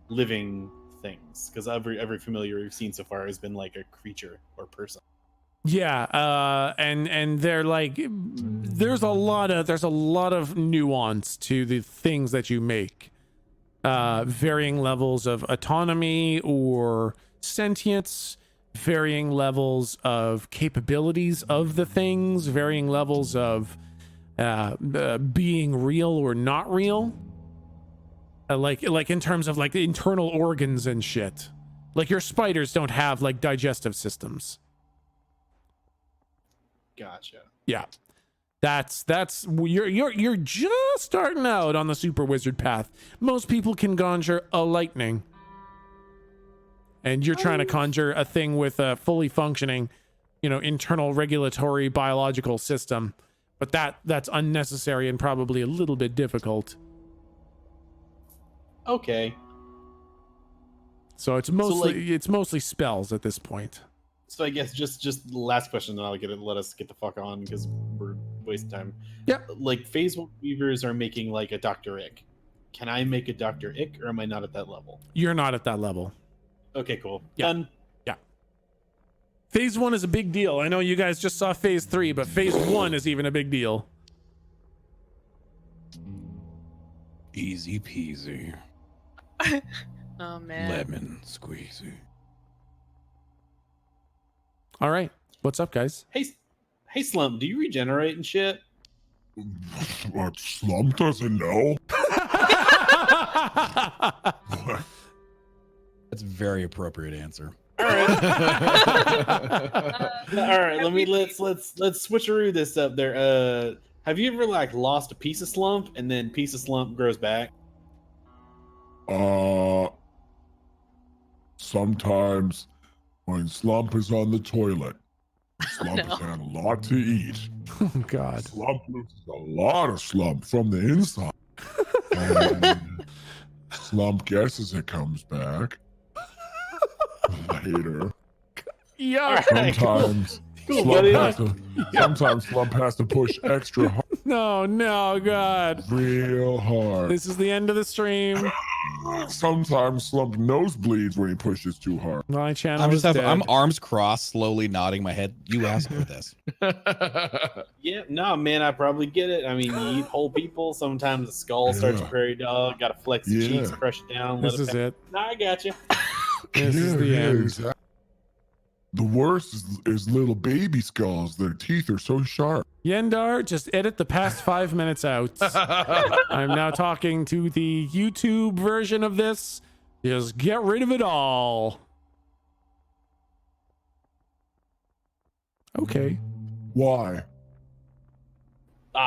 living things? Because every familiar we've seen so far has been like a creature or person. Yeah, and they're like, there's a lot of nuance to the things that you make. Varying levels of autonomy or sentience, varying levels of capabilities of the things, varying levels of being real or not real. Like in terms of like internal organs and shit. Like your spiders don't have like digestive systems. Gotcha. Yeah. That's you're just starting out on the super wizard path. Most people can conjure a lightning. And you're trying to conjure a thing with a fully functioning, internal regulatory biological system. But that's unnecessary and probably a little bit difficult. Okay. So it's mostly spells at this point. So I guess just the last question, then let us get the fuck on because we're wasting time. Yep. Like phase 1 weavers are making like a Dr. Ick. Can I make a Dr. Ick or am I not at that level? You're not at that level. Okay, cool. Yeah. Done. Phase 1 is a big deal. I know you guys just saw phase 3, but phase 1 is even a big deal. Easy peasy. Oh man. Lemon squeezy. All right. What's up, guys? Hey, Slump, do you regenerate and shit? What, Slump doesn't know? That's a very appropriate answer. All right. All right. Let's switcheroo this up there. Have you ever like lost a piece of Slump and then piece of Slump grows back? Sometimes when Slump is on the toilet, Slump has had a lot to eat. Oh, God. Slump loses a lot of Slump from the inside. And Slump guesses it comes back later. Yeah. Sometimes Cool, Slump buddy. has to. Sometimes Slump has to push extra hard, No, God. real hard. This is the end of the stream. Sometimes Slump nosebleeds when he pushes too hard. My channel I'm is just dead. I'm arms crossed, slowly nodding my head. You asked for this. Yeah, no, man, I probably get it. I mean, you eat whole people. Sometimes the skull starts Yeah. prairie dog. Got to flex the cheeks, Yeah. crush it down. This let is it. it. No, I got you. This is the end. Exactly. The worst is little baby skulls. Their teeth are so sharp. Yendar, just edit the past 5 minutes out. I'm now talking to the YouTube version of this. Just get rid of it all. Okay. Why?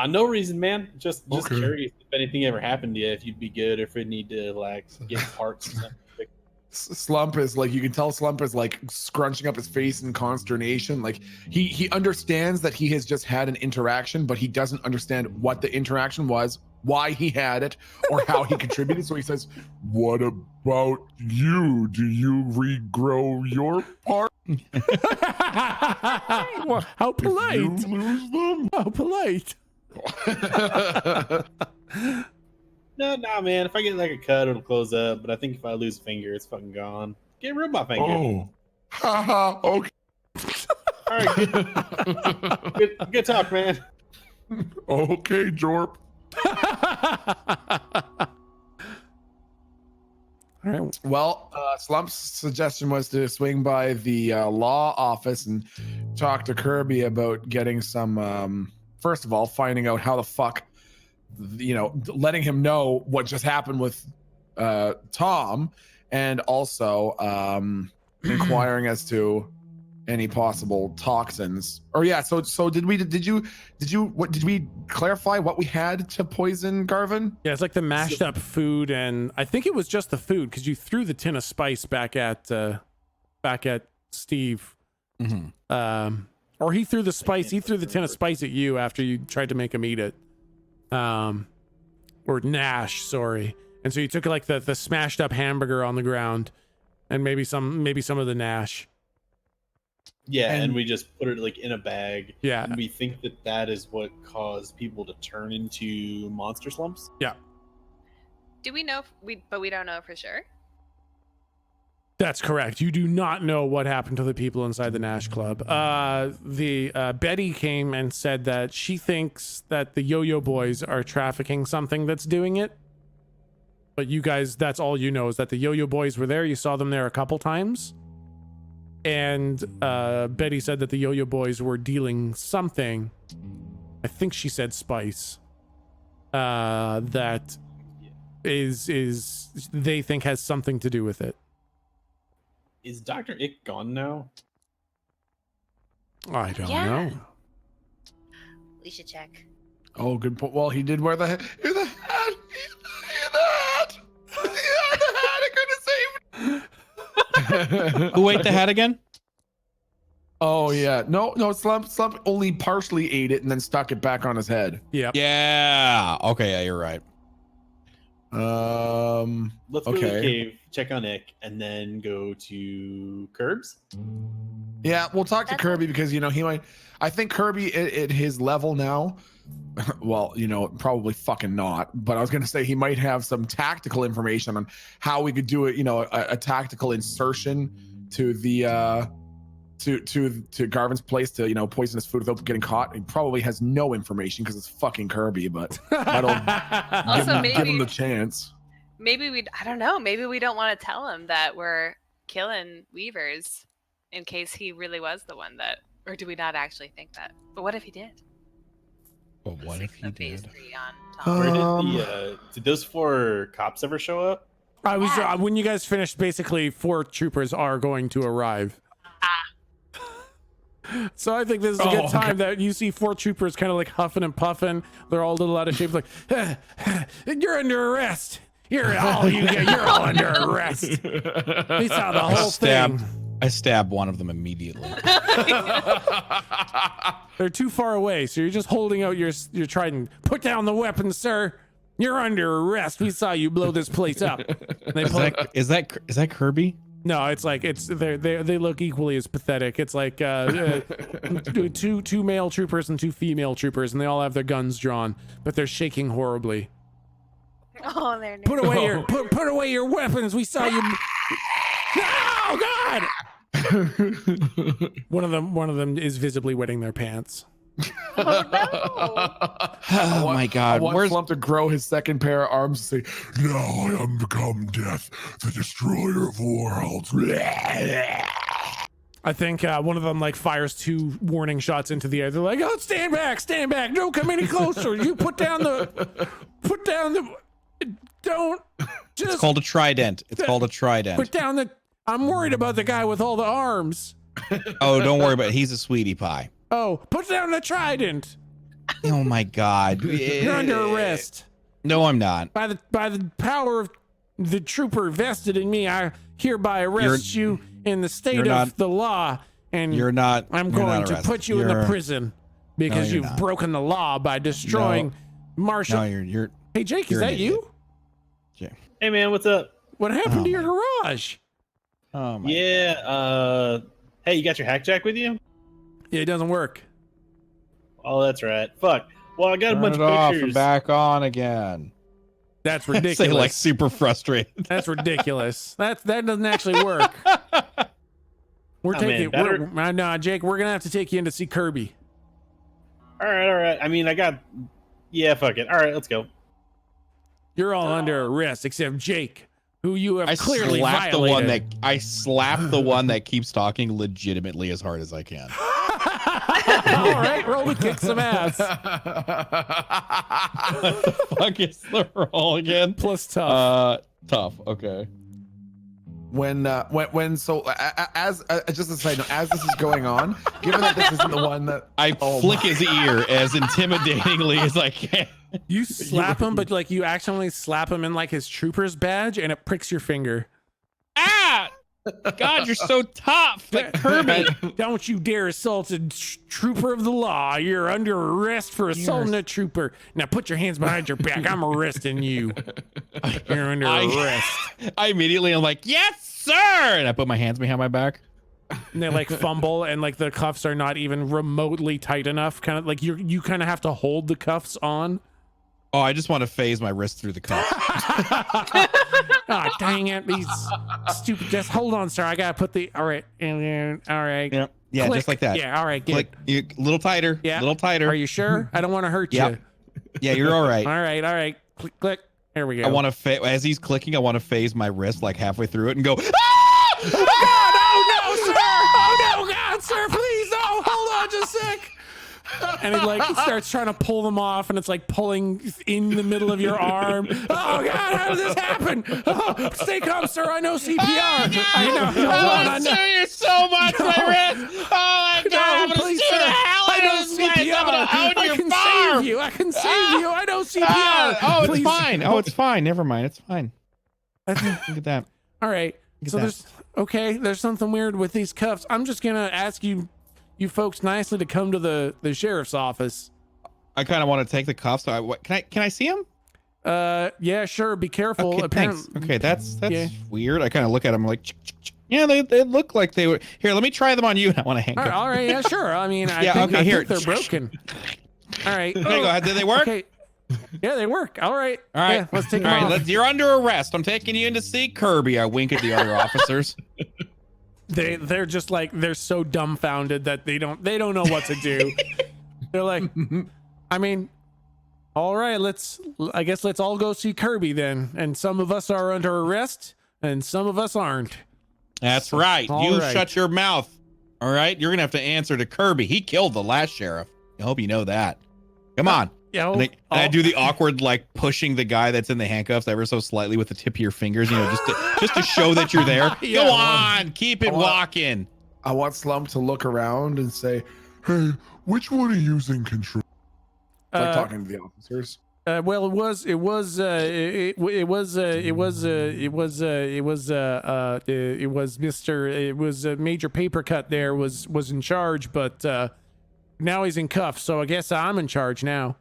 No reason, man. Just Okay. curious if anything ever happened to you, if you'd be good, or if we'd need to like get parts or something. Slump is like, you can tell Slump is like scrunching up his face in consternation. Like he understands that he has just had an interaction, but he doesn't understand what the interaction was, why he had it, or how he contributed. So he says, What about you? Do you regrow your part Well, how if you polite. lose them? How polite. No, man. If I get like a cut, it'll close up. But I think if I lose a finger, it's fucking gone. Get rid of my finger. Oh, haha. Okay, All right, good talk, man. okay, Jorp. All right. well, Slump's suggestion was to swing by the law office and talk to Kirby about getting some, first of all, finding out how the fuck, letting him know what just happened with Tom, and also inquiring as to any possible toxins. Or yeah, so did we clarify what we had to poison Garvin? Yeah, it's like the mashed up food, and I think it was just the food because you threw the tin of spice back at Steve. Mm-hmm. Or he threw the spice. He threw the tin of spice at you after you tried to make him eat it. Or Nash, sorry. And so you took like the smashed up hamburger on the ground, and maybe some of the Nash. Yeah, and And- we just put it like in a bag. Yeah. And we think that is what caused people to turn into monster slumps. Do we know? But we don't know for sure. That's correct. You do not know what happened to the people inside the Nash Club. Betty came and said that she thinks that the Yo-Yo Boys are trafficking something that's doing it. But you guys, that's all you know, is that the Yo-Yo Boys were there. You saw them there a couple times. And Betty said that the Yo-Yo Boys were dealing something. I think she said spice. That is they think has something to do with it. Is Dr. Ick gone now? I don't Yeah. know. We should check. Oh, good point. Well, he did wear the hat. The hat. The hat. The hat. It could have saved. Who ate the hat again? Oh yeah. No. Slump only partially ate it and then stuck it back on his head. Yep. Yeah. Okay. Yeah, you're right. Let's go to the Okay. cave, check on Ick, and then go to Curbs. Yeah, we'll talk to That's Kirby because he might. I think Kirby at his level now. Well, probably fucking not. But I was gonna say he might have some tactical information on how we could do it. A tactical insertion to the to Garvin's place to poison his food without getting caught. He probably has no information because it's fucking Kirby. But that'll Also, give him maybe- the chance. I don't know. Maybe we don't want to tell him that we're killing Weavers in case he really was the one that, or do we not actually think that? But what if he did? But what if he The phase did? 3 on Tom. Where did those 4 cops ever show up? I was when you guys finished. Basically, 4 troopers are going to arrive. So I think this is a good time that you see 4 troopers kind of like huffing and puffing. They're all a little out of shape. Like, you're under arrest. You're all under arrest. They saw the whole thing. I stabbed one of them immediately. They're too far away, so you're just holding out your trident. Put down the weapon, sir. You're under arrest. We saw you blow this place up. They Is that Kirby? No, it's like they look equally as pathetic. It's like two male troopers and 2 female troopers, and they all have their guns drawn, but they're shaking horribly. Oh, they're Put away your weapons. We saw you. Oh God! One of them is visibly wetting their pants. Oh no! Oh my God! I want Slump to grow his second pair of arms and say, Now I am become death, the destroyer of worlds. I think one of them like fires 2 warning shots into the air. They're like, "Oh, stand back! Don't come any closer! You put down the, don't just." It's called a trident. Put down the. I'm worried about the guy with all the arms. Oh, don't worry about it. He's a sweetie pie. Oh, put down the trident. Oh my God! You're under arrest. No, I'm not. By the power of the trooper vested in me, I hereby arrest you in the state of the law, and You're not. I'm you're going not to arrested. put you in the prison because you're you've not. broken the law by destroying Marshall. No, you're. Hey, Jake, is you're an that you? idiot. Hey man, what's up? What happened Oh, to your garage? Oh my. Yeah. Hey, you got your hack jack with you? Yeah, it doesn't work. Oh, that's right. Fuck. Well, I got a Turn bunch it of off pictures. and back on again. That's Say ridiculous. like super frustrated. That's ridiculous. That doesn't actually work. We're Oh, taking. man, No, Jake, we're gonna have to take you in to see Kirby. All right. I mean, yeah, fuck it. All right, let's go. You're all under arrest, except Jake, who you have clearly slapped violated. I slapped the one that keeps talking legitimately as hard as I can. All right, roll to kick some ass. What the fuck is the roll again? Plus tough. Tough. Okay. as just a side note, as this is going on, given that this isn't the one that I flick his ear as intimidatingly as I can. You slap him, but like you accidentally slap him in like his trooper's badge, and it pricks your finger. Ah! God, you're so tough. Like Kirby. Don't you dare assault a trooper of the law. You're under arrest for assaulting a trooper. Now put your hands behind your back. I'm arresting you. You're under arrest. I immediately am like, yes, sir. And I put my hands behind my back. And they like fumble, and like the cuffs are not even remotely tight enough. Kind of like you kind of have to hold the cuffs on. Oh, I just want to phase my wrist through the cuff. Oh, dang it. These stupid. Just hold on, sir. I got to put the. All right. And all right. Yeah, yeah, Click. just like that. Yeah. All right. Good. Like, a little tighter. Yeah. A little tighter. Are you sure? I don't want to hurt you. Yep. Yeah, you're all right. All right. All right. Click. Click. There we go. I want to as he's clicking, I want to phase my wrist like halfway through it and go. Oh, God. Oh, no, sir. Oh, no, God, sir. Please. No. Hold on just a sec. And he like starts trying to pull them off, and it's like pulling in the middle of your arm. Oh God, how did this happen? Oh, stay calm, sir. I know CPR. I know. I know you so much, my wrist. Oh my God, I'm gonna please, sue the sir. hell I out know of this place. I'm gonna CPR. own I your can farm. save you. I can save you. I know CPR. Oh, it's Please. fine. Oh, it's fine. Never mind. It's fine. That's- Look at that. All right. Look at So that. there's something weird with these cuffs. I'm just gonna ask you folks nicely to come to the sheriff's office. I kind of want to take the cuffs. So can I see him? Yeah, sure. Be careful. Okay, thanks. Okay, that's Yeah. weird. I kind of look at them like, yeah, they look like they were. Here, let me try them on you. I want to handcuff. All right, yeah, sure. I mean, I Yeah, think, okay, I here. think they're broken. All right. There you go. Did they work? Okay. Yeah, they work. All right. All right. Yeah, let's take All them right. off. You're under arrest. I'm taking you in to see Kirby. I wink at the other officers. They're just like they're so dumbfounded that they don't know what to do. They're like, I mean, all right, I guess let's all go see Kirby then. And some of us are under arrest and some of us aren't. That's right. All You right. shut your mouth. All right. You're gonna have to answer to Kirby. He killed the last sheriff. I hope you know that. Come on. Yeah. And I do the awkward, like pushing the guy that's in the handcuffs ever so slightly with the tip of your fingers, just to show that you're there. Yeah. Go on, keep it walking. I want Slump to look around and say, Hey, which one are you using control? like talking to the officers. Well, it was Major Papercut there was in charge, but now he's in cuffs, so I guess I'm in charge now.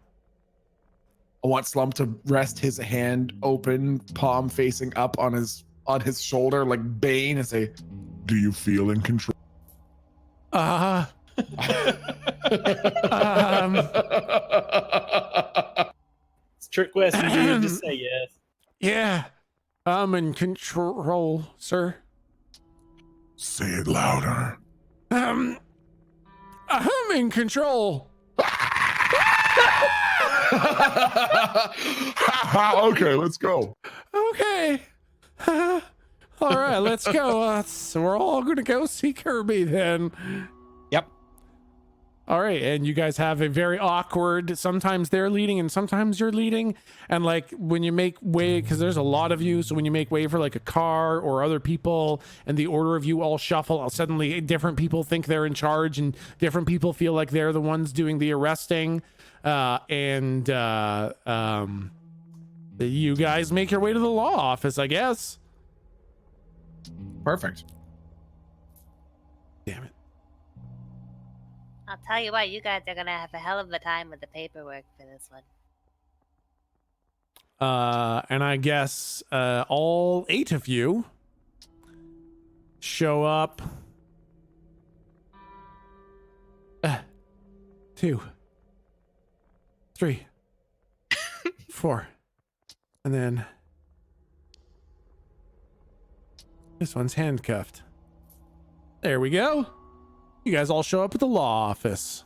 want Slump to rest his hand open, palm facing up on his shoulder like Bane, and say, Do you feel in control? It's a trick question, dude. Just say yes. Yeah, I'm in control, sir. Say it louder. I'm in control. Okay, let's go. Okay. All right, let's go. So we're all gonna go see Kirby then. Yep. All right, and you guys have a very awkward, sometimes they're leading and sometimes you're leading. And like when you make way, because there's a lot of you, so when you make way for like a car or other people and the order of you all shuffle, suddenly different people think they're in charge and different people feel like they're the ones doing the arresting. You guys make your way to the law office, I guess. Perfect. Damn it. I'll tell you what, you guys are gonna have a hell of a time with the paperwork for this one. And I guess all 8 of you show up. 2, 3, 4, and then this one's handcuffed. There we go. You guys all show up at the law office.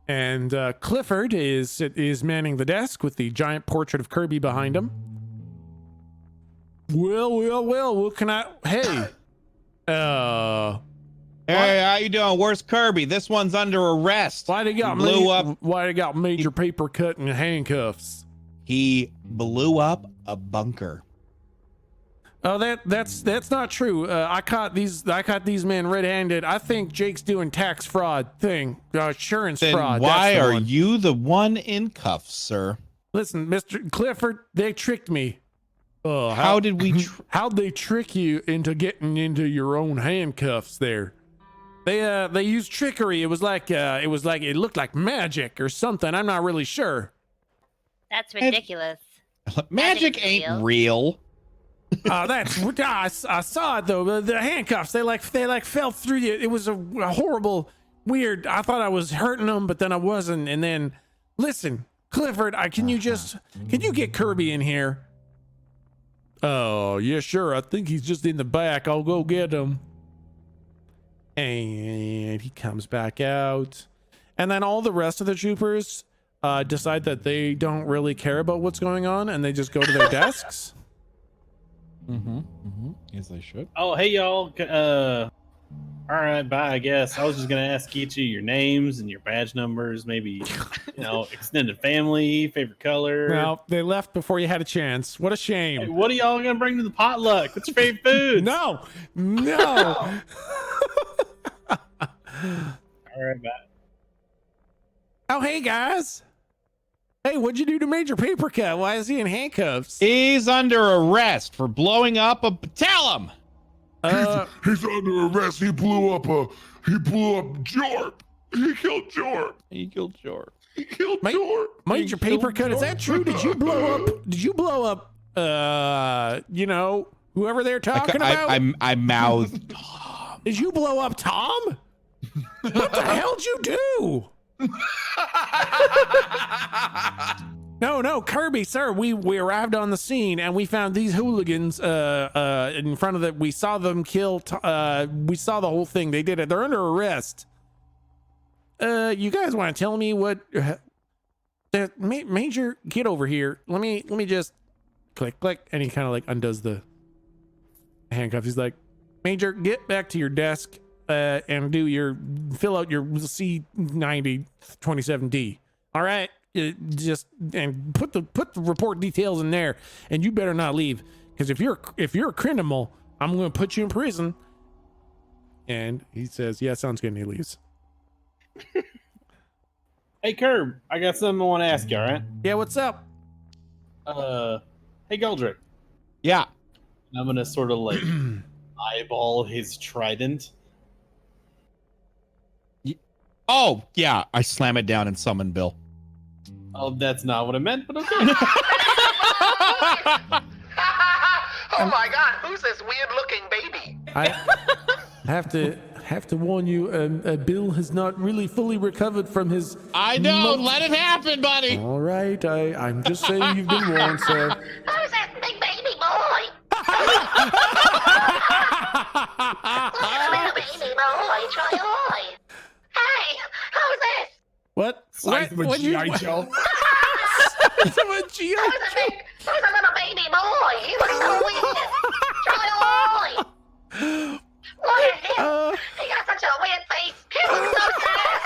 And Clifford is manning the desk with the giant portrait of Kirby behind him. Well, what can I... Hey. Hey, how you doing? Where's Kirby? This one's under arrest. Why they got major paper cut and handcuffs? He blew up a bunker. Oh, that's not true. I caught these men red-handed. I think Jake's doing tax fraud thing, insurance Then fraud. why That's the are one. you the one in cuffs, sir? Listen, Mr. Clifford, they tricked me. How did we? How'd they trick you into getting into your own handcuffs there? They used trickery. It looked like magic or something. I'm not really sure. That's ridiculous. Magic ain't real. I saw it though. The handcuffs, they fell through you. It was a horrible, weird. I thought I was hurting them, but then I wasn't. And then, listen, Clifford, can you get Kirby in here? Oh, yeah, sure. I think he's just in the back. I'll go get him. And he comes back out. And then all the rest of the troopers decide that they don't really care about what's going on, and they just go to their desks. Yes, I should. Oh, hey, y'all. All right, bye, I guess. I was just going to ask each of you your names and your badge numbers, maybe, extended family, favorite color. No, they left before you had a chance. What a shame. Hey, what are y'all going to bring to the potluck? What's your favorite food? No. All right, bye. Oh, hey, guys. Hey, what'd you do to Major Papercut? Why is he in handcuffs? He's under arrest for blowing up a. Tell him. He's under arrest. He blew up Jorp. He killed Jorp. He killed Jorp. He killed Jorp. Major Papercut, is that true? Did you blow up? Whoever they're talking about? I mouthed Tom. Did you blow up Tom? What the hell'd you do? No, Kirby, sir. We arrived on the scene and we found these hooligans in front of the. We saw them kill. We saw the whole thing. They did it. They're under arrest. You guys want to tell me what? Major, get over here. Let me just click, and he kind of like undoes the handcuffs. He's like, Major, get back to your desk. And fill out your C90 27D. All right, and put the report details in there, and you better not leave, because if you're a criminal, I'm going to put you in prison. And he says, "Yeah, sounds good." And he leaves. Hey, Curb, I got something I want to ask you. All right? Yeah, what's up? Hey, Goldrick. Yeah. I'm gonna sort of like eyeball his trident. Oh, yeah. I slam it down and summon Bill. Oh, that's not what I meant, but okay. Oh my God, who's this weird-looking baby? I have to warn you, Bill has not really fully recovered from his. I know. Let it happen, buddy. All right, I'm just saying you've been warned, sir. Who's this big baby boy? Little baby boy, try oi. Hey, who's this? What? Size of a What you- G.I. Joe. Size of a G.I. Who's a little baby boy? He looks so weird. Try oi. Look at him. He got such a weird face. He looks so sad.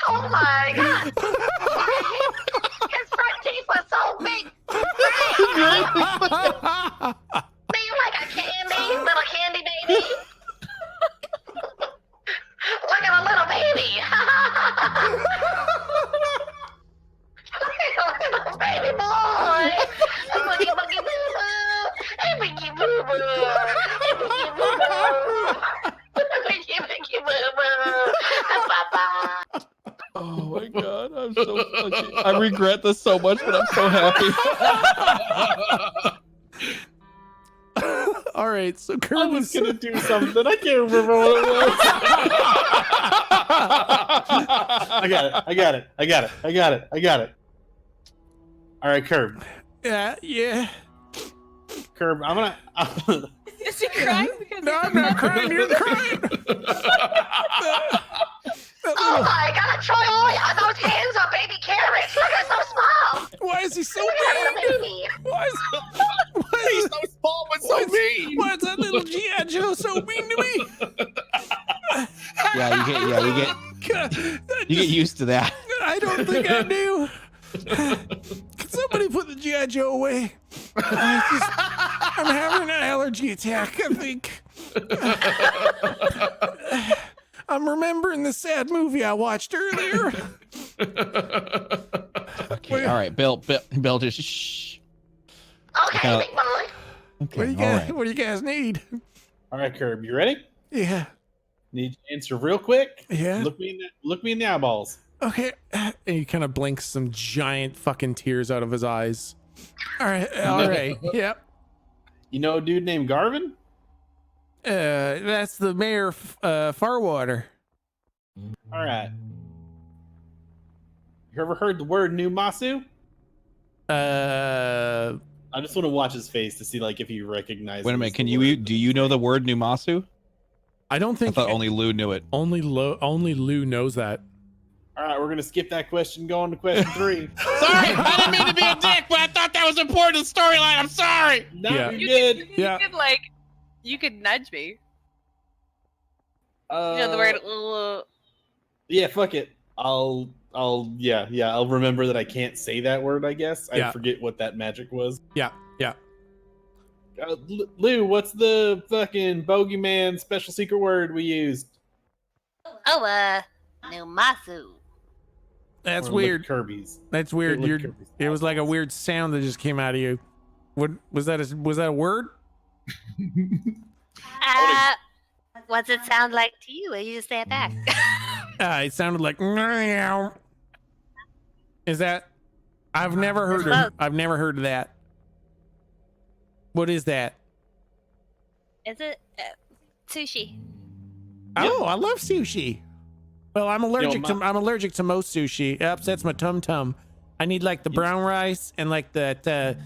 Oh my God. His front teeth were so big. Do you like a candy, little candy baby? Look at a little baby. Little baby boy. Boogie boogie boo boo. Hey boogie boo boo. Hey boogie boo boo. Boogie boogie boo boo. Papa. Oh my god, I'm so fucking. I regret this so much, but I'm so happy. All right, so I Kirby's was gonna do something. I can't remember what it was. I got it. All right, Curb. yeah. Curb, I'm gonna. Is he crying? Because No, I'm not crying. You're crying. Oh my God, Troy! Oh, those hands are baby carrots. Look, they're so small. Why is he so Look at mean? that little baby. Why is He's so small but so mean. Why is that little G.I. Joe so mean to me? Yeah, you get used to that. I don't think I do. Can somebody put the G.I. Joe away? I'm having an allergy attack, I think. I'm remembering the sad movie I watched earlier. Okay, all right, Bill, just shh. Okay, big boy. Okay, What do you all guys? right. What do you guys need? All right, Curb, you ready? Yeah. Need you to answer real quick. Yeah. Look me in the eyeballs. Okay. And he kind of blinks some giant fucking tears out of his eyes. All right. All right. Yep. You know a dude named Garvin? That's the mayor of Farwater. All right. You ever heard the word Numasu? I just want to watch his face to see like if he recognizes. Wait a minute, the word. do you know the word Numasu? I don't I think thought only Lou knew it. only Lou knows that. All right, we're gonna skip that question. Go on to question 3. Sorry, I didn't mean to be a dick, but I thought that was important to the storyline. I'm sorry. No, Yeah. you did. Yeah. You could nudge me. You You know the word. Yeah, fuck it. I'll remember that I can't say that word. I guess Yeah. I forget what that magic was. Yeah. Lou, what's the fucking bogeyman special secret word we used? Oh, Numasu. That's Or lick weird. Kirby's. That's weird. Lick You're. Kirby's. It was like a weird sound that just came out of you. What was that? Was that a word? What's it sound like to you when you just say it back? It sounded like. Meow. Is that? I've never heard of. I've never heard of that. What is that? Is it sushi? Oh, I love sushi. Well, I'm allergic Yo, I'm allergic to most sushi. It upsets my tum tum. I need like the brown rice and like that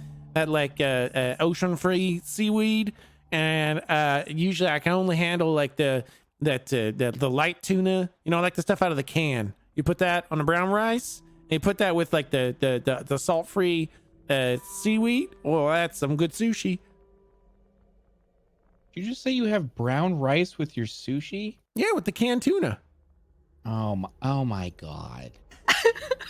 ocean free seaweed, and usually I can only handle like the light tuna. You know, like the stuff out of the can. You put that on the brown rice, and you put that with like the salt free seaweed. Well, that's some good sushi. Did you just say you have brown rice with your sushi? Yeah, with the canned tuna. Oh my god.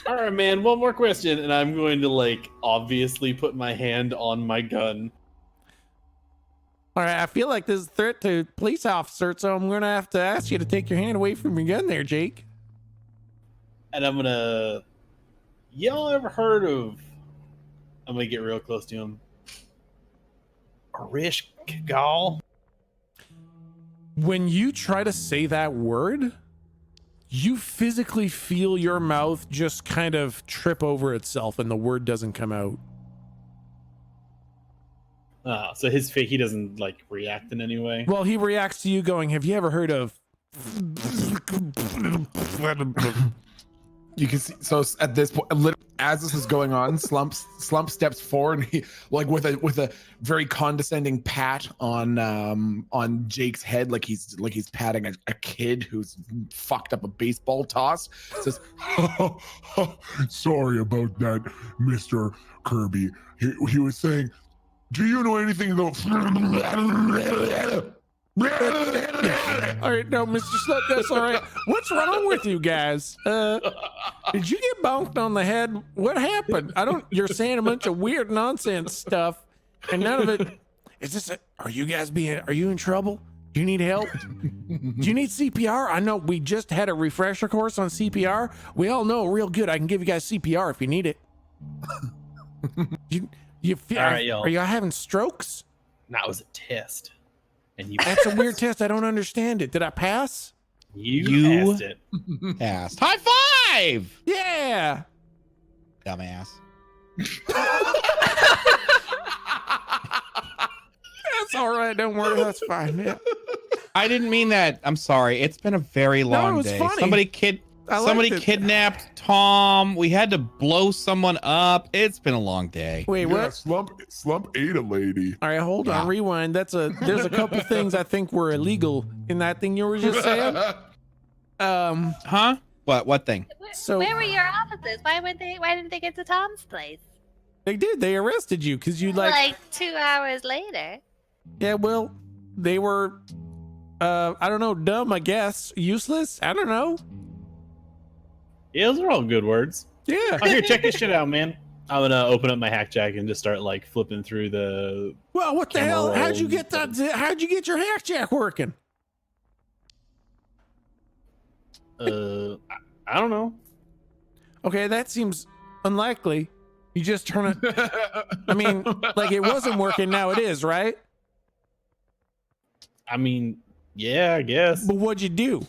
All right, man. One more question, and I'm going to like obviously put my hand on my gun. All right, I feel like this is a threat to police officer, so I'm gonna have to ask you to take your hand away from your gun there, Jake. And I'm gonna. Y'all ever heard of? I'm gonna get real close to him. Arish Kagal. When you try to say that word, you physically feel your mouth just kind of trip over itself and the word doesn't come out. So his fate, he doesn't like react in any way. Well, he reacts to you going, have you ever heard of... You can see, so at this point, as this is going on, Slump steps forward, and he, like with a very condescending pat on Jake's head, like he's patting a kid who's fucked up a baseball toss. Says, Sorry about that, Mr. Kirby. He was saying, do you know anything about... All right, no, Mr. Slut, that's all right. What's wrong with you guys? Did you get bonked on the head? What happened? You're saying a bunch of weird nonsense stuff, and none of it. Is this? Are you in trouble? Do you need help? Do you need CPR? I know we just had a refresher course on CPR. We all know real good. I can give you guys CPR if you need it. You feel? All right, y'all. Are y'all having strokes? That was a test. And you That's a weird test. I don't understand it. Did I pass? You passed it. Passed. High five! Yeah. Dumbass. That's all right. Don't worry. That's fine. Yeah. I didn't mean that. I'm sorry. It's been a very long it was day. funny. Somebody liked it. kidnapped Tom. We had to blow someone up. It's been a long day. Wait, Yeah, what? Slump ate a lady. All right, hold on. Rewind. There's a couple things I think were illegal in that thing you were just saying. Huh? What thing? So- Where were your offices? Why didn't they get to Tom's place? They did. They arrested you because you Like 2 hours later. Yeah, well, they were, I don't know, dumb, I guess. Useless? I don't know. Yeah, those are all good words. Yeah. Oh, here, check this shit out, man. I'm gonna open up my hack jack and just start like flipping through the. Well, what the Camera hell? How'd you roll. get that? How'd you get your hack jack working? I don't know. Okay, that seems unlikely. You just turn it. I mean, like it wasn't working. Now it is, right? I mean, yeah, I guess. But what'd you do?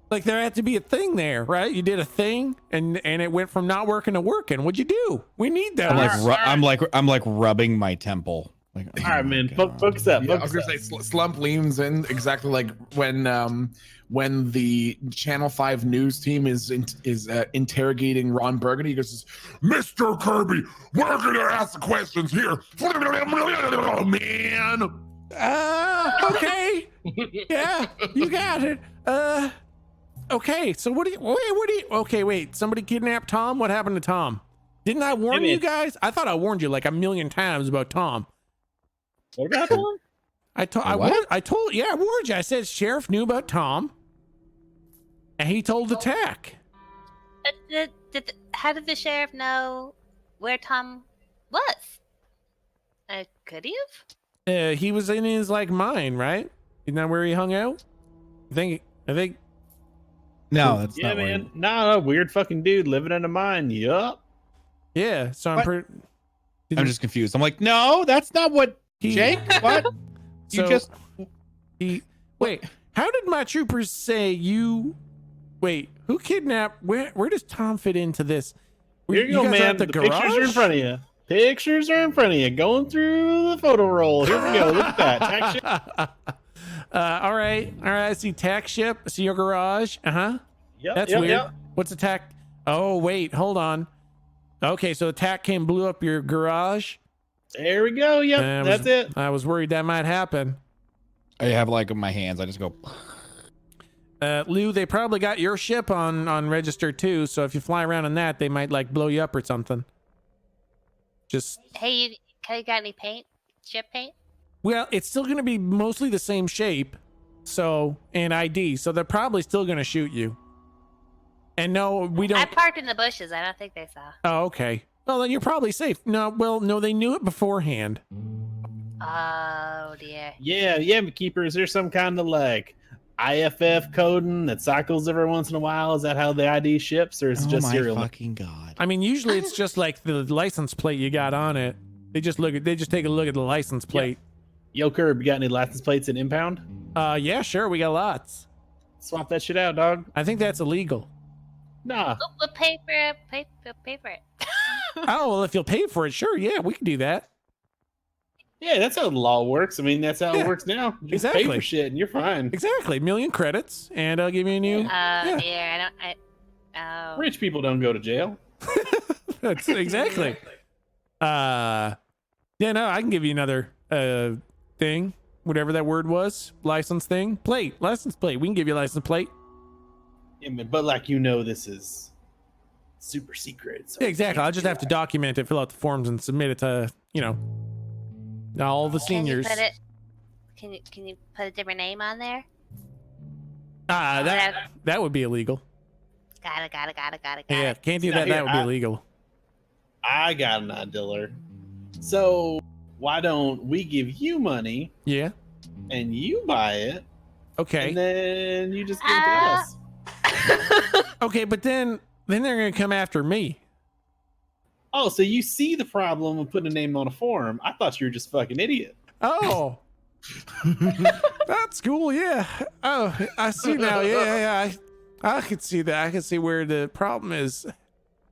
Like there had to be a thing there, right? You did a thing, and it went from not working to working. What'd you do? We need that. I'm like rubbing my temple. Like, All right, man. God. Focus up. Yeah, I was Focus gonna up. say Slump leans in exactly like when the Channel 5 news team is interrogating Ron Burgundy. He goes, Mr. Kirby, we're gonna ask the questions here. Man. Okay. Yeah, you got it. Okay. So wait, somebody kidnapped Tom? What happened to Tom? Didn't I warn you guys? I thought I warned you like a million times about Tom. What about that? I warned you. I said sheriff knew about Tom. And he told the tech. How did the sheriff know where Tom was? Could he have? He was in his like mind, right? Isn't that where he hung out? I think No, that's Yeah, not where man. No, weird fucking dude living in a mine. Yup. yeah, so What? I'm I'm just confused. I'm like, no, that's not what. Jake, what? Wait, how did my troopers say you who kidnapped where does Tom fit into this? Here you go, guys are man. at The pictures are in front of you. Pictures are in front of you. Going through the photo roll. Here we go. Look at that. Tax shit. All right. I see tack ship. I see your garage. Yep, That's yep, weird. yep. What's a tack? Oh wait, hold on. Okay, so the tack came blew up your garage. There we go. Yep, that's it. I was worried that might happen. I have like in my hands. I just go. Lou, they probably got your ship on register too, so if you fly around in that, they might like blow you up or something. Just Hey, you got any paint? Ship paint? well, it's still gonna be mostly the same shape, so and ID, so they're probably still gonna shoot you. And no, we I don't. parked in the bushes. I don't think they saw. Oh, okay. Well, then you're probably safe. No, they knew it beforehand. Oh dear. Yeah, Keeper. Is there some kind of like IFF coding that cycles every once in a while? Is that how the ID ships, or is it Oh just my serial? fucking god! I mean, usually it's just like the license plate you got on it. They just take a look at the license plate. Yo, Curb, you got any license plates in impound? Yeah, sure, we got lots. Swap that shit out, dog. I think that's illegal. Nah. We'll pay for it. Pay for it. Oh, well, if you'll pay for it, sure. Yeah, we can do that. Yeah, that's how the law works. I mean, that's how Yeah, it works now. You just pay exactly. for shit and you're fine. Exactly. 1,000,000 credits, and I'll give you a new. Yeah, oh. Rich people don't go to jail. That's exactly. Yeah, no, I can give you another thing, whatever that word was. License thing. License plate. We can give you a license plate. Yeah, man, but like this is super secret. So Yeah, exactly. I'll just have to document it, fill out the forms, and submit it to, all the seniors. Can you put a different name on there? That would be illegal. Got it. Yeah, can't do that. That would be illegal. I got an idea. So why don't we give you money? Yeah. And you buy it. Okay. And then you just give it to us. Okay, but then they're gonna come after me. Oh, so you see the problem of putting a name on a form? I thought you were just a fucking idiot. Oh. That's cool. Yeah. Oh, I see now. Yeah. I could see that. I could see where the problem is.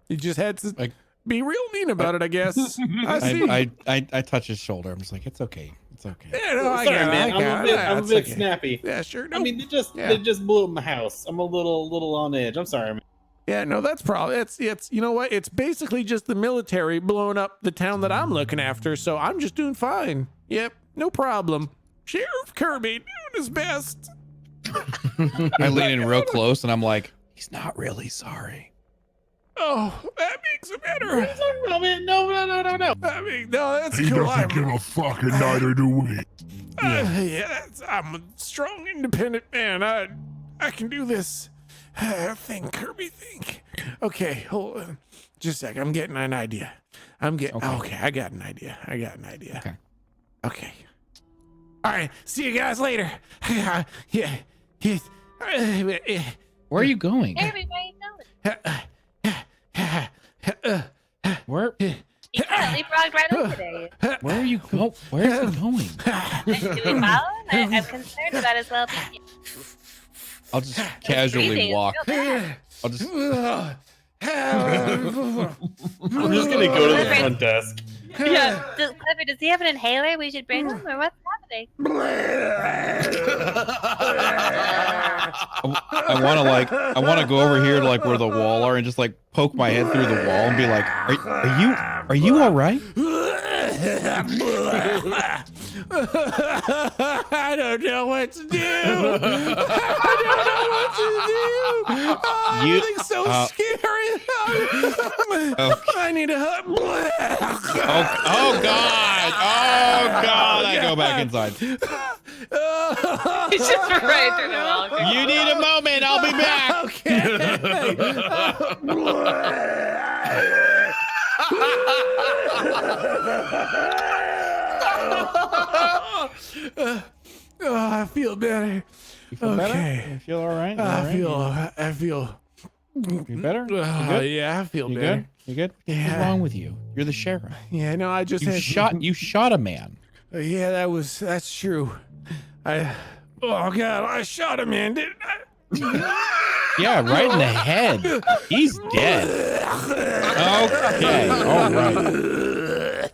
You just had to be real mean about it, I guess. I see. I touch his shoulder. I'm just like, it's okay. It's okay. Yeah, no, I Sorry, got it. man. I'm a bit okay. snappy. Yeah, sure. No. I mean, they just blew up my house. I'm a little on edge. I'm sorry, man. Yeah, no, that's probably it's you know what? It's basically just the military blowing up the town that I'm looking after, so I'm just doing fine. Yep, no problem. Sheriff Kirby doing his best. I lean in real close and I'm like, he's not really sorry. Oh, that makes it better. What are you talking about, man? No. I mean, no, that's He cool. doesn't give a fuck, and neither do we. I'm a strong, independent man. I can do this. Think, Kirby, think. Okay, hold on. Just a sec. I'm getting an idea. Okay, I got an idea. Okay. All right. See you guys later. Yeah. Where are you going? Kirby, where are you going? Where You got leapfrogged right over there. where are you go? Where is he going? Do we follow him? I'm concerned about his well-being. I'll just casually breathing is walk. real bad. I'll just I'm just gonna go to the front desk. Yeah. Clifford, does he have an inhaler we should bring him, or what's happening? I want to go over here to like where the wall are and just like poke my head through the wall and be like, are you all right? I don't know what to do. Oh, everything's so scary. I need a hug. Oh God! I go back inside. He's just right through the wall. You need a moment. I'll be back. I feel better. You feel better? You feel all right? I feel. You better? You good? Yeah, I feel You better. good? You good? Yeah. What's wrong with you? You're the sheriff. Yeah, no, I just You shot a man. Yeah, that's true. Oh God, I shot a man, didn't I? Yeah, right in the head. He's dead. Okay, all right.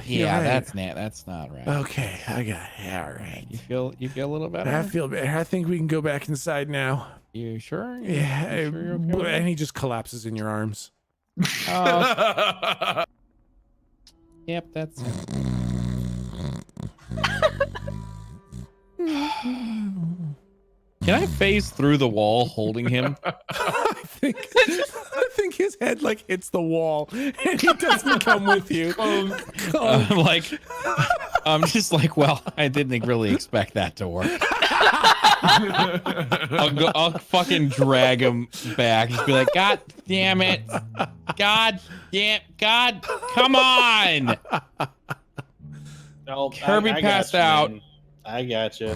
Yeah, right. that's not right. Okay, I got it. All right. You feel a little better? I feel better. I think we can go back inside now. You sure? Yeah, You sure you're okay with and he just collapses in your arms. that? Yep, that's. Can I phase through the wall holding him? I think his head like hits the wall and he doesn't come with you. I'm just like, well, I didn't really expect that to work. I'll fucking drag him back. Just be like, God damn it. God, come on. No, Kirby I passed got you, out. man. I got you.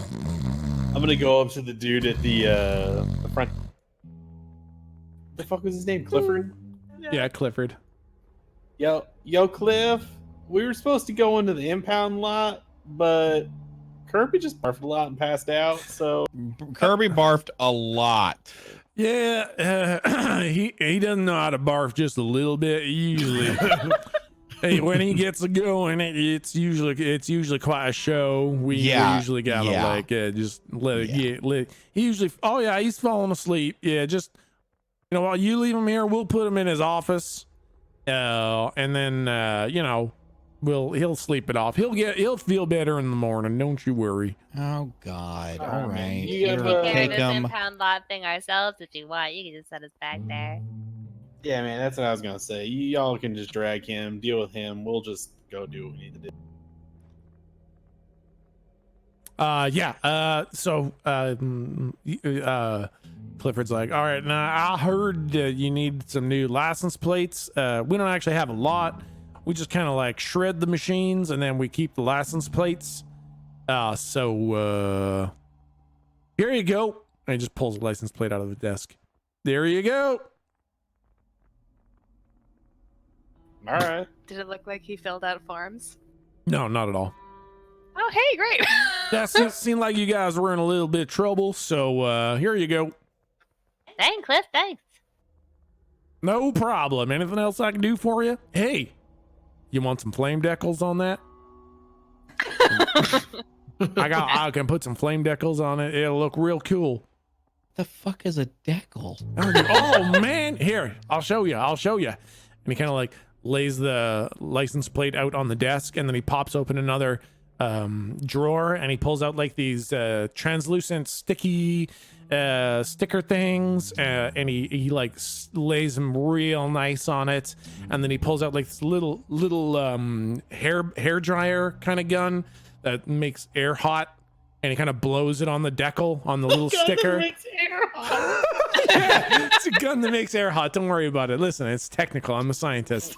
I'm gonna go up to the dude at the front. The fuck was his name? Clifford? Yeah, Clifford. Yo, Cliff. We were supposed to go into the impound lot, but Kirby just barfed a lot and passed out. So Kirby barfed a lot. Yeah, he doesn't know how to barf just a little bit. Usually, hey, when he gets going, it's usually quite a show. We usually gotta just let it get lit. He usually, oh yeah, he's falling asleep. Yeah, just while you leave him here, we'll put him in his office, and then he'll sleep it off. He'll feel better in the morning. Don't you worry. Oh God! All right, you We have can a- carry take this him. impound lot thing ourselves if you want. You can just set us back there. yeah, man, that's what I was gonna say. Y'all can just drag him, deal with him. We'll just go do what we need to do. Clifford's like, all right, now I heard you need some new license plates. We don't actually have a lot. We just kind of like shred the machines and then we keep the license plates. So here you go. And he just pulls a license plate out of the desk. There you go. All right. Did it look like he filled out forms? No, not at all. Oh, hey, great. Yeah, seemed like you guys were in a little bit of trouble. So here you go. Thanks, Cliff. Thanks. No problem. Anything else I can do for you? Hey, you want some flame decals on that? I can put some flame decals on it. It'll look real cool. The fuck is a decal? Oh man, here, I'll show you. And he kind of like lays the license plate out on the desk, and then he pops open another drawer, and he pulls out like these translucent sticky sticker things, and he like lays them real nice on it, and then he pulls out like this little hair dryer kind of gun that makes air hot, and he kind of blows it on the decal on the little sticker. Yeah, it's a gun that makes air hot. Don't worry about it. Listen, it's technical. I'm a scientist.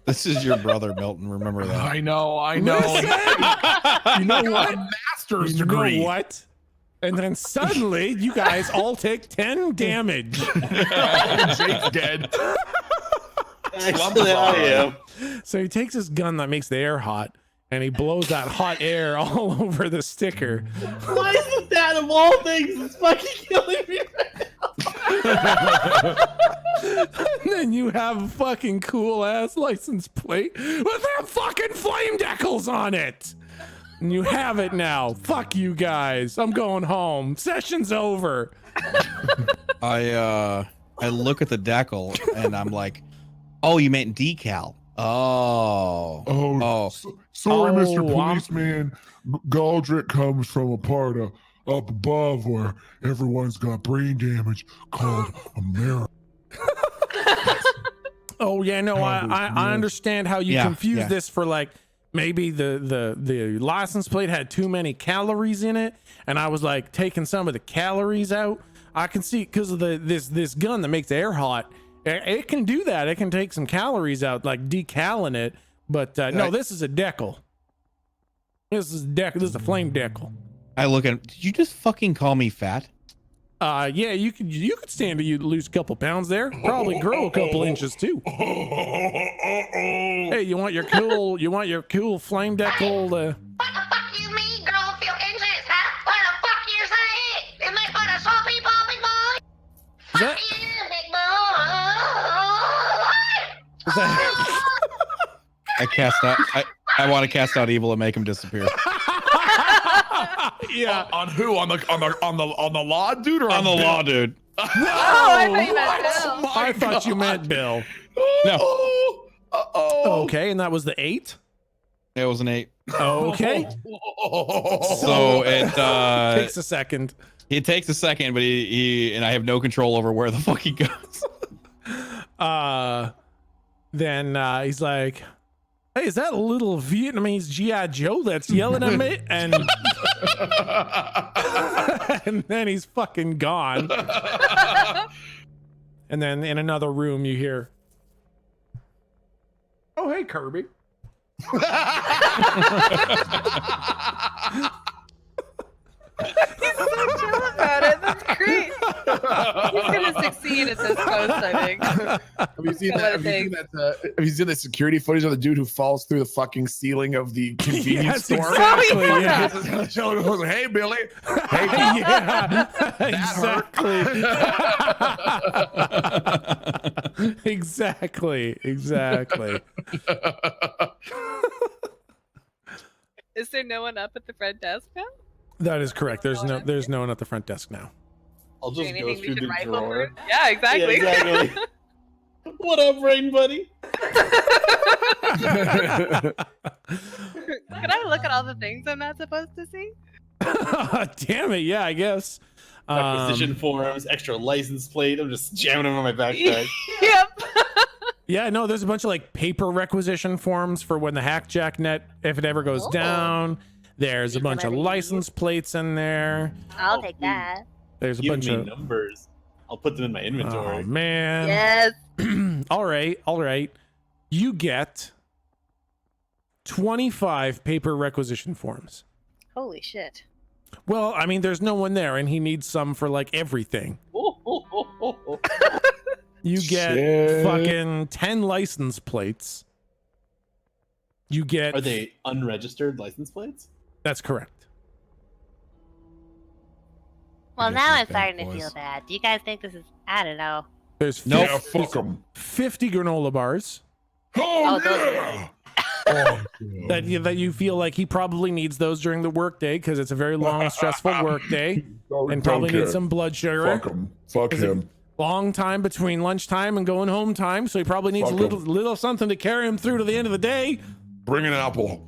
This is your brother, Milton. Remember that. I know. You know what? Master's You degree. know what? And then suddenly, you guys all take 10 damage. Jake's dead. Actually, I am. So he takes this gun that makes the air hot, and he blows that hot air all over the sticker. Why isn't that of all things? It's fucking killing me right And then you have a fucking cool ass license plate with them fucking flame decals on it. And you have it now. Fuck you guys. I'm going home. Session's over. I look at the decal and I'm like, oh, you meant decal. Oh. Sorry, Oh, Mr. I'm- Policeman. Galdrick comes from a part of up above where everyone's got brain damage called America. Oh yeah, no, I understand how you confuse yeah. this for like maybe the license plate had too many calories in it, and I was like taking some of the calories out. I can see because of this gun that makes air hot, it can do that. It can take some calories out, like decaling it. But no, this is a decal. This is a flame decal. I look at him. Did you just fucking call me fat? Yeah, you could stand to lose a couple pounds there. Probably grow a couple inches too. Hey, you want your cool flame decal? What the fuck you mean, grow a few inches, huh? What the fuck you say? Is that what I saw people, big boy? Is that- Fuck you, big boy. Is that- I cast out. I want to cast out evil and make him disappear. Yeah. On who? On the law dude or On the Bill? law, dude. Oh, I thought you meant Bill. I thought you meant Bill. No, Uh-oh. Okay, and that was the 8. it was an 8. Okay, So it takes a second. it takes a second, but he and I have no control over where the fuck he goes. Then he's like, "Hey, is that a little Vietnamese GI Joe that's yelling at me?" And and then he's fucking gone. And then in another room, you hear, "Oh, hey, Kirby." He's so chill about it. That's That's great. He's gonna succeed at this post, I think. Have you seen that? Have you seen the security footage of the dude who falls through the fucking ceiling of the convenience Yes, store? exactly. Yeah. Hey, Billy. Hey, Yeah, exactly. Is there no one up at the front desk now? That is correct. There's no one at the front desk now. I'll Is there just go anything we through should the rifle drawer. through? Yeah, exactly. Yeah, exactly. What up, brain buddy? Can I look at all the things I'm not supposed to see? Damn it! Yeah, I guess. Acquisition forms, extra license plate. I'm just jamming them on my backpack. Yep. Yeah, no, there's a bunch of like paper requisition forms for when the hackjack net, if it ever goes Oh. down. There's a bunch of license plates in there. I'll take that. There's a Give bunch me of numbers. I'll put them in my inventory. Oh man. Yes. All right. You get 25 paper requisition forms. Holy shit. Well, I mean, there's no one there, and he needs some for like everything. You get Shit. fucking 10 license plates. You get. Are they unregistered license plates? That's correct. Well, guess now that's I'm starting bad, to feel boys. bad. Do you guys think this is? I don't know. There's Nope. Yeah, fuck them. 50 granola bars Oh, those are yeah. Oh, that you feel like he probably needs those during the workday because it's a very long, stressful workday, and probably needs some blood sugar. Fuck him. Fuck Is it- him. Long time between lunchtime and going home time, so he probably needs a Fuck little something to carry him through to the end of the day. Bring an apple.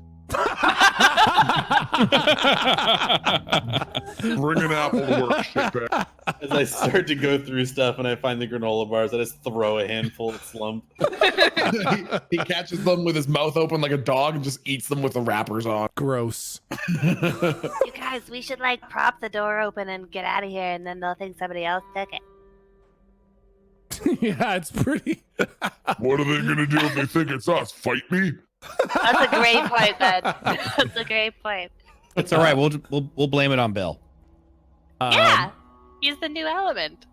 Bring an apple to work, shitbag. As I start to go through stuff and I find the granola bars, I just throw a handful at Slump. he catches them with his mouth open like a dog and just eats them with the wrappers on. Gross. You guys, we should like prop the door open and get out of here, and then they'll think somebody else took it. Yeah, it's pretty. What are they gonna do if they think it's us? Fight me? That's a great point, Ben. That's a great point. It's all right. We'll blame it on Bill. Yeah, he's the new element.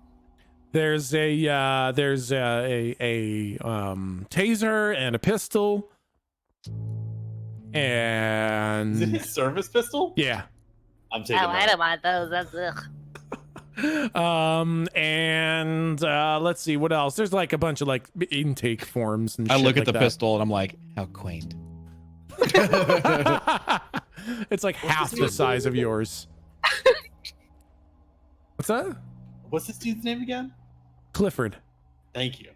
There's a taser and a pistol, Is it and his service pistol? yeah. I'm Oh, taking I that. don't want those. That's ugh. And let's see what else. There's like a bunch of like intake forms and I shit look at like the pistol and I'm like, how quaint. It's like half the size of yours. What's that? What's this dude's name again? Clifford. Thank you.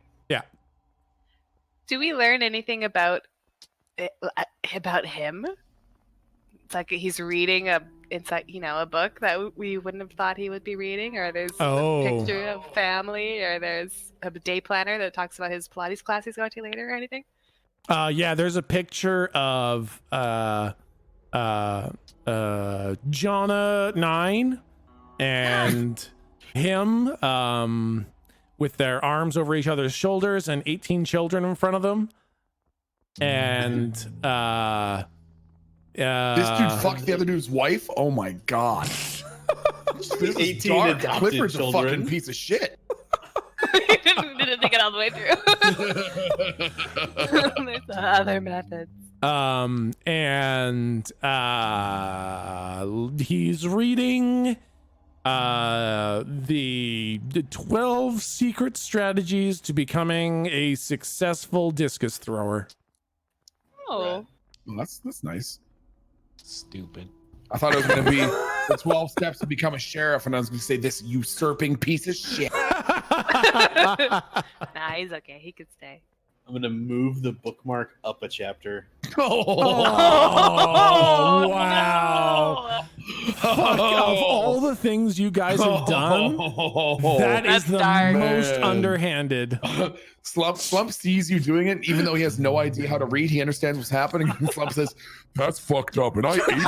Do we learn anything about him? It's like he's reading a book that we wouldn't have thought he would be reading, or there's Oh. a picture of family, or there's a day planner that talks about his Pilates class he's going to later, or anything. Yeah, there's a picture of Jonna 9 and him with their arms over each other's shoulders and 18 children in front of them. And This dude fucked the other dude's wife? Oh my god. This is 18 dark. adopted Clifford's a children. fucking piece of shit. He didn't think it all the way through. There's other methods. And he's reading the 12 secret strategies to becoming a successful discus thrower. Oh, Well, that's nice. Stupid. I thought it was going to be the 12 steps to become a sheriff, and I was going to say this usurping piece of shit. nah, he's okay. He could stay. I'm gonna move the bookmark up a chapter. Oh, wow. Fuck, of all the things you guys have done, that is That's the dark. most Man. underhanded. Slump sees you doing it, even though he has no idea how to read. He understands what's happening. And Slump says, That's fucked up, and I ate him.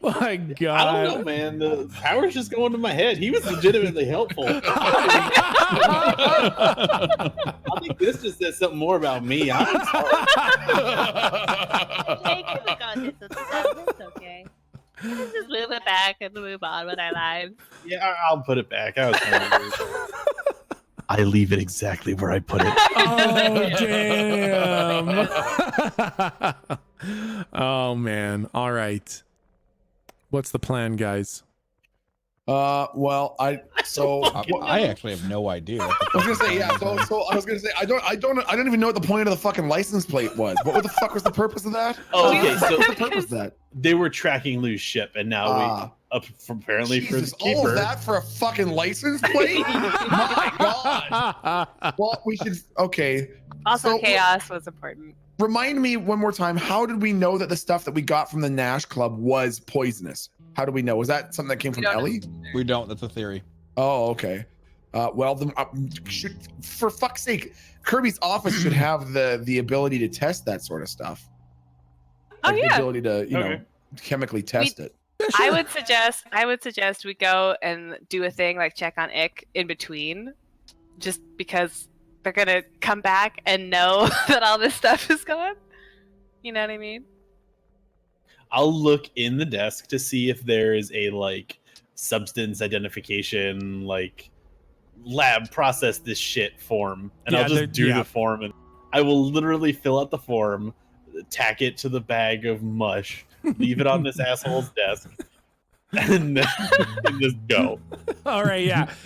My I God. don't know, man. The power's just going to my head. He was legitimately helpful. I think this just says something more about me. I'm sorry. Take the consciousness of that. It's okay. Let's just move it back and move on with our lives. Yeah, I'll put it back. I was trying to I leave it exactly where I put it. Oh, damn. Oh, man. All right. What's the plan, guys? Well, I actually have no idea. I was gonna say, yeah. So I was gonna say, I don't even know what the point of the fucking license plate was. What the fuck was the purpose of that? Oh, okay. So What's the purpose of that? they were tracking loose ship, and now apparently Jesus, for the keeper. all of that for a fucking license plate? My God. Well, we should. Okay. Also, So- chaos was important. Remind me one more time. How did we know that the stuff that we got from the Nash Club was poisonous? How do we know? Was that something that came from don't know. Ellie? We don't. That's a theory. Oh, okay. Well, then, for fuck's sake, Kirby's office should have the ability to test that sort of stuff. Oh, The yeah. ability to Okay. chemically test it. I would suggest we go and do a thing like check on Ick in between, just because they're gonna come back and know that all this stuff is gone. You know what I mean? I'll look in the desk to see if there is a like substance identification like lab process this shit form, and Yeah, I'll just do yeah. the form, and I will literally fill out the form, tack it to the bag of mush, leave it on this asshole's desk, and then just go. All right,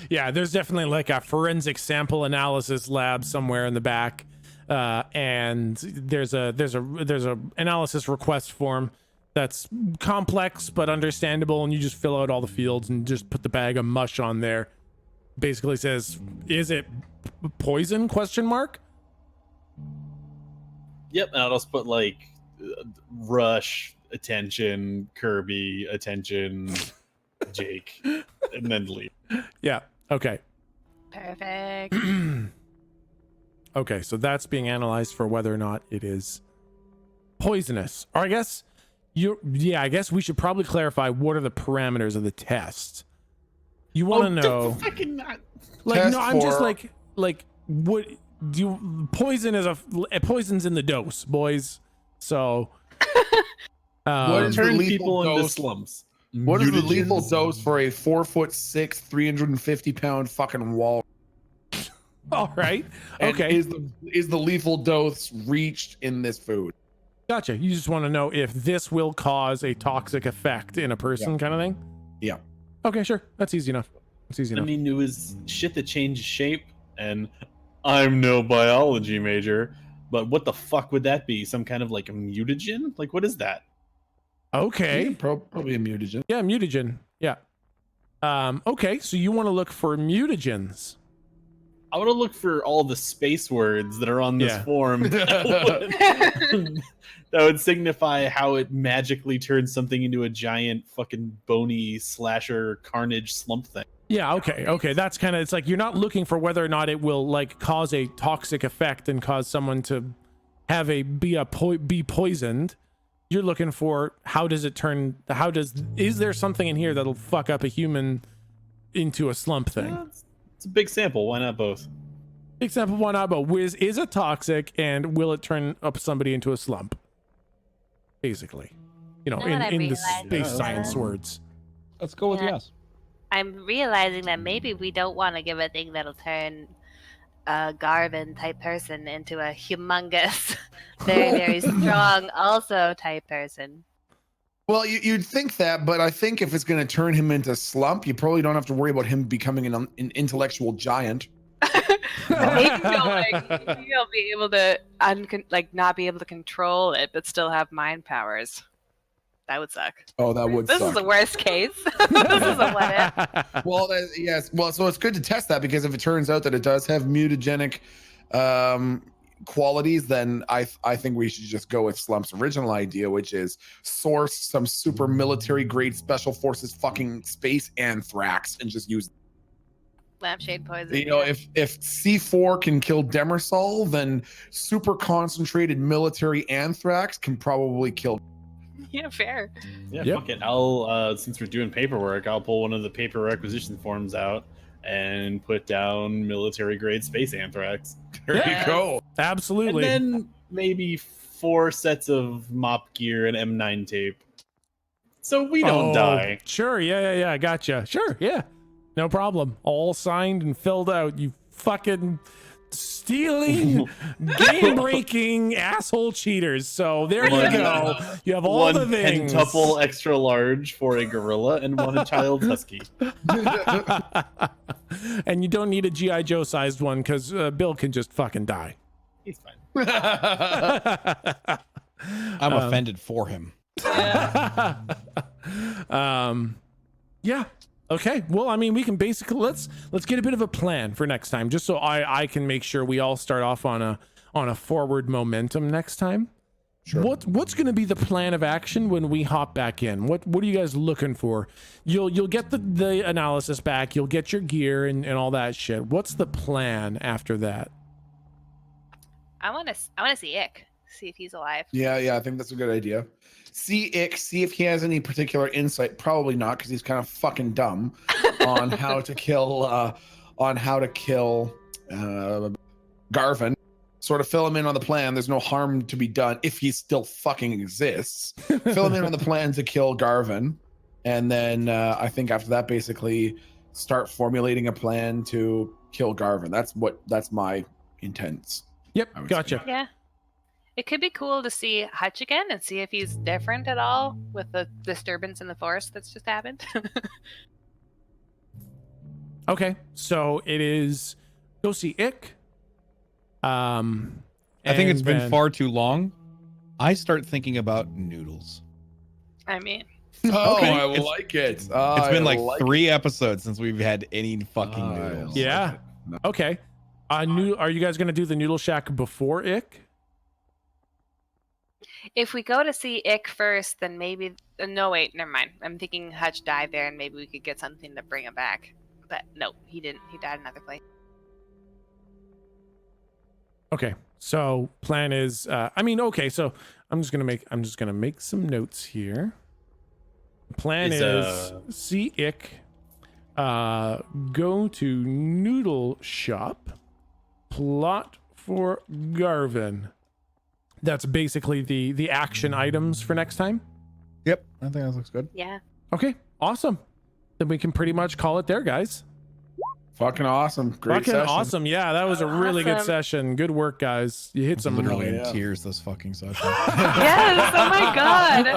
yeah. There's definitely like a forensic sample analysis lab somewhere in the back, and there's a analysis request form that's complex but understandable, and you just fill out all the fields and just put the bag of mush on there. Basically says, "Is it poison?" Question mark. Yep, and I'll just put like Rush, attention, Kirby, attention, Jake, and then leave. Yeah. Okay. Perfect. Okay, so that's being analyzed for whether or not it is poisonous. Or I guess I guess we should probably clarify what are the parameters of the test. You want to know? Fucking not. Like, Test no, I'm just for- like what do you? Poison is poison's in the dose, boys. So, What is the Turn lethal people into dose? slums. What is the lethal Mutagens. dose for a 4'6", 350-pound fucking wall? all right, And okay, is the lethal dose reached in this food? gotcha. You just want to know if this will cause a toxic effect in a person, kind of thing. Yeah. Okay, sure. That's easy enough. It's easy I enough. mean, it was shit that changed shape, and I'm no biology major, but what the fuck would that be? Some kind of like mutagen? Like, what is that? Okay. Probably a mutagen. Yeah, mutagen. Yeah. Okay, so you want to look for mutagens. I want to look for all the space words that are on this Yeah. form that would signify how it magically turns something into a giant fucking bony slasher carnage slump thing. Yeah, okay. That's kind of, it's like you're not looking for whether or not it will like cause a toxic effect and cause someone to have be poisoned. You're looking for is there something in here that'll fuck up a human into a slump thing? Yeah, it's a big sample. Why not both? Example, why not? But is it toxic and will it turn up somebody into a slump? Basically, Now that I in the realize space it, science words. Let's go with Yeah. yes. I'm realizing that maybe we don't want to give a thing that'll turn a Garvin type person into a humongous, very, very strong, also type person. Well, you'd think that, but I think if it's going to turn him into slump, you probably don't have to worry about him becoming an intellectual giant. Maybe he'll be able to not be able to control it, but still have mind powers. That would suck. Oh, that would This suck. is the worst case. This is a what if. Well, yes. Well, so it's good to test that, because if it turns out that it does have mutagenic qualities, then I think we should just go with Slump's original idea, which is source some super military grade special forces fucking space anthrax and just use. Lampshade poison. You know, if C4 can kill Demersol, then super concentrated military anthrax can probably kill. Yeah, fair. Yeah, Yep. fuck it. I'll since we're doing paperwork, I'll pull one of the paper requisition forms out, and put down military grade space anthrax. There you go. Absolutely. And then maybe 4 sets of mop gear and M9 tape. So we don't die. Sure, yeah, gotcha. Sure, yeah. No problem. All signed and filled out, you fucking stealing, game-breaking asshole cheaters. So there you go. You have all the things. 1 pentuple extra large for a gorilla and 1 child's husky. And you don't need a G.I. Joe sized one because Bill can just fucking die. He's fine. I'm offended for him. Yeah. Okay. Well, I mean, we can basically let's get a bit of a plan for next time, just so I can make sure we all start off on a forward momentum next time. Sure. What's going to be the plan of action when we hop back in? What are you guys looking for? You'll get the analysis back. You'll get your gear and all that shit. What's the plan after that? I want to see Ick. See if he's alive. Yeah, I think that's a good idea. See Ick, see if he has any particular insight. Probably not, because he's kind of fucking dumb on how to kill Garvin. Sort of fill him in on the plan. There's no harm to be done if he still fucking exists. Fill him in on the plan to kill Garvin, and then I think after that, basically start formulating a plan to kill Garvin. That's my intents. Yep, gotcha. Yeah. It could be cool to see Hutch again and see if he's different at all with the disturbance in the forest that's just happened. Okay, so it is go see Ick. I think it's been far too long. I start thinking about noodles. I mean, I like it. It's been like 3 episodes since we've had any fucking noodles. Yeah. Okay. Are you guys gonna do the noodle shack before Ick? if we go to see Ick first, then maybe... no, wait, never mind. I'm thinking Hutch died there, and maybe we could get something to bring him back. But no, he didn't. He died another place. Okay, so plan is... okay, so I'm just gonna make some notes here. Plan is see Ick, go to Noodle Shop, plot for Garvin. That's basically the action items for next time. Yep, I think that looks good. Yeah. Okay, awesome. Then we can pretty much call it there, guys. Fucking awesome. Great session. Awesome. Yeah, that was a really good session. Good work, guys. You hit some literally in tears this fucking session. Yes. Oh my god.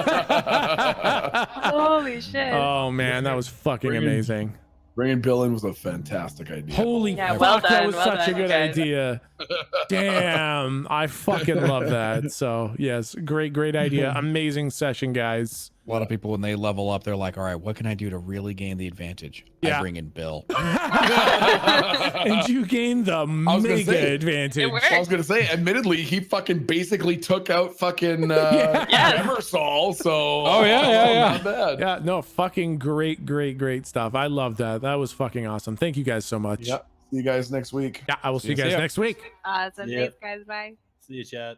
Holy shit. Oh man, that was fucking amazing. Bringing Bill in was a fantastic idea. Holy fuck, well that done, was well such a done, good guys. idea. Damn, I fucking love that. So yes, great idea. Amazing session, guys. A lot of people, when they level up, they're like, all right, what can I do to really gain the advantage? Yeah. I bring in Bill. And you gain the mega advantage. I was gonna say, admittedly, he fucking basically took out fucking Emersol, so not bad. Yeah, no, fucking great stuff. I love that. That was fucking awesome. Thank you guys so much. Yep. See you guys next week. Yeah, I will see you guys next week. Awesome. Yeah. Thanks, guys. Bye. See you, chat.